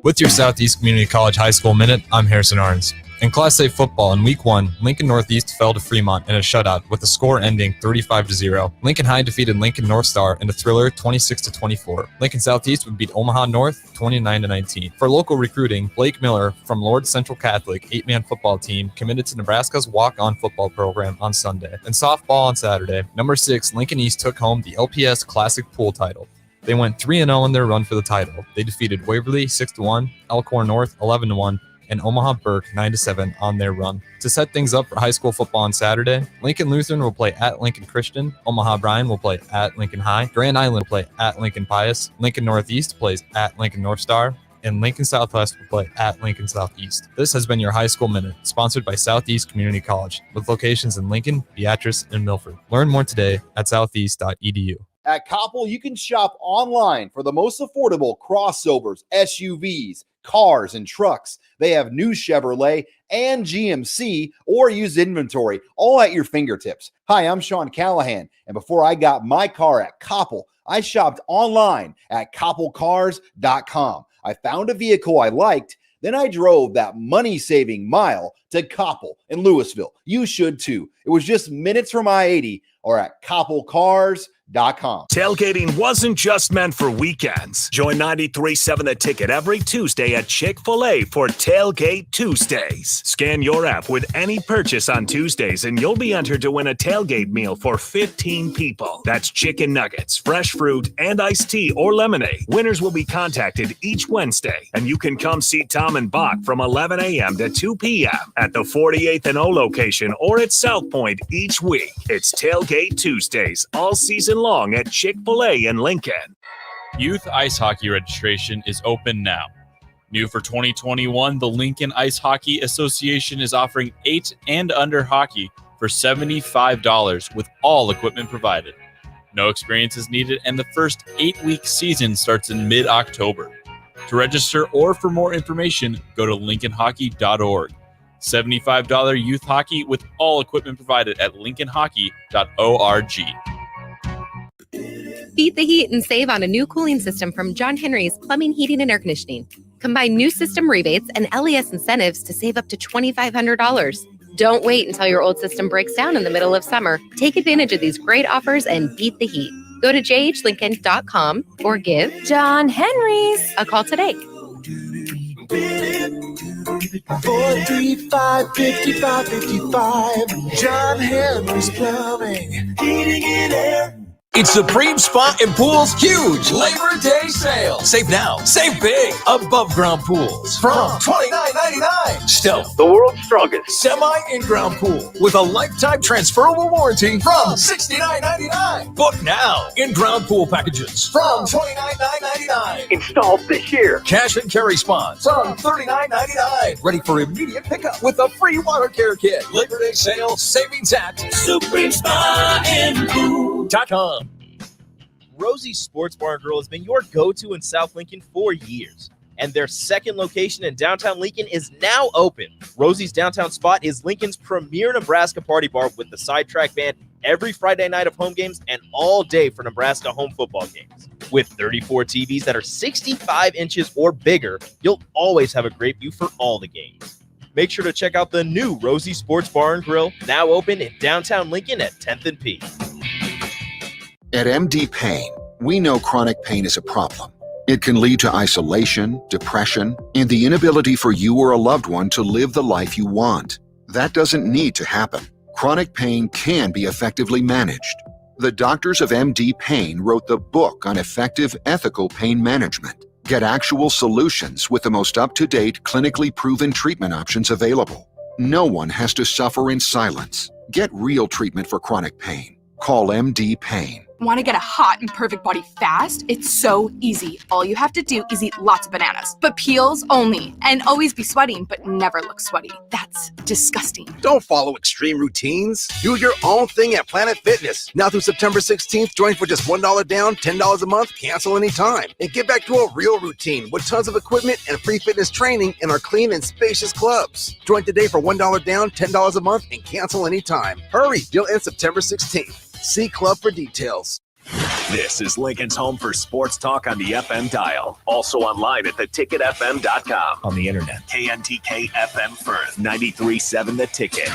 With your Southeast Community College High School Minute, I'm Harrison Arns. In Class A football in Week 1, Lincoln Northeast fell to Fremont in a shutout with the score ending 35-0. Lincoln High defeated Lincoln North Star in a thriller 26-24. Lincoln Southeast would beat Omaha North 29-19. For local recruiting, Blake Miller from Lord Central Catholic 8-man football team committed to Nebraska's walk-on football program on Sunday. In softball on Saturday, number 6 Lincoln East took home the LPS Classic Pool title. They went 3-0 in their run for the title. They defeated Waverly 6-1, Elkhorn North 11-1, and Omaha Burke 9-7 on their run. To set things up for high school football on Saturday, Lincoln Lutheran will play at Lincoln Christian, Omaha Bryan will play at Lincoln High, Grand Island will play at Lincoln Pius, Lincoln Northeast plays at Lincoln North Star, and Lincoln Southwest will play at Lincoln Southeast. This has been your High School Minute, sponsored by Southeast Community College, with locations in Lincoln, Beatrice, and Milford. Learn more today at southeast.edu. At Koppel, you can shop online for the most affordable crossovers, SUVs, cars, and trucks. They have new Chevrolet and GMC or used inventory, all at your fingertips. Hi, I'm Sean Callahan, and before I got my car at Koppel, I shopped online at koppelcars.com. I found a vehicle I liked, then I drove that money-saving mile to Koppel in Louisville. You should too. It was just minutes from I-80 or at koppelcars.com. Tailgating wasn't just meant for weekends. Join 93.7 The Ticket every Tuesday at Chick-fil-A for Tailgate Tuesdays. Scan your app with any purchase on Tuesdays and you'll be entered to win a tailgate meal for 15 people. That's chicken nuggets, fresh fruit, and iced tea or lemonade. Winners will be contacted each Wednesday, and you can come see Tom and Bach from 11 a.m. to 2 p.m. at the 48th and O location or at South Point each week. It's Tailgate Tuesdays all season long at Chick-fil-A in Lincoln. Youth ice hockey registration is open now. New for 2021, the Lincoln Ice Hockey Association is offering 8 and under hockey for $75 with all equipment provided. No experience is needed, and the first 8-week season starts in mid-October. To register or for more information, go to lincolnhockey.org. $75 youth hockey with all equipment provided at lincolnhockey.org. Beat the heat and save on a new cooling system from John Henry's Plumbing, Heating, and Air Conditioning. Combine new system rebates and LES incentives to save up to $2,500. Don't wait until your old system breaks down in the middle of summer. Take advantage of these great offers and beat the heat. Go to jhlincoln.com or give John Henry's a call today. 435-5555. John Henry's Plumbing, Heating, and Air. It's Supreme Spa and Pool's huge Labor Day sale. Save now, save big. Above ground pools from $29.99. Stealth, the world's strongest semi-in-ground pool with a lifetime transferable warranty from $69.99. Book now. In-ground pool packages from $29.99. Installed this year. Cash and carry spas from $39.99. Ready for immediate pickup with a free water care kit. Labor Day sale savings at Supreme Spa and Pool.com. Rosie's Sports Bar and Grill has been your go-to in South Lincoln for years, and their second location in downtown Lincoln is now open. Rosie's downtown spot is Lincoln's premier Nebraska party bar with the Sidetrack Band every Friday night of home games and all day for Nebraska home football games. With 34 TVs that are 65 inches or bigger, you'll always have a great view for all the games. Make sure to check out the new Rosie Sports Bar and Grill, now open in downtown Lincoln at 10th and P. At MD Pain, we know chronic pain is a problem. It can lead to isolation, depression, and the inability for you or a loved one to live the life you want. That doesn't need to happen. Chronic pain can be effectively managed. The doctors of MD Pain wrote the book on effective, ethical pain management. Get actual solutions with the most up-to-date, clinically proven treatment options available. No one has to suffer in silence. Get real treatment for chronic pain. Call MD Pain. Want to get a hot and perfect body fast? It's so easy. All you have to do is eat lots of bananas, but peels only, and always be sweating, but never look sweaty. That's disgusting. Don't follow extreme routines. Do your own thing at Planet Fitness. Now through September 16th, join for just $1 down, $10 a month, cancel anytime. And get back to a real routine with tons of equipment and free fitness training in our clean and spacious clubs. Join today for $1 down, $10 a month, and cancel anytime. Hurry, deal ends September 16th. See Club for details. This is Lincoln's home for sports talk on the FM dial. Also online at theticketfm.com. On the internet, KNTK FM Firth, 93.7 The Ticket.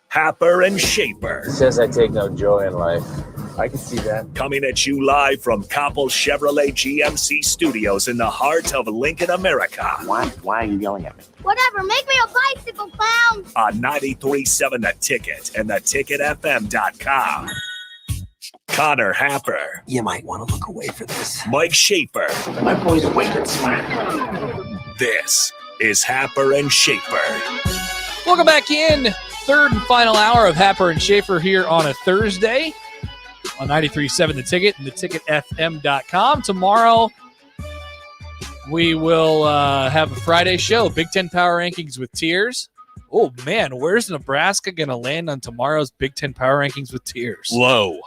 Happer and Schaefer. Says I take no joy in life. I can see that. Coming at you live from Koppel Chevrolet GMC Studios in the heart of Lincoln, America. Why are you yelling at me? Whatever, make me a bicycle clown. On 93.7 The Ticket and theticketfm.com. Connor Happer. You might want to look away for this. Mike Schaefer. My boy's wicked smart. This is Happer and Schaefer. Welcome back in. Third and final hour of Happer and Schaefer here on a Thursday on 93.7 The Ticket and theticketfm.com. Tomorrow, we will have a Friday show, Big Ten Power Rankings with Tiers. Oh, man, where's Nebraska going to land on tomorrow's Big Ten Power Rankings with Tiers? Low.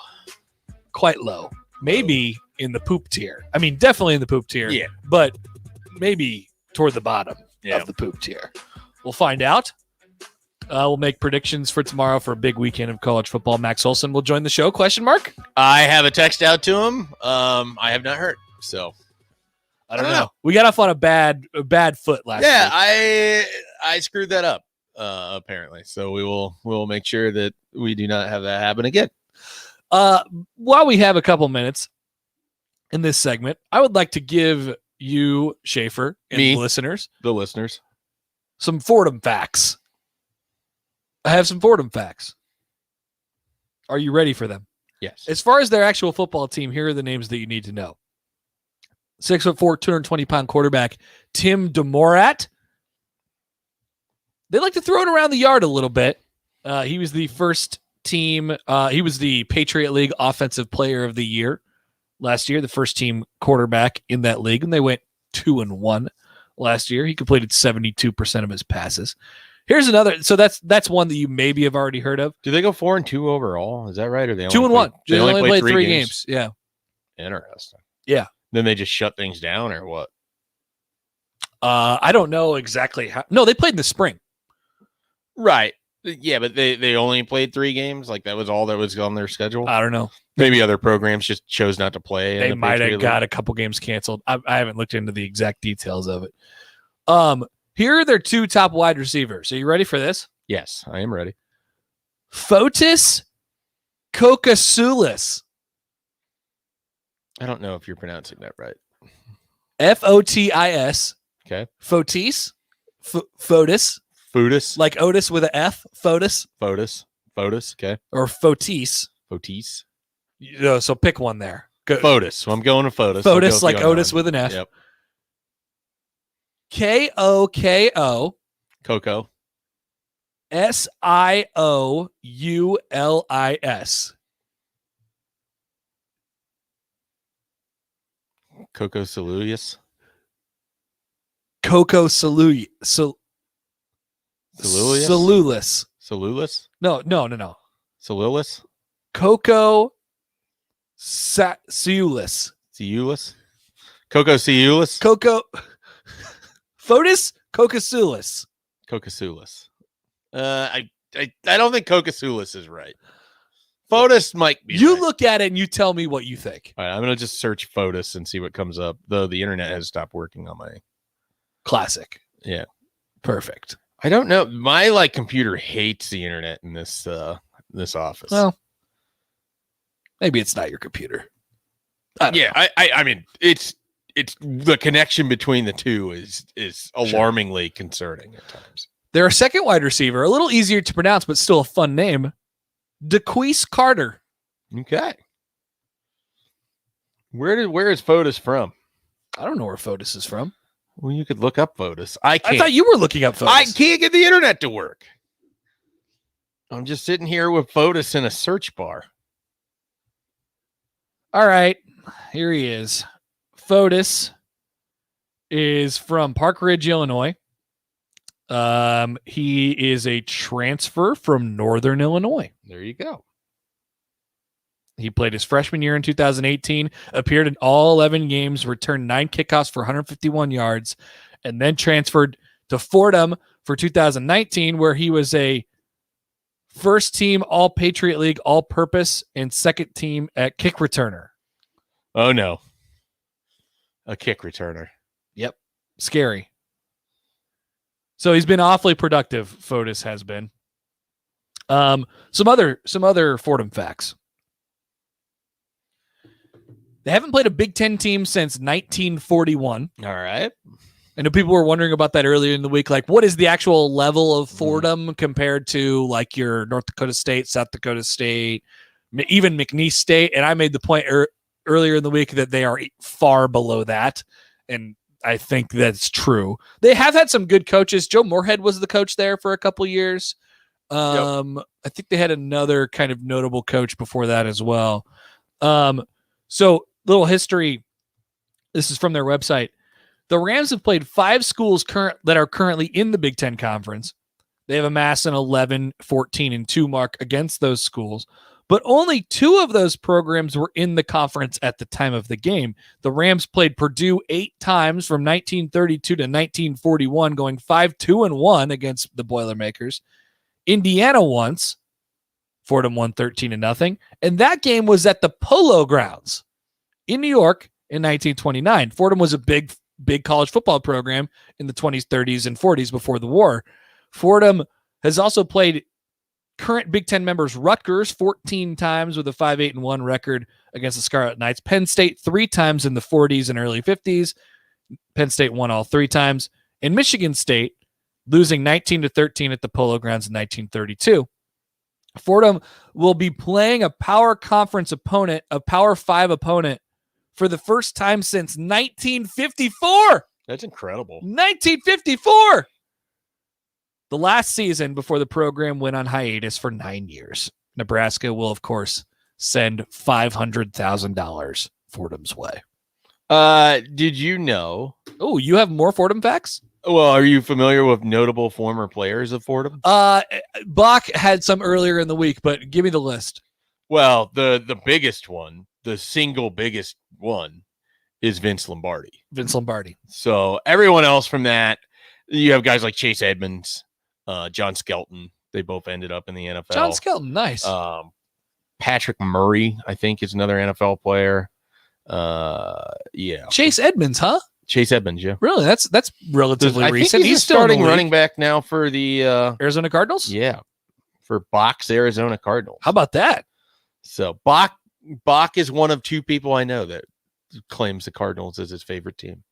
Quite low. Maybe in the poop tier. I mean, definitely in the poop tier. Yeah. But maybe toward the bottom of the poop tier. We'll find out. We'll make predictions for tomorrow for a big weekend of college football. Max Olson will join the show, question mark? I have a text out to him. I have not heard, so I don't know. We got off on a bad foot last week. I screwed that up, apparently. So we'll make sure that we do not have that happen again. While we have a couple minutes in this segment, I would like to give you, Schaefer, and the listeners, some Fordham facts. I have some Fordham facts. Are you ready for them? Yes. As far as their actual football team, here are the names that you need to know. 6'4", 220-pound quarterback Tim DeMorat. They like to throw it around the yard a little bit. He was the first team. He was the Patriot League Offensive Player of the Year last year, the first team quarterback in that league, and they went 2-1 last year. He completed 72% of his passes. Here's another. So that's one that you maybe have already heard of. Do they go 4-2 overall? Is that right? Or they 2-1? They only played 3 games? games. Yeah. Interesting. Yeah. Then they just shut things down, or what? I don't know exactly how. No, they played in the spring. Right. Yeah, but they only played 3 games. Like that was all that was on their schedule. I don't know. Maybe other programs just chose not to play. They might have got a couple games canceled. I haven't looked into the exact details of it. Here are their 2 top wide receivers. Are you ready for this? Yes, I am ready. Fotis Kokasulis. I don't know if you're pronouncing that right. Fotis. Okay. Fotis. Fotis. Fotis. Like Otis with an F. Fotis. Fotis. Okay. Or Fotis. Fotis. So pick one there. Go. Fotis. So I'm going to Fotis. Fotis like Otis with an F. Yep. Kokoko. Coco. Sioulis. Coco Saluius. Coco Saluius. Salulis. No. Salulis. Coco Siulis. Coco Siulis. Coco Fotis Kokasulis. I don't think Kokasulis is right. Fotis might be. You right. look at it and you tell me what you think. All right, I'm gonna just search Fotis and see what comes up. Though the internet has stopped working on my classic. Yeah, perfect. I don't know. My computer hates the internet in this office. Well, maybe it's not your computer. I mean, it's the connection between the two is alarmingly concerning at times. They're a second wide receiver, a little easier to pronounce, but still a fun name. DeQuise Carter. Okay. Where is Fotis from? I don't know where Fotis is from. Well, you could look up Fotis. I can't. I thought you were looking up Fotis. I can't get the internet to work. I'm just sitting here with Fotis in a search bar. All right. Here he is. Fotis is from Park Ridge, Illinois. He is a transfer from Northern Illinois. There you go. He played his freshman year in 2018, appeared in all 11 games, returned 9 kickoffs for 151 yards, and then transferred to Fordham for 2019, where he was a first team All Patriot League All-Purpose and second team at kick returner. Oh, no. A kick returner. Yep. Scary. So he's been awfully productive, Fotis has been. Some other Fordham facts. They haven't played a Big Ten team since 1941. All right. I know people were wondering about that earlier in the week. Like, what is the actual level of Fordham compared to like your North Dakota State, South Dakota State, even McNeese State. And I made the point earlier in the week that they are far below that. And I think that's true. They have had some good coaches. Joe Moorhead was the coach there for a couple years. I think they had another kind of notable coach before that as well. So little history. This is from their website. The Rams have played 5 schools that are currently in the Big Ten Conference. They have amassed an 11, 14, and 2 mark against those schools, but only 2 of those programs were in the conference at the time of the game. The Rams played Purdue 8 times from 1932 to 1941, going 5-2-1 against the Boilermakers. Indiana once. Fordham won 13-0, and that game was at the Polo Grounds in New York in 1929. Fordham was a big college football program in the 20s, 30s, and 40s before the war. Fordham has also played current Big Ten members Rutgers 14 times with a 5-8-1 record against the Scarlet Knights. Penn State 3 times in the 40s and early 50s. Penn State won all 3 times. And Michigan State losing 19-13 at the Polo Grounds in 1932. Fordham will be playing a Power Conference opponent, a Power 5 opponent, for the first time since 1954. That's incredible. 1954. The last season before the program went on hiatus for 9 years. Nebraska will, of course, send $500,000 Fordham's way. Did you know? Oh, you have more Fordham facts? Well, are you familiar with notable former players of Fordham? Bach had some earlier in the week, but give me the list. Well, the biggest one, the single biggest one, is Vince Lombardi. Vince Lombardi. So everyone else from that, you have guys like Chase Edmonds, John Skelton. They both ended up in the NFL. John Skelton, nice. Patrick Murray, I think, is another NFL player. Yeah. Chase Edmonds, huh? Chase Edmonds, yeah. Really? That's relatively I recent. think he's still starting running back now for the Arizona Cardinals? Yeah. For Bach's Arizona Cardinals. How about that? So Bach is one of 2 people I know that claims the Cardinals as his favorite team,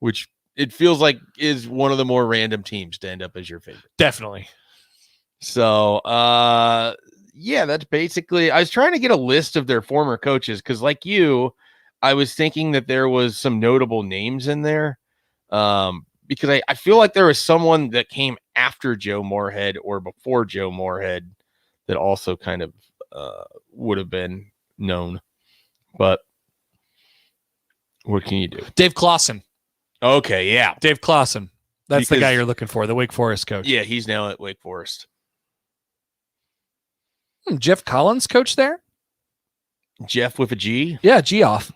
which it feels like is one of the more random teams to end up as your favorite. Definitely. So, yeah, that's basically, I was trying to get a list of their former coaches because like you, I was thinking that there was some notable names in there because I feel like there was someone that came after Joe Moorhead or before Joe Moorhead that also kind of would have been known. But what can you do? Dave Clawson. Okay, yeah. Dave Clawson. That's the guy you're looking for, the Wake Forest coach. Yeah, he's now at Wake Forest. Jeff Collins coach there? Jeff with a G? Yeah, G off.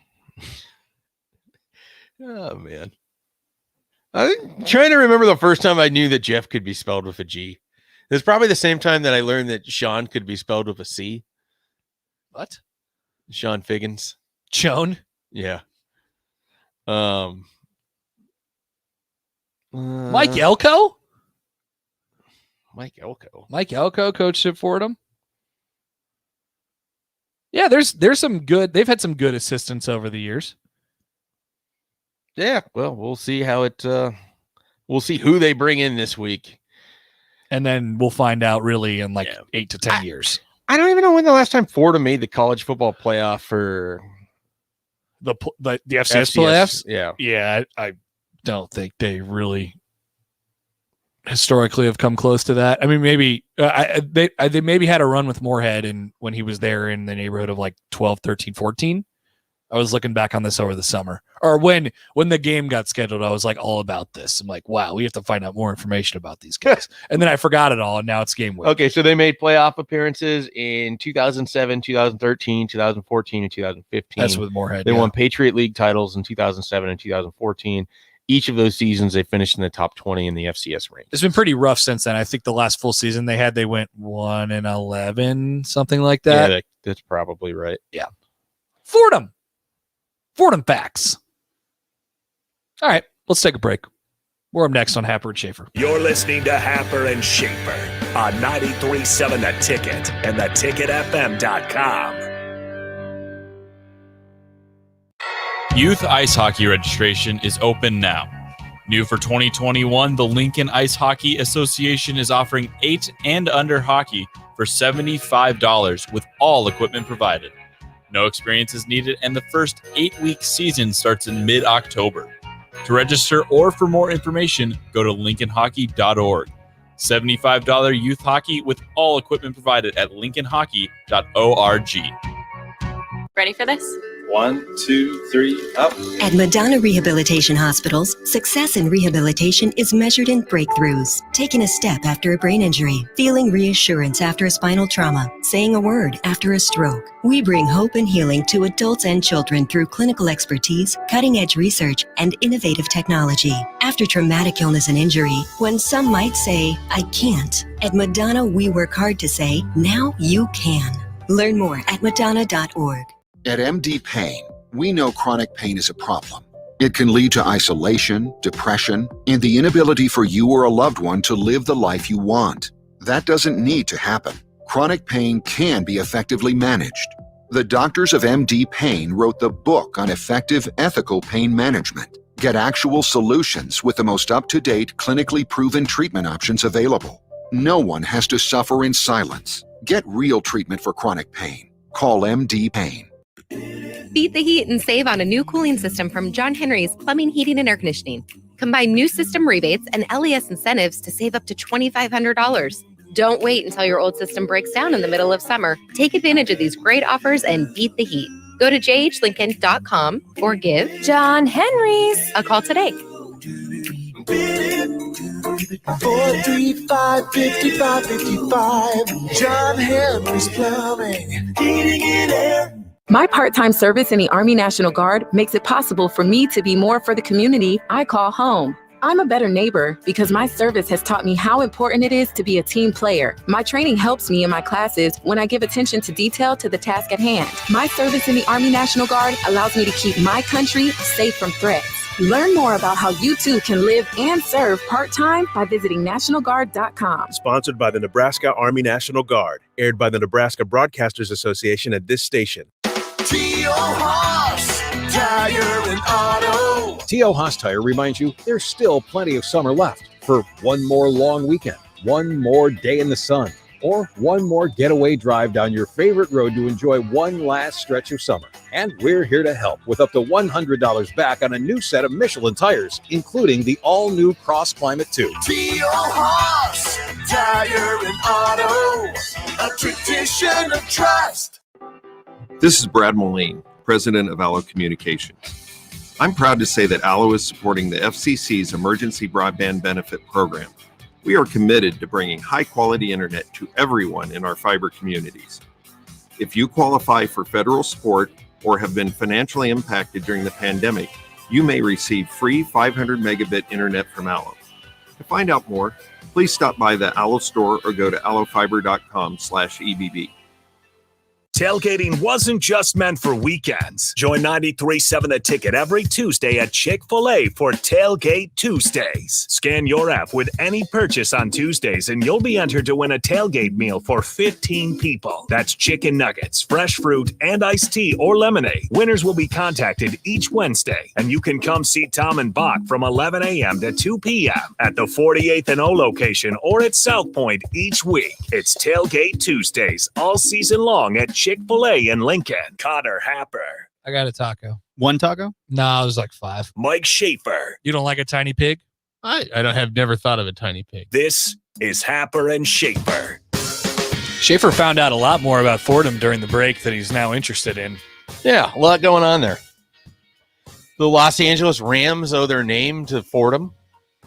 Oh, man. I'm trying to remember the first time I knew that Jeff could be spelled with a G. It's probably the same time that I learned that Sean could be spelled with a C. What? Sean Figgins. Joan? Yeah. Mike Elko? Mike Elko. Mike Elko coached at Fordham. Yeah, there's some good. They've had some good assistants over the years. Yeah, well, we'll see how it. We'll see who they bring in this week, and then we'll find out really in 8 to 10 years. I don't even know when the last time Fordham made the college football playoff for the FCS playoffs. Yeah, I don't think they really historically have come close to that. I mean, maybe they maybe had a run with Moorhead and when he was there in the neighborhood of 12, 13, 14. I was looking back on this over the summer, or when the game got scheduled, I was all about this. I'm like, wow, we have to find out more information about these guys. And then I forgot it all, and now it's game week. Okay, so they made playoff appearances in 2007, 2013, 2014, and 2015. That's with Moorhead. They won Patriot League titles in 2007 and 2014. Each of those seasons, they finished in the top 20 in the FCS rank. It's been pretty rough since then. I think the last full season they had, they went 1-11, something like that. Yeah, that's probably right. Yeah. Fordham facts. All right, let's take a break. We're up next on Happer and Schaefer. You're listening to Happer and Schaefer on 93.7 The Ticket and theticketfm.com. Youth ice hockey registration is open now. New for 2021, the Lincoln Ice Hockey Association is offering 8 and under hockey for $75 with all equipment provided. No experience is needed, and the first 8-week season starts in mid-October. To register or for more information, go to lincolnhockey.org. $75 youth hockey with all equipment provided at lincolnhockey.org. Ready for this? 1, 2, 3, up. At Madonna Rehabilitation Hospitals, success in rehabilitation is measured in breakthroughs. Taking a step after a brain injury, feeling reassurance after a spinal trauma, saying a word after a stroke. We bring hope and healing to adults and children through clinical expertise, cutting-edge research, and innovative technology. After traumatic illness and injury, when some might say, I can't, at Madonna we work hard to say, now you can. Learn more at madonna.org. At MD Pain, we know chronic pain is a problem. It can lead to isolation, depression, and the inability for you or a loved one to live the life you want. That doesn't need to happen. Chronic pain can be effectively managed. The doctors of MD Pain wrote the book on effective, ethical pain management. Get actual solutions with the most up-to-date, clinically proven treatment options available. No one has to suffer in silence. Get real treatment for chronic pain. Call MD Pain. Beat the heat and save on a new cooling system from John Henry's Plumbing, Heating, and Air Conditioning. Combine new system rebates and LES incentives to save up to $2,500. Don't wait until your old system breaks down in the middle of summer. Take advantage of these great offers and beat the heat. Go to jhlincoln.com or give John Henry's a call today. 435-5555. John Henry's Plumbing, Heating and Air. My part-time service in the Army National Guard makes it possible for me to be more for the community I call home. I'm a better neighbor because my service has taught me how important it is to be a team player. My training helps me in my classes when I give attention to detail to the task at hand. My service in the Army National Guard allows me to keep my country safe from threats. Learn more about how you too can live and serve part-time by visiting NationalGuard.com. Sponsored by the Nebraska Army National Guard. Aired by the Nebraska Broadcasters Association at this station. T.O. Haas, Tire and Auto. T.O. Haas Tire reminds you there's still plenty of summer left for one more long weekend, one more day in the sun, or one more getaway drive down your favorite road to enjoy one last stretch of summer. And we're here to help with up to $100 back on a new set of Michelin tires, including the all-new Cross Climate 2. T.O. Haas, Tire and Auto, a tradition of trust. This is Brad Moline, president of Allo Communications. I'm proud to say that Allo is supporting the FCC's Emergency Broadband Benefit Program. We are committed to bringing high-quality internet to everyone in our fiber communities. If you qualify for federal support or have been financially impacted during the pandemic, you may receive free 500 megabit internet from Allo. To find out more, please stop by the Allo store or go to allofiber.com/EBB. Tailgating wasn't just meant for weekends. Join 93.7 The Ticket every Tuesday at Chick-fil-A for Tailgate Tuesdays. Scan your app with any purchase on Tuesdays and you'll be entered to win a tailgate meal for 15 people. That's chicken nuggets, fresh fruit, and iced tea or lemonade. Winners will be contacted each Wednesday, and you can come see Tom and Bach from 11 a.m. to 2 p.m. at the 48th and O location or at South Point each week. It's Tailgate Tuesdays all season long at Chick-fil-A in Lincoln. Connor Happer. I got a taco. One taco? No, it was like 5. Mike Schaefer. You don't like a tiny pig? I have never thought of a tiny pig. This is Happer and Schaefer. Schaefer found out a lot more about Fordham during the break that he's now interested in. Yeah, a lot going on there. The Los Angeles Rams owe their name to Fordham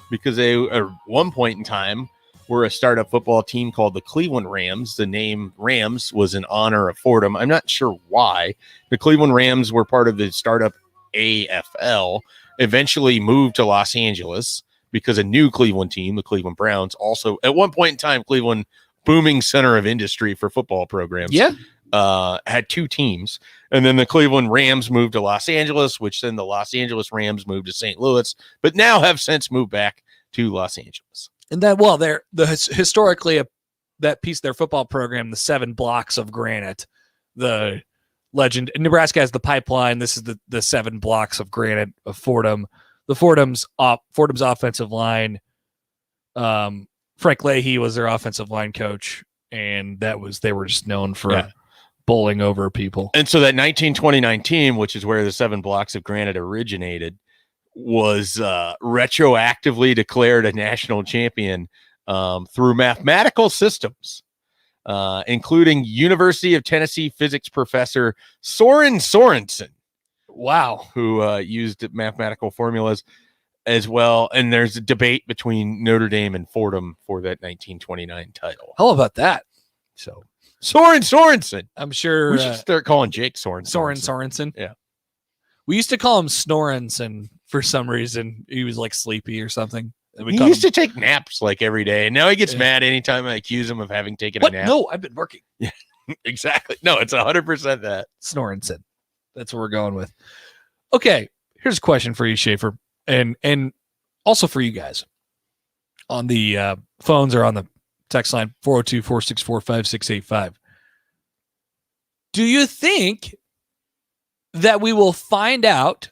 because they, at one point in time, were a startup football team called the Cleveland Rams. The name Rams was in honor of Fordham. I'm not sure why. The Cleveland Rams were part of the startup AFL, eventually moved to Los Angeles because a new Cleveland team, the Cleveland Browns, also at one point in time, Cleveland, booming center of industry for football programs. Yeah. Had 2 teams. And then the Cleveland Rams moved to Los Angeles, which then the Los Angeles Rams moved to St. Louis, but now have since moved back to Los Angeles. And that, well, they're historically that piece of their football program, the 7 blocks of granite, the legend. Nebraska has the pipeline. This is the 7 blocks of granite of Fordham. The Fordham's offensive line. Frank Leahy was their offensive line coach. and they were just known for bowling over people. And so that 1929 team, which is where the 7 blocks of granite originated, was retroactively declared a national champion through mathematical systems, including University of Tennessee physics professor Soren Sorensen. Wow. Who used mathematical formulas as well. And there's a debate between Notre Dame and Fordham for that 1929 title. How about that? So Soren Sorensen. I'm sure we should start calling Jake Sorensen. Yeah. We used to call him Snorensen for some reason. He was like sleepy or something. And we He called used him- to take naps like every day, and now he gets mad anytime I accuse him of having taken What? a nap. No, I've been working. Yeah, exactly. No, it's 100% that. Snorensen. That's what we're going with. Okay, here's a question for you, Schaefer, and also for you guys on the phones or on the text line 402-464-5685. Do you think that we will find out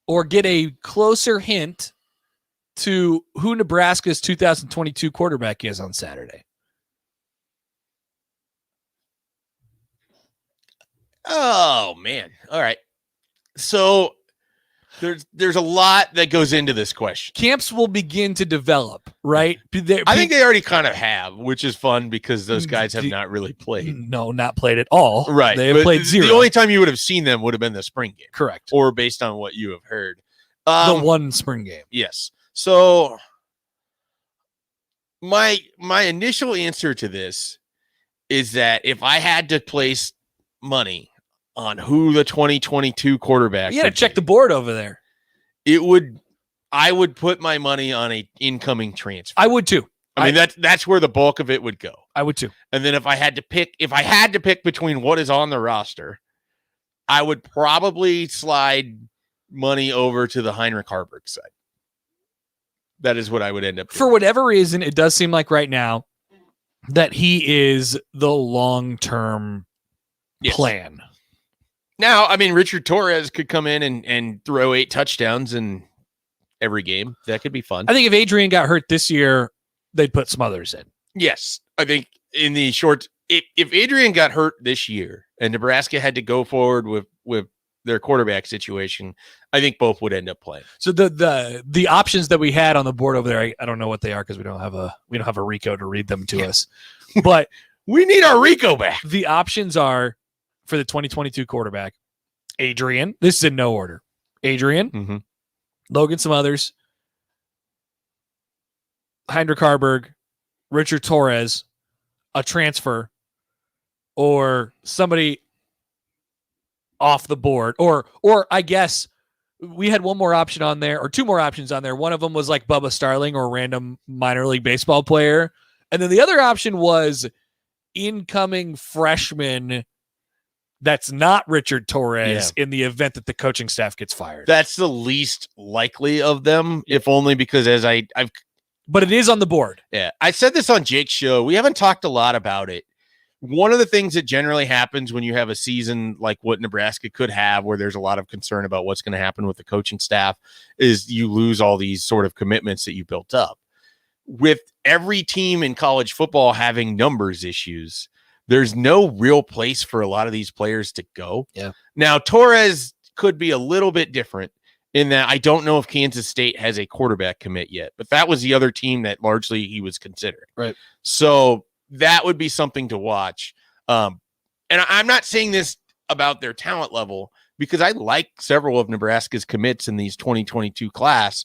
or get a closer hint to who Nebraska's 2022 quarterback is on Saturday? Oh man. All right. So there's a lot that goes into this question. Camps will begin to develop, right? I think they already kind of have, which is fun because those guys have not really played. No, not played at all. Right. They have But played zero. The only time you would have seen them would have been the spring game. Correct. Or based on what you have heard. The one spring game. Yes. So my initial answer to this is that if I had to place money on who the 2022 quarterback, You got to check the board over there. I would put my money on a incoming transfer. I would too. I mean, that's where the bulk of it would go. I would too. And then if I had to pick between what is on the roster, I would probably slide money over to the Heinrich Harburg side. That is what I would end up doing. For whatever reason, it does seem like right now that he is the long-term plan. Now, I mean, Richard Torres could come in and throw 8 touchdowns in every game. That could be fun. I think if Adrian got hurt this year, they'd put some others in. Yes. I think in the short, if Adrian got hurt this year and Nebraska had to go forward with their quarterback situation, I think both would end up playing. So the options that we had on the board over there, I don't know what they are because we don't have a Rico to read them to us. But we need our Rico back. The options are for the 2022 quarterback, Adrian. This is in no order. Adrian, Logan, some others, Heinrich Harburg, Richard Torres, a transfer, or somebody off the board, or I guess we had one more option on there, or two more options on there. One of them was like Bubba Starling or a random minor league baseball player, and then the other option was incoming freshman that's not Richard Torres in the event that the coaching staff gets fired. That's the least likely of them, if only because but it is on the board. Yeah. I said this on Jake's show. We haven't talked a lot about it. One of the things that generally happens when you have a season like what Nebraska could have, where there's a lot of concern about what's going to happen with the coaching staff, is you lose all these sort of commitments that you built up. With every team in college football having numbers issues, there's no real place for a lot of these players to go. Yeah. Now, Torres could be a little bit different in that I don't know if Kansas State has a quarterback commit yet, but that was the other team that largely he was considered. Right. So that would be something to watch. And I'm not saying this about their talent level because I like several of Nebraska's commits in these 2022 class.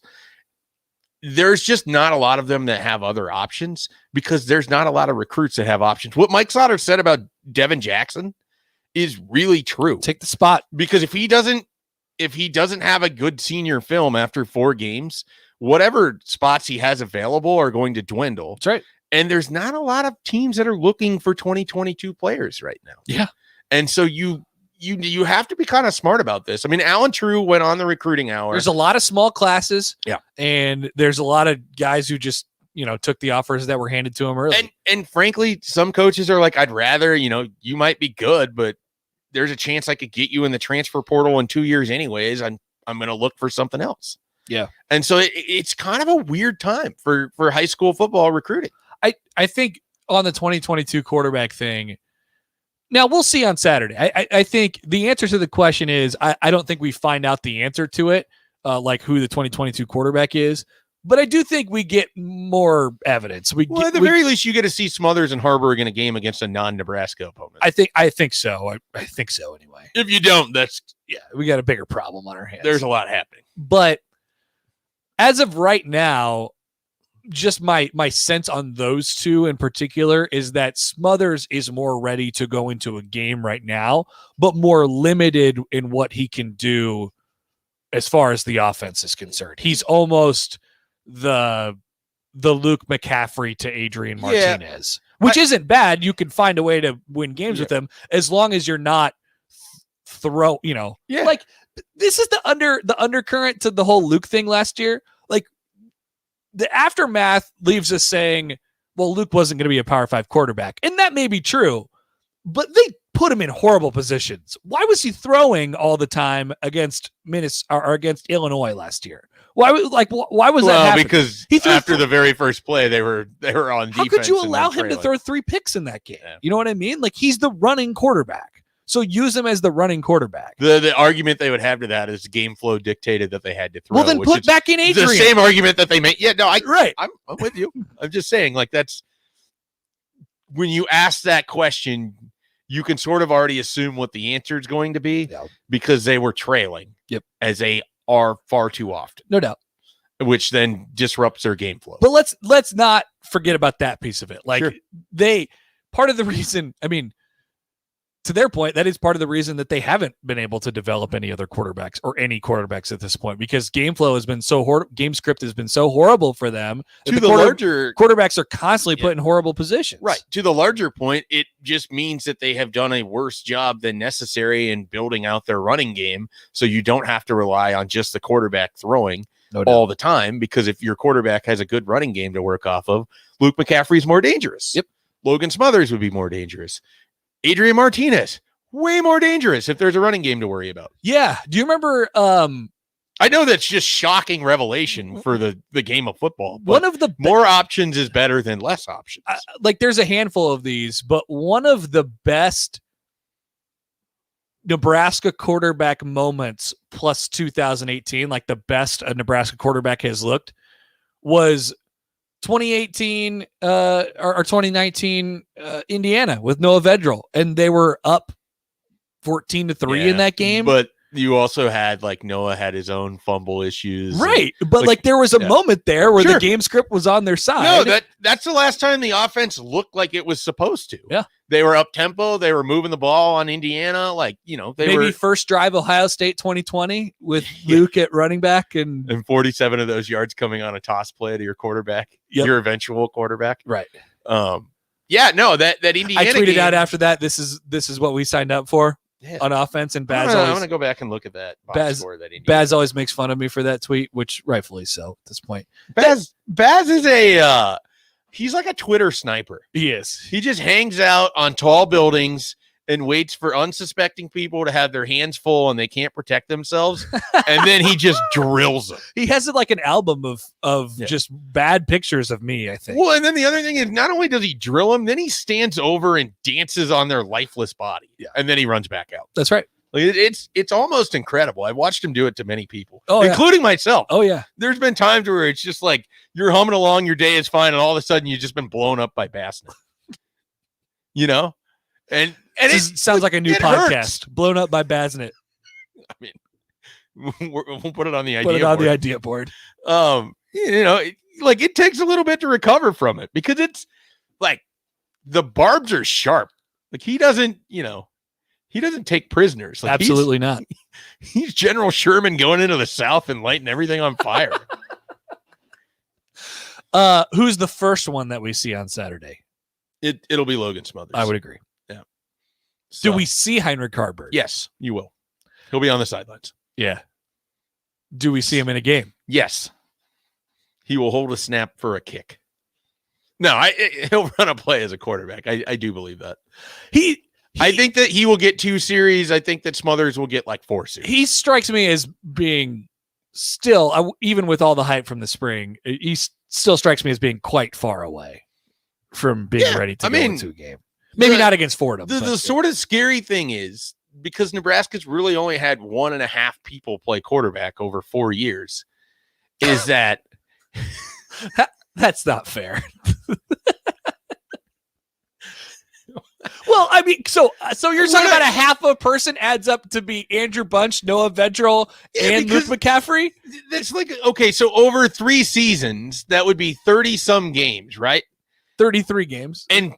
There's just not a lot of them that have other options because there's not a lot of recruits that have options. What Mike Slaughter said about Devin Jackson is really true. Take the spot. Because if he doesn't have a good senior film after 4 games, whatever spots he has available are going to dwindle. That's right. And there's not a lot of teams that are looking for 2022 players right now. Yeah. And so you have to be kind of smart about this. I mean, Alan True went on the recruiting hour. There's a lot of small classes. Yeah. And there's a lot of guys who just, took the offers that were handed to them early. And frankly, some coaches are like, I'd rather, you might be good, but there's a chance I could get you in the transfer portal in 2 years anyways. I'm going to look for something else. Yeah. And so it's kind of a weird time for high school football recruiting. I think on the 2022 quarterback thing. Now we'll see on Saturday. I think the answer to the question is I don't think we find out the answer to it, like who the 2022 quarterback is. But I do think we get more evidence. At the very least, you get to see Smothers and Harburg in a game against a non-Nebraska opponent. I think so. I think so anyway. If you don't, we got a bigger problem on our hands. There's a lot happening. But as of right now, just my sense on those two in particular is that Smothers is more ready to go into a game right now, but more limited in what he can do as far as the offense is concerned. He's almost the Luke McCaffrey to Adrian Martinez, which isn't bad. You can find a way to win games with him as long as you're not like this is the undercurrent to the whole Luke thing last year. Like the aftermath leaves us saying, well, Luke wasn't going to be a Power 5 quarterback. And that may be true, but they put him in horrible positions. Why was he throwing all the time against against Illinois last year? Why was that happening? Because after the very first play, they were on defense. How could you allow him to throw 3 picks in that game? Yeah. You know what I mean? Like he's the running quarterback. So use him as the running quarterback. The argument they would have to that is game flow dictated that they had to throw. Well, then put back in Adrian. The same argument that they made. Yeah, no, right. I'm with you. I'm just saying, like that's when you ask that question, you can sort of already assume what the answer is going to be because they were trailing. Yep. As they are far too often. No doubt. Which then disrupts their game flow. But let's not forget about that piece of it. Like part of the reason, I mean, to their point, that is part of the reason that they haven't been able to develop any other quarterbacks or any quarterbacks at this point, because game flow has been game script has been so horrible for them. To the larger quarterbacks are constantly put in horrible positions. Right. To the larger point, it just means that they have done a worse job than necessary in building out their running game. So you don't have to rely on just the quarterback throwing all the time, because if your quarterback has a good running game to work off of, Luke McCaffrey is more dangerous. Yep. Logan Smothers would be more dangerous. Adrian Martinez, way more dangerous if there's a running game to worry about. Yeah. Do you remember? I know that's just shocking revelation for the game of football. But one of the more options is better than less options. Like there's a handful of these, but one of the best Nebraska quarterback moments plus 2018, like the best a Nebraska quarterback has looked, was 2018 or 2019 Indiana with Noah Vedral, and they were up 14-3 in that game. But you also had Noah had his own fumble issues, right? But there was a moment there where the game script was on their side. No, that's the last time the offense looked like it was supposed to. Yeah, they were up tempo. They were moving the ball on Indiana. Maybe first drive Ohio State 2020 with Luke at running back and 47 of those yards coming on a toss play to your quarterback, your eventual quarterback. Right. That Indiana. I tweeted game, out after that. This is what we signed up for. On offense, and Baz I'm going to go back and look at that. Baz always makes fun of me for that tweet, which rightfully so at this point. Baz is he's like a Twitter sniper. He is. He just hangs out on tall buildings and waits for unsuspecting people to have their hands full and they can't protect themselves, and then he just drills them. He has like an album of just bad pictures of me, I think. Well, and then the other thing is, not only does he drill them, then he stands over and dances on their lifeless body, and then he runs back out. That's right. It's almost incredible. I've watched him do it to many people, including including myself. Oh yeah. There's been times where it's just like you're humming along, your day is fine, and all of a sudden you've just been blown up by Bassett. And it sounds like a new podcast. Blown up by Basnet. I mean, we'll put it on the idea. Put it on the idea board. It takes a little bit to recover from it, because it's like the barbs are sharp. Like he doesn't take prisoners. Like absolutely not. He's General Sherman going into the South and lighting everything on fire. Who's the first one that we see on Saturday? It'll be Logan Smothers. I would agree. Yeah. So, do we see Heinrich Harburg? Yes, you will. He'll be on the sidelines. Yeah. Do we see him in a game? Yes. He will hold a snap for a kick. No, he'll run a play as a quarterback. I do believe that. I think that he will get 2 series. I think that Smothers will get 4 series. He strikes me as being still, even with all the hype from the spring, he still strikes me as being quite far away from being ready to go mean, into a game. Maybe not against Fordham. The sort of scary thing is, because Nebraska's really only had 1.5 people play quarterback over 4 years, is that that's not fair. Well, I mean, so you're talking about a half a person adds up to be Andrew Bunch, Noah Vedral, and Luke McCaffrey? That's like, okay, so over 3 seasons, that would be 30-some games, right? 33 games. And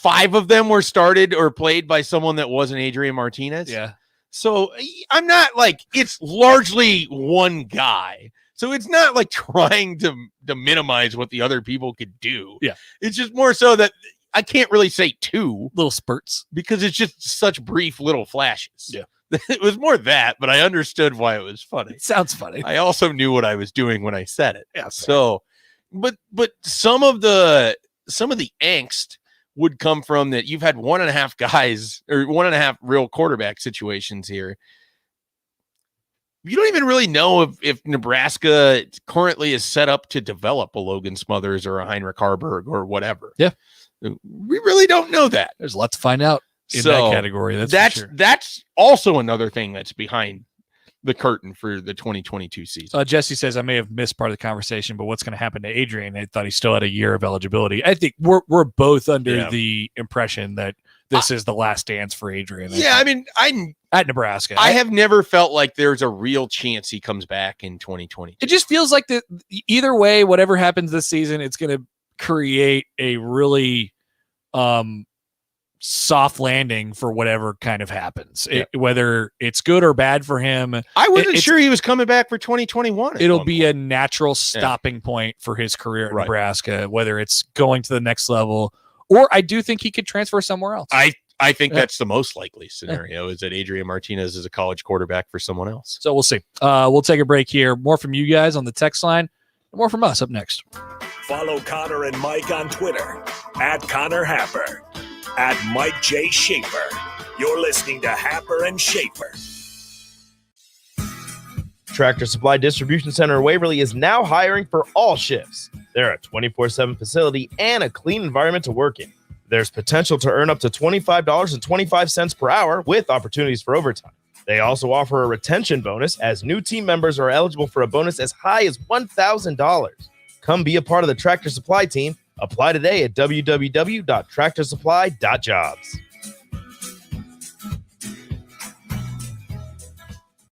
5 of them were started or played by someone that wasn't Adrian Martinez? Yeah. So I'm not like, it's largely one guy. So it's not like trying to minimize what the other people could do. Yeah. It's just more so that I can't really say 2 little spurts because it's just such brief little flashes. Yeah. It was more that, but I understood why it was funny. It sounds funny. I also knew what I was doing when I said it. Yeah. So, but some of the angst would come from that you've had 1.5 guys or 1.5 real quarterback situations here. You don't even really know if Nebraska currently is set up to develop a Logan Smothers or a Heinrich Harburg or whatever. Yeah. We really don't know that. There's a lot to find out in that category. That's for sure. That's also another thing that's behind the curtain for the 2022 season. Jesse says, I may have missed part of the conversation, but what's going to happen to Adrian? I thought he still had a year of eligibility. I think we're both under the impression that this is the last dance for Adrian. I mean, at Nebraska. I have never felt like there's a real chance he comes back in 2022. It just feels like either way, whatever happens this season, it's going to create a really soft landing for whatever kind of happens, whether it's good or bad for him. I wasn't sure he was coming back for 2021. It'll be a natural stopping point for his career at Nebraska, whether it's going to the next level, or I do think he could transfer somewhere else. I think that's the most likely scenario is that Adrian Martinez is a college quarterback for someone else. So we'll see. We'll take a break here. More from you guys on the text line, and more from us up next. Follow Connor and Mike on Twitter at Connor Happer, at Mike J. Schaefer. You're listening to Happer and Schaefer. Tractor Supply Distribution Center in Waverly is now hiring for all shifts. They're a 24/7 facility and a clean environment to work in. There's potential to earn up to $25.25 per hour with opportunities for overtime. They also offer a retention bonus as new team members are eligible for a bonus as high as $1,000. Come be a part of the Tractor Supply team. Apply today at www.tractorsupply.jobs.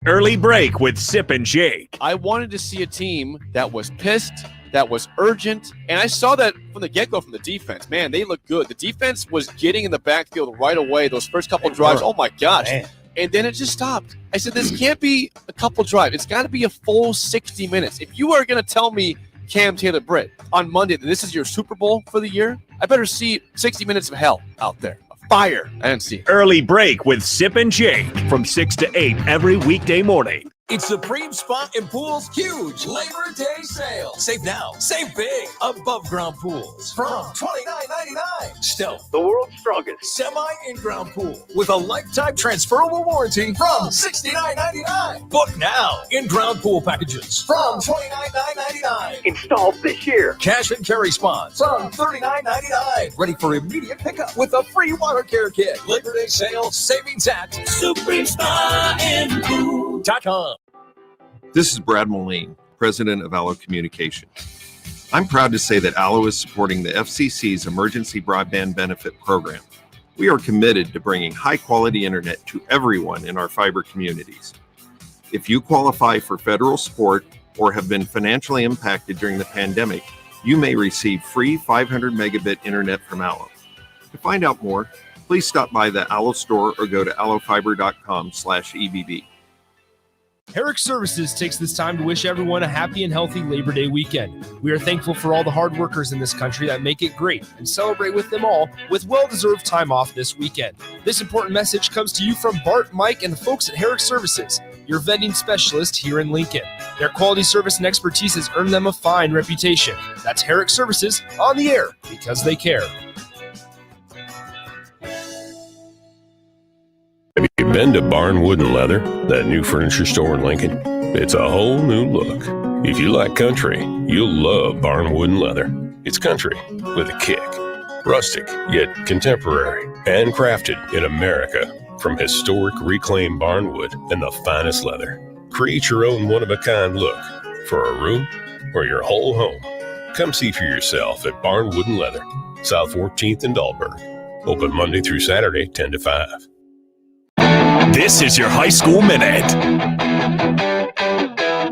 Early break with Sip and Jake. I wanted to see a team that was pissed, that was urgent, and I saw that from the get-go from the defense. Man, they look good. The defense was getting in the backfield right away. Those first couple drives, oh my gosh. Man. And then it just stopped. I said, this can't be a couple drives. It's got to be a full 60 minutes. If you are going to tell me, Cam Taylor-Britt, on Monday that this is your Super Bowl for the year, I better see 60 minutes of hell out there. Fire. I didn't see it. Early break with Sip and Jake from 6 to 8 every weekday morning. It's Supreme Spa and Pool's huge Labor Day sale. Save now, save big. Above ground pools from $29.99. Stealth, the world's strongest semi-in-ground pool with a lifetime transferable warranty from $69.99. Book now. In-ground pool packages from $29.99. Installed this year. Cash and carry spas from $39.99. Ready for immediate pickup with a free water care kit. Labor Day sale savings at SupremeSpaAndPool.com. This is Brad Moline, president of Allo Communications. I'm proud to say that Allo is supporting the FCC's Emergency Broadband Benefit Program. We are committed to bringing high-quality internet to everyone in our fiber communities. If you qualify for federal support or have been financially impacted during the pandemic, you may receive free 500 megabit internet from Allo. To find out more, please stop by the Allo store or go to allofiber.com/EBB. Herrick Services takes this time to wish everyone a happy and healthy Labor Day weekend. We are thankful for all the hard workers in this country that make it great and celebrate with them all with well-deserved time off this weekend. This important message comes to you from Bart, Mike, and the folks at Herrick Services, your vending specialist here in Lincoln. Their quality service and expertise has earned them a fine reputation. That's Herrick Services on the air because they care. Have you been to Barn Wood and Leather, that new furniture store in Lincoln? It's a whole new look. If you like country, you'll love Barn Wood and Leather. It's country with a kick. Rustic, yet contemporary, and crafted in America from historic reclaimed barnwood and the finest leather. Create your own one-of-a-kind look for a room or your whole home. Come see for yourself at Barn Wood and Leather, South 14th and Dahlberg. Open Monday through Saturday, 10 to 5. This is your High School Minute.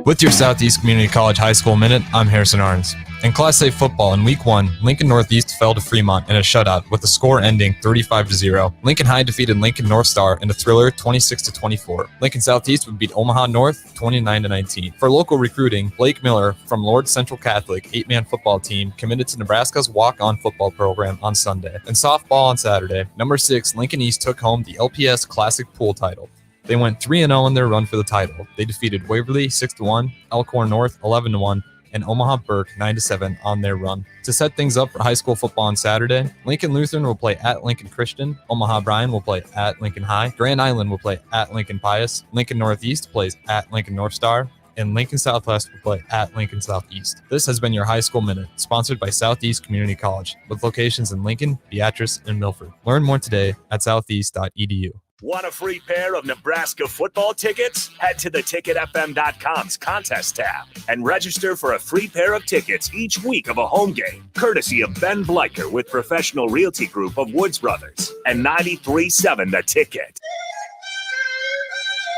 With your Southeast Community College High School Minute, I'm Harrison Arns. In Class A football in Week 1, Lincoln Northeast fell to Fremont in a shutout with the score ending 35-0. Lincoln High defeated Lincoln North Star in a thriller 26-24. Lincoln Southeast would beat Omaha North 29-19. For local recruiting, Blake Miller from Lord Central Catholic 8-man football team committed to Nebraska's walk-on football program on Sunday. In softball on Saturday, number 6 Lincoln East took home the LPS Classic Pool title. They went 3-0 in their run for the title. They defeated Waverly 6-1, Elkhorn North 11-1, and Omaha Burke 9-7 on their run. To set things up for high school football on Saturday, Lincoln Lutheran will play at Lincoln Christian, Omaha Bryan will play at Lincoln High, Grand Island will play at Lincoln Pius, Lincoln Northeast plays at Lincoln North Star, and Lincoln Southwest will play at Lincoln Southeast. This has been your High School Minute, sponsored by Southeast Community College, with locations in Lincoln, Beatrice, and Milford. Learn more today at southeast.edu. Want a free pair of Nebraska football tickets? Head to the ticketfm.com's contest tab and register for a free pair of tickets each week of a home game, courtesy of Ben Bleicher with Professional Realty Group of Woods Brothers and 93.7 The Ticket.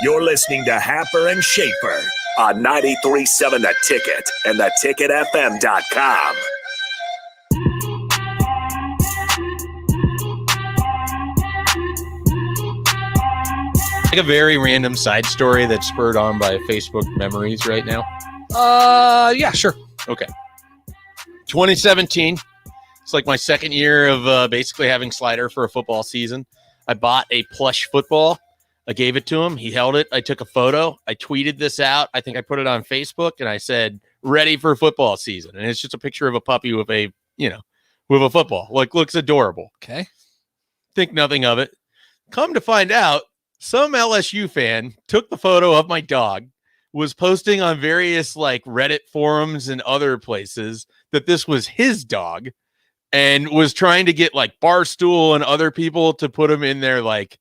You're listening to Happer and Schaefer on 93.7 The Ticket and theticketfm.com. Like a very random side story that's spurred on by Facebook memories right now. Yeah, sure. Okay. 2017. It's like my second year of basically having Slider for a football season. I bought a plush football. I gave it to him. He held it. I took a photo. I tweeted this out. I think I put it on Facebook and I said, ready for football season. And it's just a picture of a puppy with a, with a football. Like, looks adorable. Okay. Think nothing of it. Come to find out, some LSU fan took the photo of my dog, was posting on various like Reddit forums and other places that this was his dog, and was trying to get like Barstool and other people to put him in their like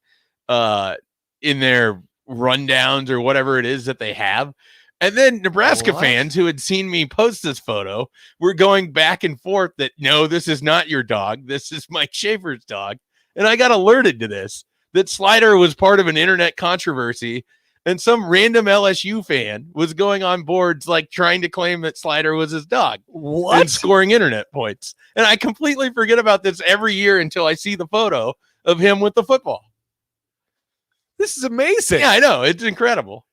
in their rundowns or whatever it is that they have. And then Nebraska fans who had seen me post this photo were going back and forth that no, this is not your dog. This is Mike Schaefer's dog. And I got alerted to this, that Slider was part of an internet controversy, and some random LSU fan was going on boards like trying to claim that Slider was his dog. What? And scoring internet points. And I completely forget about this every year until I see the photo of him with the football. This is amazing. Yeah, I know. It's incredible.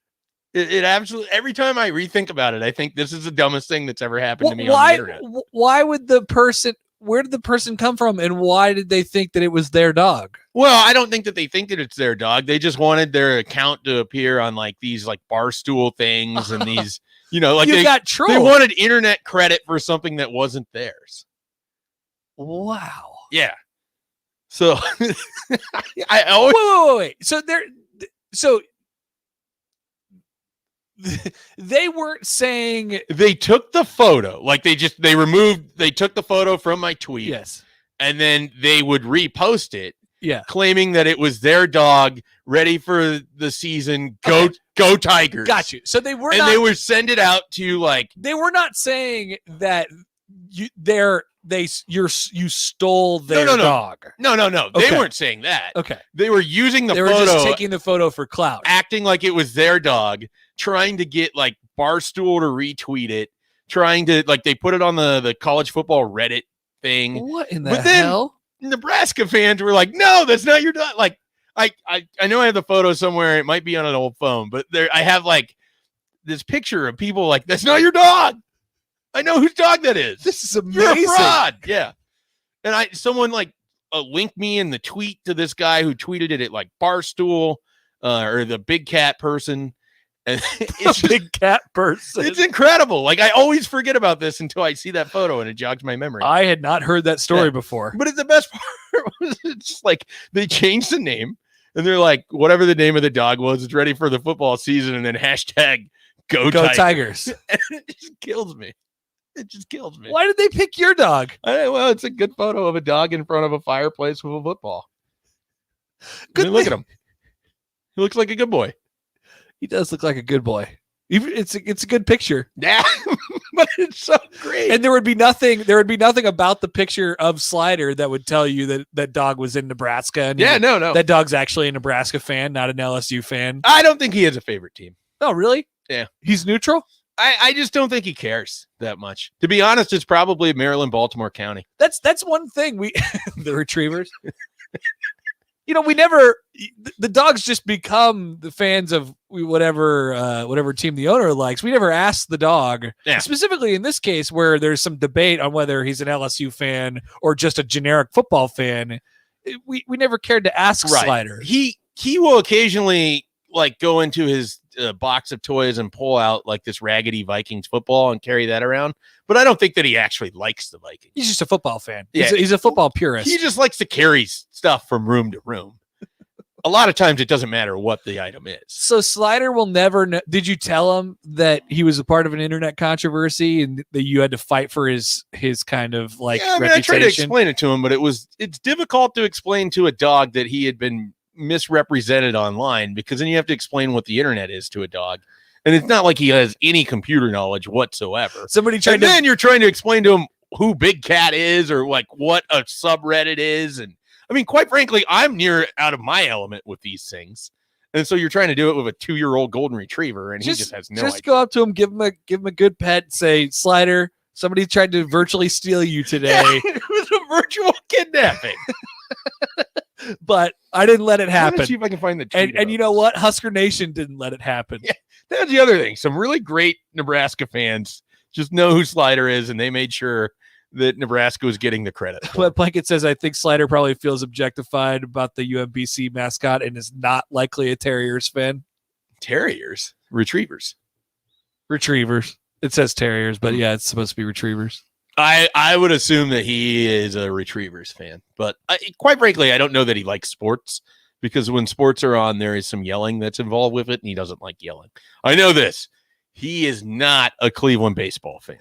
It absolutely, every time I rethink about it, I think this is the dumbest thing that's ever happened to me on the internet. Why would the person, where did the person come from, and why did they think that it was their dog? Well, I don't think that they think that it's their dog. They just wanted their account to appear on like these like Barstool things and these, like they got trolled. They wanted internet credit for something that wasn't theirs. Wow. Yeah. So I always wait. So they weren't saying they took the photo. Like they took the photo from my tweet. Yes. And then they would repost it. Yeah. Claiming that it was their dog ready for the season. Go Tigers. Got you. So they were they would send it out to like, they were not saying that you stole their dog. No. Okay. They weren't saying that. Okay. They were using the They photo. were just taking the photo for clout. Acting like it was their dog, trying to get like Barstool to retweet it, trying to like they put it on the college football Reddit thing. What in the hell? Nebraska fans were like, no, that's not your dog. Like, I know I have the photo somewhere. It might be on an old phone, but I have like this picture of people like, that's not your dog. I know whose dog that is. This is amazing. You're a fraud. Yeah. And someone like linked me in the tweet to this guy who tweeted it at like Barstool or the Big Cat person. And it's Big Cat person. It's incredible. Like I always forget about this until I see that photo and it jogs my memory. I had not heard that story before. But the best part was it's like they changed the name and they're like, whatever the name of the dog was, it's ready for the football season, and then hashtag Go Tigers. Tigers. And it just kills me. It just kills me. Why did they pick your dog? Well, it's a good photo of a dog in front of a fireplace with a football. Look at him. He looks like a good boy. He does look like a good boy. It's a good picture. Yeah, but it's so great. And there would be nothing about the picture of Slider that would tell you that that dog was in Nebraska. And no. That dog's actually a Nebraska fan, not an LSU fan. I don't think he has a favorite team. Oh, really? Yeah. He's neutral? I just don't think he cares that much. To be honest, it's probably Maryland, Baltimore County. That's one thing the Retrievers. We never the dogs just become the fans of whatever team the owner likes. We never asked the dog, specifically in this case where there's some debate on whether he's an LSU fan or just a generic football fan. We never cared to ask Slider. He will occasionally go into his box of toys and pull out this raggedy Vikings football and carry that around. But I don't think that he actually likes the Vikings. He's just a football fan. Yeah. He's a football purist. He just likes to carry stuff from room to room. A lot of times it doesn't matter what the item is. So Slider will never know. Did you tell him that he was a part of an internet controversy and that you had to fight for his kind of reputation? I tried to explain it to him, but it's difficult to explain to a dog that he had been misrepresented online, because then you have to explain what the internet is to a dog. And it's not like he has any computer knowledge whatsoever. Then you're trying to explain to him who Big Cat is or what a subreddit is. And I mean, quite frankly, I'm near out of my element with these things. And so you're trying to do it with a 2-year-old golden retriever, and he just has no idea. Just go up to him, give him a good pet, say, Slider, somebody tried to virtually steal you today. Yeah, it was a virtual kidnapping. But I didn't let it happen. Let's see if I can find the tweet. And you know what? Husker Nation didn't let it happen. Yeah, that's the other thing. Some really great Nebraska fans just know who Slider is, and they made sure that Nebraska was getting the credit. But Blanket says, I think Slider probably feels objectified about the UMBC mascot and is not likely a Terriers fan. Terriers? Retrievers. It says Terriers, but yeah, it's supposed to be Retrievers. I would assume that he is a Retrievers fan, but quite frankly, I don't know that he likes sports, because when sports are on, there is some yelling that's involved with it, and he doesn't like yelling. I know this. He is not a Cleveland baseball fan.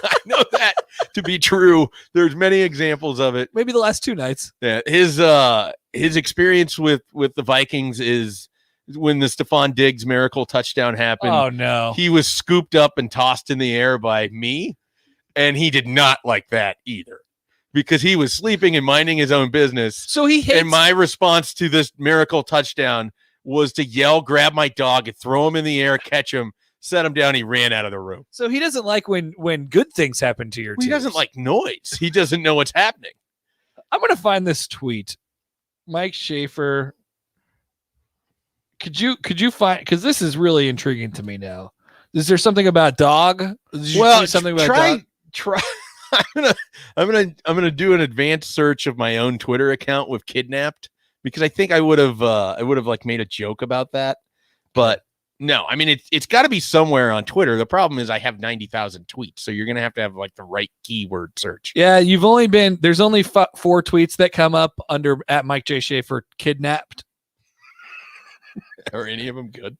I know that to be true. There's many examples of it. Maybe the last 2 nights. Yeah, his experience with the Vikings is when the Stephon Diggs miracle touchdown happened. Oh, no. He was scooped up and tossed in the air by me. And he did not like that either, because he was sleeping and minding his own business. So he hates. And my response to this miracle touchdown was to yell, grab my dog, and throw him in the air, catch him, set him down. He ran out of the room. So he doesn't like when good things happen to your team. He doesn't like noise. He doesn't know what's happening. I'm going to find this tweet. Mike Schaefer. Could you find, because this is really intriguing to me now. Is there something about dog? Something about dog? I'm gonna do an advanced search of my own Twitter account with kidnapped, because I think I would have made a joke about that, but no, I mean it's got to be somewhere on Twitter. The problem is I have 90,000 tweets, so you're gonna have to have the right keyword search. Yeah, there's only 4 tweets that come up under at Mike J. Schaefer kidnapped. Are any of them good?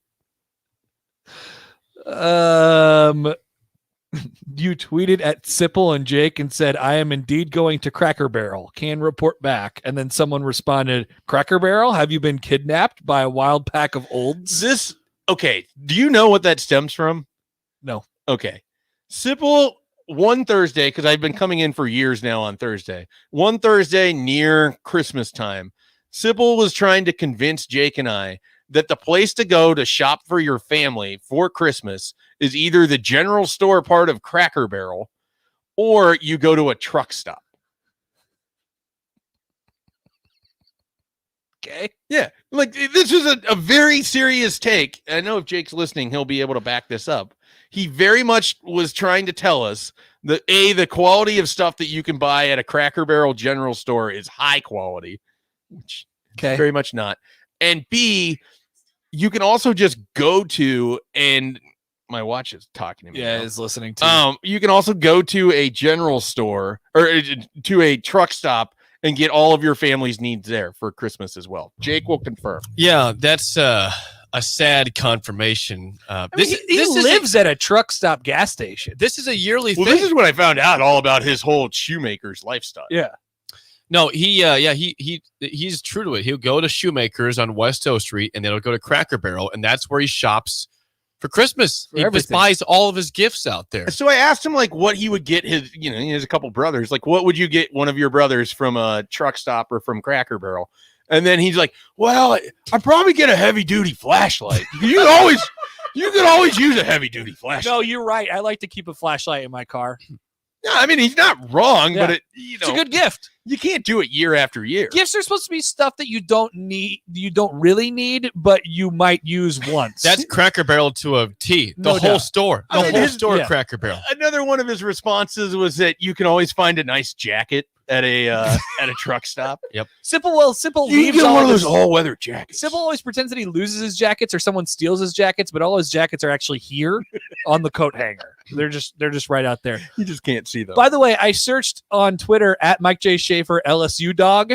You tweeted at Sipple and Jake and said, I am indeed going to Cracker Barrel. Can report back. And then someone responded, Cracker Barrel? Have you been kidnapped by a wild pack of olds? Okay. Do you know what that stems from? No. Okay. Sipple, one Thursday, because I've been coming in for years now on Thursday. One Thursday near Christmas time, Sipple was trying to convince Jake and I that the place to go to shop for your family for Christmas is either the general store part of Cracker Barrel or you go to a truck stop. Okay. Yeah. This is a very serious take. I know if Jake's listening, he'll be able to back this up. He very much was trying to tell us that the quality of stuff that you can buy at a Cracker Barrel general store is high quality, which very much not. And B, you can also just go to, and my watch is talking to me. Yeah, it's listening to you can also go to a general store or to a truck stop and get all of your family's needs there for Christmas as well. Jake will confirm. Yeah, that's a sad confirmation. He lives at a truck stop gas station. This is a yearly Well, thing. this is what I found out all about his whole shoemaker's lifestyle. Yeah. No, he's true to it. He'll go to Shoemaker's on West O Street, and then he'll go to Cracker Barrel, and that's where he shops for Christmas. He just buys all of his gifts out there. So I asked him like what he would get his, he has a couple brothers. Like, what would you get one of your brothers from a truck stop or from Cracker Barrel? And then he's like, well, I'd probably get a heavy duty flashlight. You could always use a heavy duty flashlight. No, you're right. I like to keep a flashlight in my car. Yeah, I mean, he's not wrong, Yeah. but It's a good gift. You can't do it year after year. Gifts are supposed to be stuff that you don't really need, but you might use once. That's Cracker Barrel to a T. The whole store. The whole store, Cracker Barrel. Another one of his responses was that you can always find a nice jacket at a truck stop. Yep. Simple You leaves get all one of his- those all-weather jackets. Simple always pretends that he loses his jackets or someone steals his jackets, but all his jackets are actually here on the coat hanger. They're just right out there. You just can't see them. By the way, I searched on Twitter at Mike J. Schaefer LSU dog.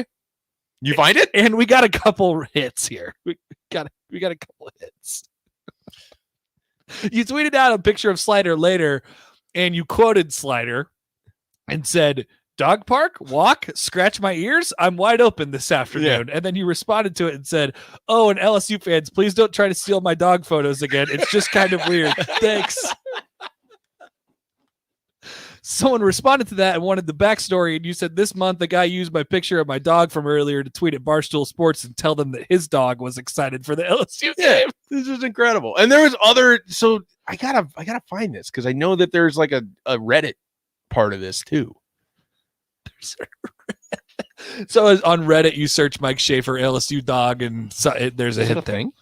You find it? And we got a couple hits here. We got a couple hits. You tweeted out a picture of Slider later, and you quoted Slider and said, "Dog park, walk, scratch my ears. I'm wide open this afternoon." And then you responded to it and said, "Oh, and LSU fans, please don't try to steal my dog photos again. It's just kind of weird. Thanks." Someone responded to that and wanted the backstory, and you said, "This month, the guy used my picture of my dog from earlier to tweet at Barstool Sports and tell them that his dog was excited for the LSU game." This is incredible. And there was other. So I gotta find this because I know that there's like a Reddit part of this too. So on Reddit, you search Mike Schaefer LSU dog, and there's a hit thing.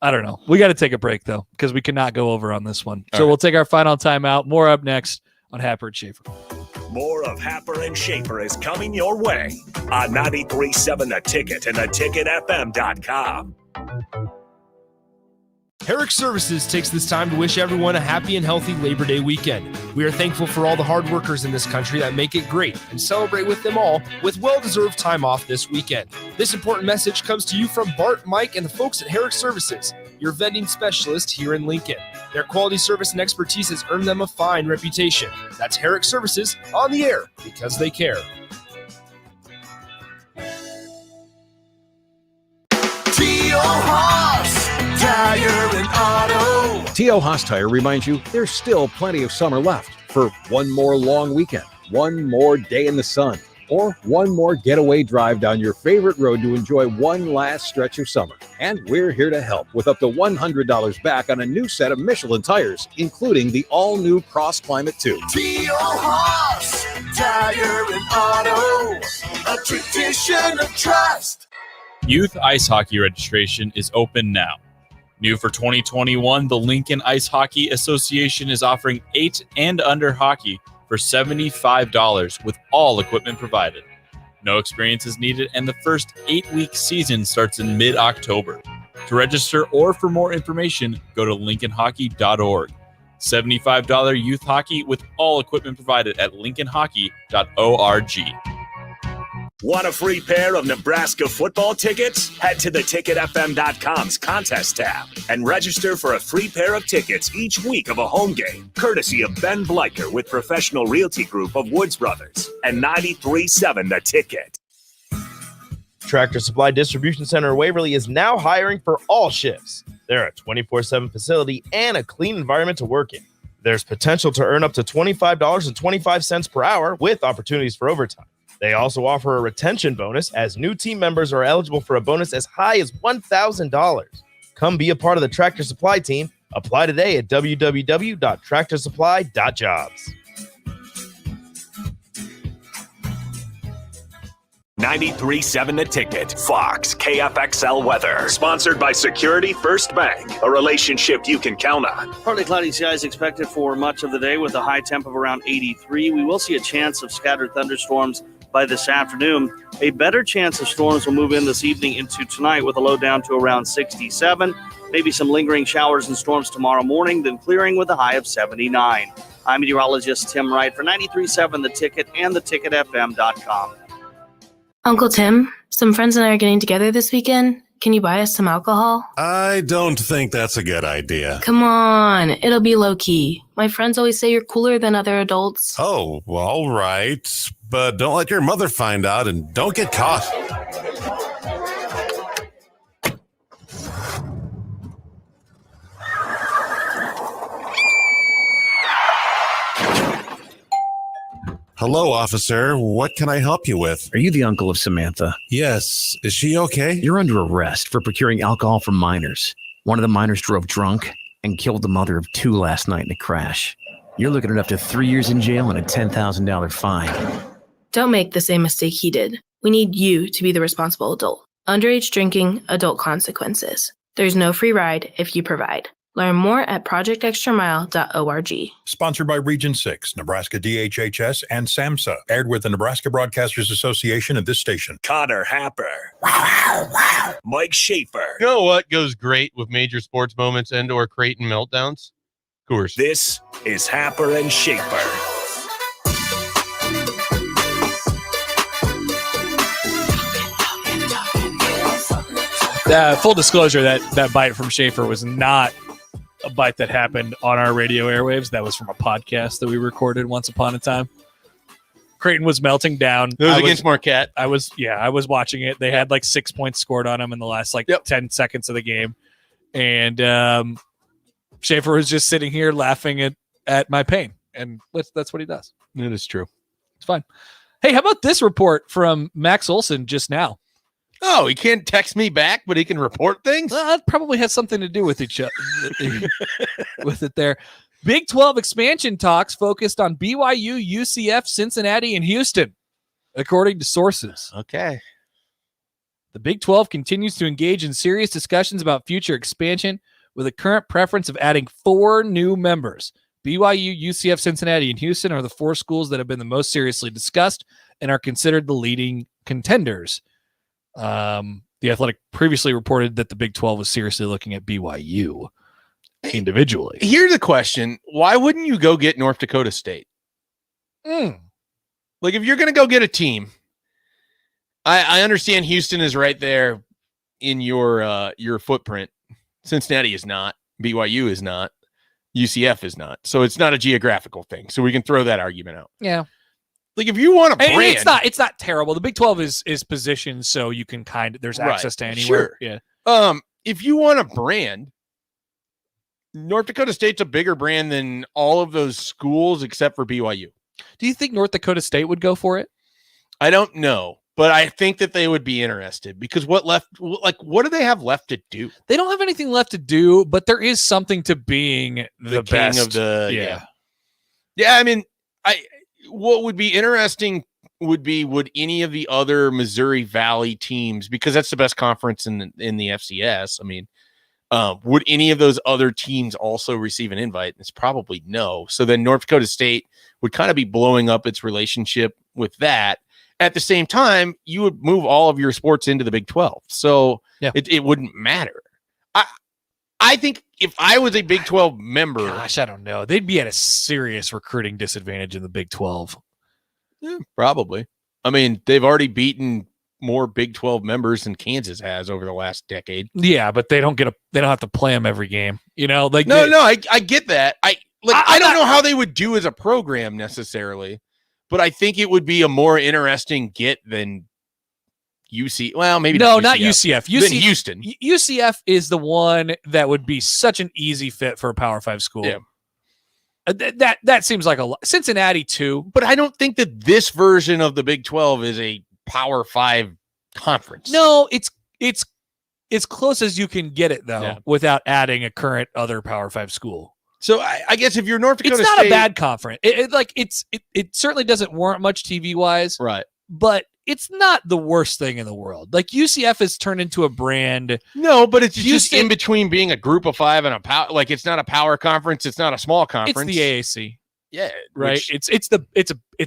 I don't know. We got to take a break though because we cannot go over on this one. So we'll take our final timeout. More up next on Happer Schaefer. More of Happer and Schaefer is coming your way on 93.7 The Ticket and theticketfm.com. Herrick Services takes this time to wish everyone a happy and healthy Labor Day weekend. We are thankful for all the hard workers in this country that make it great and celebrate with them all with well-deserved time off this weekend. This important message comes to you from Bart, Mike, and the folks at Herrick Services, your vending specialist here in Lincoln. Their quality service and expertise has earned them a fine reputation. That's Herrick Services on the air because they care. T.O. Haas Tire and Auto. T.O. Haas Tire reminds you there's still plenty of summer left for one more long weekend, one more day in the sun, or one more getaway drive down your favorite road to enjoy one last stretch of summer. And we're here to help with up to $100 back on a new set of Michelin tires, including the all-new Cross Climate 2. T.O. Haas Tire and Auto. A tradition of trust. Youth ice hockey registration is open now. New for 2021, the Lincoln Ice Hockey Association is offering 8 and under hockey for $75 with all equipment provided. No experience is needed, and the first 8-week season starts in mid-October. To register or for more information, go to lincolnhockey.org. $75 youth hockey with all equipment provided at lincolnhockey.org. Want a free pair of Nebraska football tickets? Head to theticketfm.com's contest tab and register for a free pair of tickets each week of a home game, courtesy of Ben Bleicher with Professional Realty Group of Woods Brothers and 93.7 The Ticket. Tractor Supply Distribution Center in Waverly is now hiring for all shifts. They're a 24/7 facility and a clean environment to work in. There's potential to earn up to $25.25 per hour with opportunities for overtime. They also offer a retention bonus as new team members are eligible for a bonus as high as $1,000. Come be a part of the Tractor Supply team. Apply today at www.tractorsupply.jobs. 93.7 The Ticket, Fox, KFXL weather. Sponsored by Security First Bank, a relationship you can count on. Partly cloudy skies expected for much of the day with a high temp of around 83. We will see a chance of scattered thunderstorms by this afternoon. A better chance of storms will move in this evening into tonight with a low down to around 67. Maybe some lingering showers and storms tomorrow morning, then clearing with a high of 79. I'm meteorologist Tim Wright for 93.7 The Ticket and theticketfm.com. Uncle Tim, some friends and I are getting together this weekend. can you buy us some alcohol? I don't think that's a good idea. Come on, it'll be low-key. My friends always say you're cooler than other adults. Oh, well, all right. But don't let your mother find out and don't get caught. Hello, officer. What can I help you with? Are you the uncle of Samantha? Yes. Is she okay? You're under arrest for procuring alcohol from minors. One of the minors drove drunk and killed the mother of 2 last night in a crash. You're looking at up to 3 years in jail and a $10,000 fine. Don't make the same mistake he did. We need you to be the responsible adult. Underage drinking, adult consequences. There's no free ride if you provide. Learn more at projectextramile.org. Sponsored by Region 6, Nebraska DHHS, and SAMHSA. Aired with the Nebraska Broadcasters Association at this station. Connor Happer. Mike Schaefer. You know what goes great with major sports moments and or Creighton meltdowns? Coors. This is Happer and Schaefer. Full disclosure, that bite from Schaefer was not a bite that happened on our radio airwaves. That was from a podcast that we recorded once upon a time. Creighton was melting down. It was against Marquette. I was watching it. They had like 6 points scored on them in the last 10 seconds of the game. And Schaefer was just sitting here laughing at my pain. And that's what he does. It is true. It's fine. Hey, how about this report from Max Olson just now? Oh, he can't text me back, but he can report things? Well, that probably has something to do with each other, with it there. Big 12 expansion talks focused on BYU, UCF, Cincinnati, and Houston, according to sources. Okay. The Big 12 continues to engage in serious discussions about future expansion with a current preference of adding 4 new members. BYU, UCF, Cincinnati, and Houston are the 4 schools that have been the most seriously discussed and are considered the leading contenders. The Athletic previously reported that the Big 12 was seriously looking at BYU individually. Here's a question. Why wouldn't you go get North Dakota State? Like, if you're going to go get a team, I understand Houston is right there in your footprint. Cincinnati is not. BYU is not. UCF is not. So it's not a geographical thing. So we can throw that argument out. Yeah. Like, if you want a brand, it's not terrible. The Big 12 is positioned so you can there's access to anywhere. Sure. Yeah. If you want a brand, North Dakota State's a bigger brand than all of those schools except for BYU. Do you think North Dakota State would go for it? I don't know, but I think that they would be interested because what do they have left to do? They don't have anything left to do, but there is something to being the king best of the yeah. I mean, what would be interesting would any of the other Missouri Valley teams, because that's the best conference in the FCS. I mean, would any of those other teams also receive an invite? It's probably no. So then North Dakota State would kind of be blowing up its relationship with that. At the same time, you would move all of your sports into the Big 12. So it wouldn't matter. I think if I was a Big 12 member... Gosh, I don't know. They'd be at a serious recruiting disadvantage in the Big 12. Yeah, probably. I mean, they've already beaten more Big 12 members than Kansas has over the last decade. Yeah, but they don't have to play them every game. You know, like I get that. I don't know how they would do as a program necessarily, but I think it would be a more interesting get than UC. Well, maybe not UCF. Than Houston. UCF is the one that would be such an easy fit for a Power 5 school. Yeah. That seems like a lot. Cincinnati too, but I don't think that this version of the Big 12 is a Power 5 conference. No, it's close as you can get it though, without adding a current other Power 5 school. So I guess if you're North Dakota it's not State, a bad conference. It certainly doesn't warrant much TV wise, right? But it's not the worst thing in the world. Like UCF has turned into a brand. No, but it's just in between being a group of 5 and a power. Like, it's not a power conference. It's not a small conference. It's the AAC. Yeah, right. It's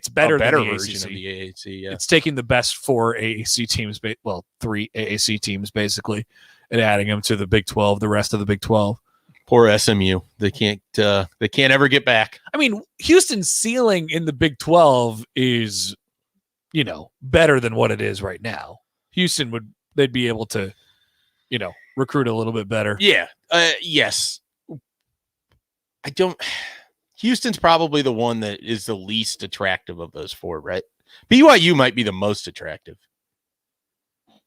better than the version ACC. of the AAC. Yeah, it's taking the best 4 AAC teams, 3 AAC teams basically, and adding them to the Big 12. The rest of the Big 12. Poor SMU. They can't ever get back. I mean, Houston's ceiling in the Big 12 is, better than what it is right now. Houston they'd be able to, recruit a little bit better. Yeah. Yes. Houston's probably the one that is the least attractive of those four, right? BYU might be the most attractive.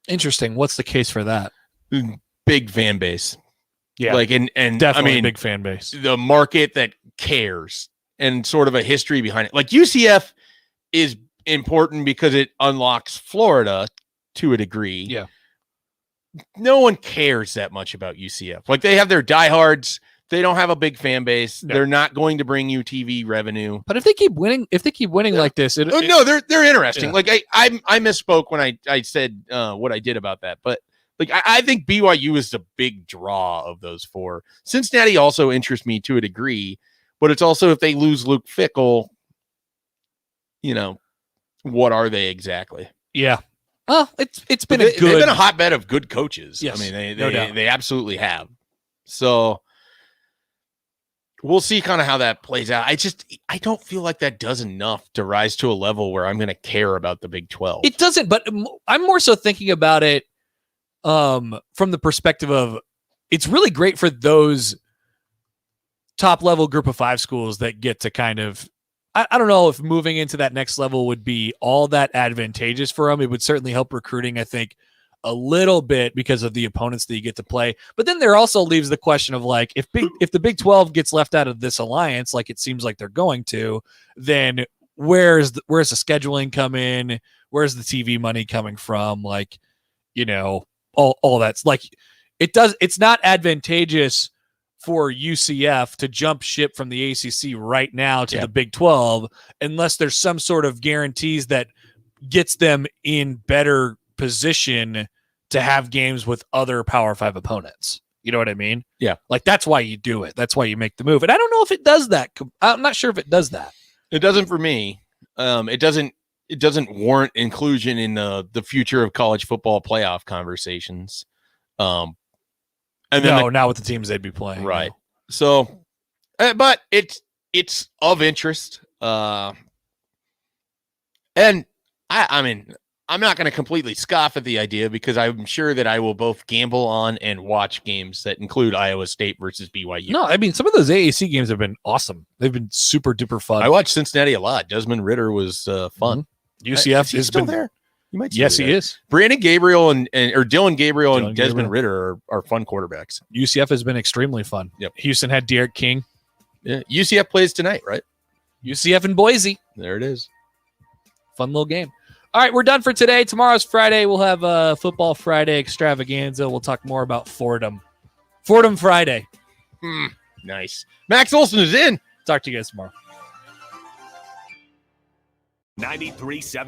Interesting. What's the case for that? Big fan base. Yeah. And definitely big fan base. The market that cares and sort of a history behind it. Like UCF is important because it unlocks Florida to a degree. Yeah. No one cares that much about UCF. Like, they have their diehards. They don't have a big fan base. No. They're not going to bring you TV revenue. But if they keep winning like this, they're interesting. Yeah. Like I misspoke when I said what I did about that. But like I think BYU is the big draw of those four. Cincinnati also interests me to a degree, but it's also, if they lose Luke Fickell, what are they exactly? Yeah. Well, it's been they've been a hotbed of good coaches. Yes, I mean, no doubt. they absolutely have. So we'll see kind of how that plays out. I don't feel like that does enough to rise to a level where I'm going to care about the Big 12. It doesn't, but I'm more so thinking about it from the perspective of, it's really great for those top level group of 5 schools that get to kind of, I don't know if moving into that next level would be all that advantageous for them. It would certainly help recruiting, I think, a little bit because of the opponents that you get to play. But then there also leaves the question of, like, if the Big 12 gets left out of this alliance, like it seems like they're going to, then where's the scheduling come in? Where's the TV money coming from? Like, all that's like, it's not advantageous for UCF to jump ship from the ACC right now to the Big 12 unless there's some sort of guarantees that gets them in better position to have games with other Power 5 opponents. You know what I mean? Yeah. Like, that's why you do it. That's why you make the move. And I don't know if it does that. I'm not sure if it does that. It doesn't for me. It doesn't warrant inclusion in the future of college football playoff conversations. And then not with the teams they'd be playing. Right. No. So, but it's of interest. And I mean, I'm not going to completely scoff at the idea, because I'm sure that I will both gamble on and watch games that include Iowa State versus BYU. No, I mean, some of those AAC games have been awesome. They've been super duper fun. I watched Cincinnati a lot. Desmond Ritter was fun. Mm-hmm. UCF is still there. You might. Yes, he is. Brandon Gabriel and Dylan Gabriel and Desmond Ritter are fun quarterbacks. UCF has been extremely fun. Yep. Houston had Derek King. Yeah. UCF plays tonight, right? UCF in Boise. There it is. Fun little game. All right, we're done for today. Tomorrow's Friday. We'll have a Football Friday extravaganza. We'll talk more about Fordham. Fordham Friday. Nice. Max Olson is in. Talk to you guys tomorrow. 93.7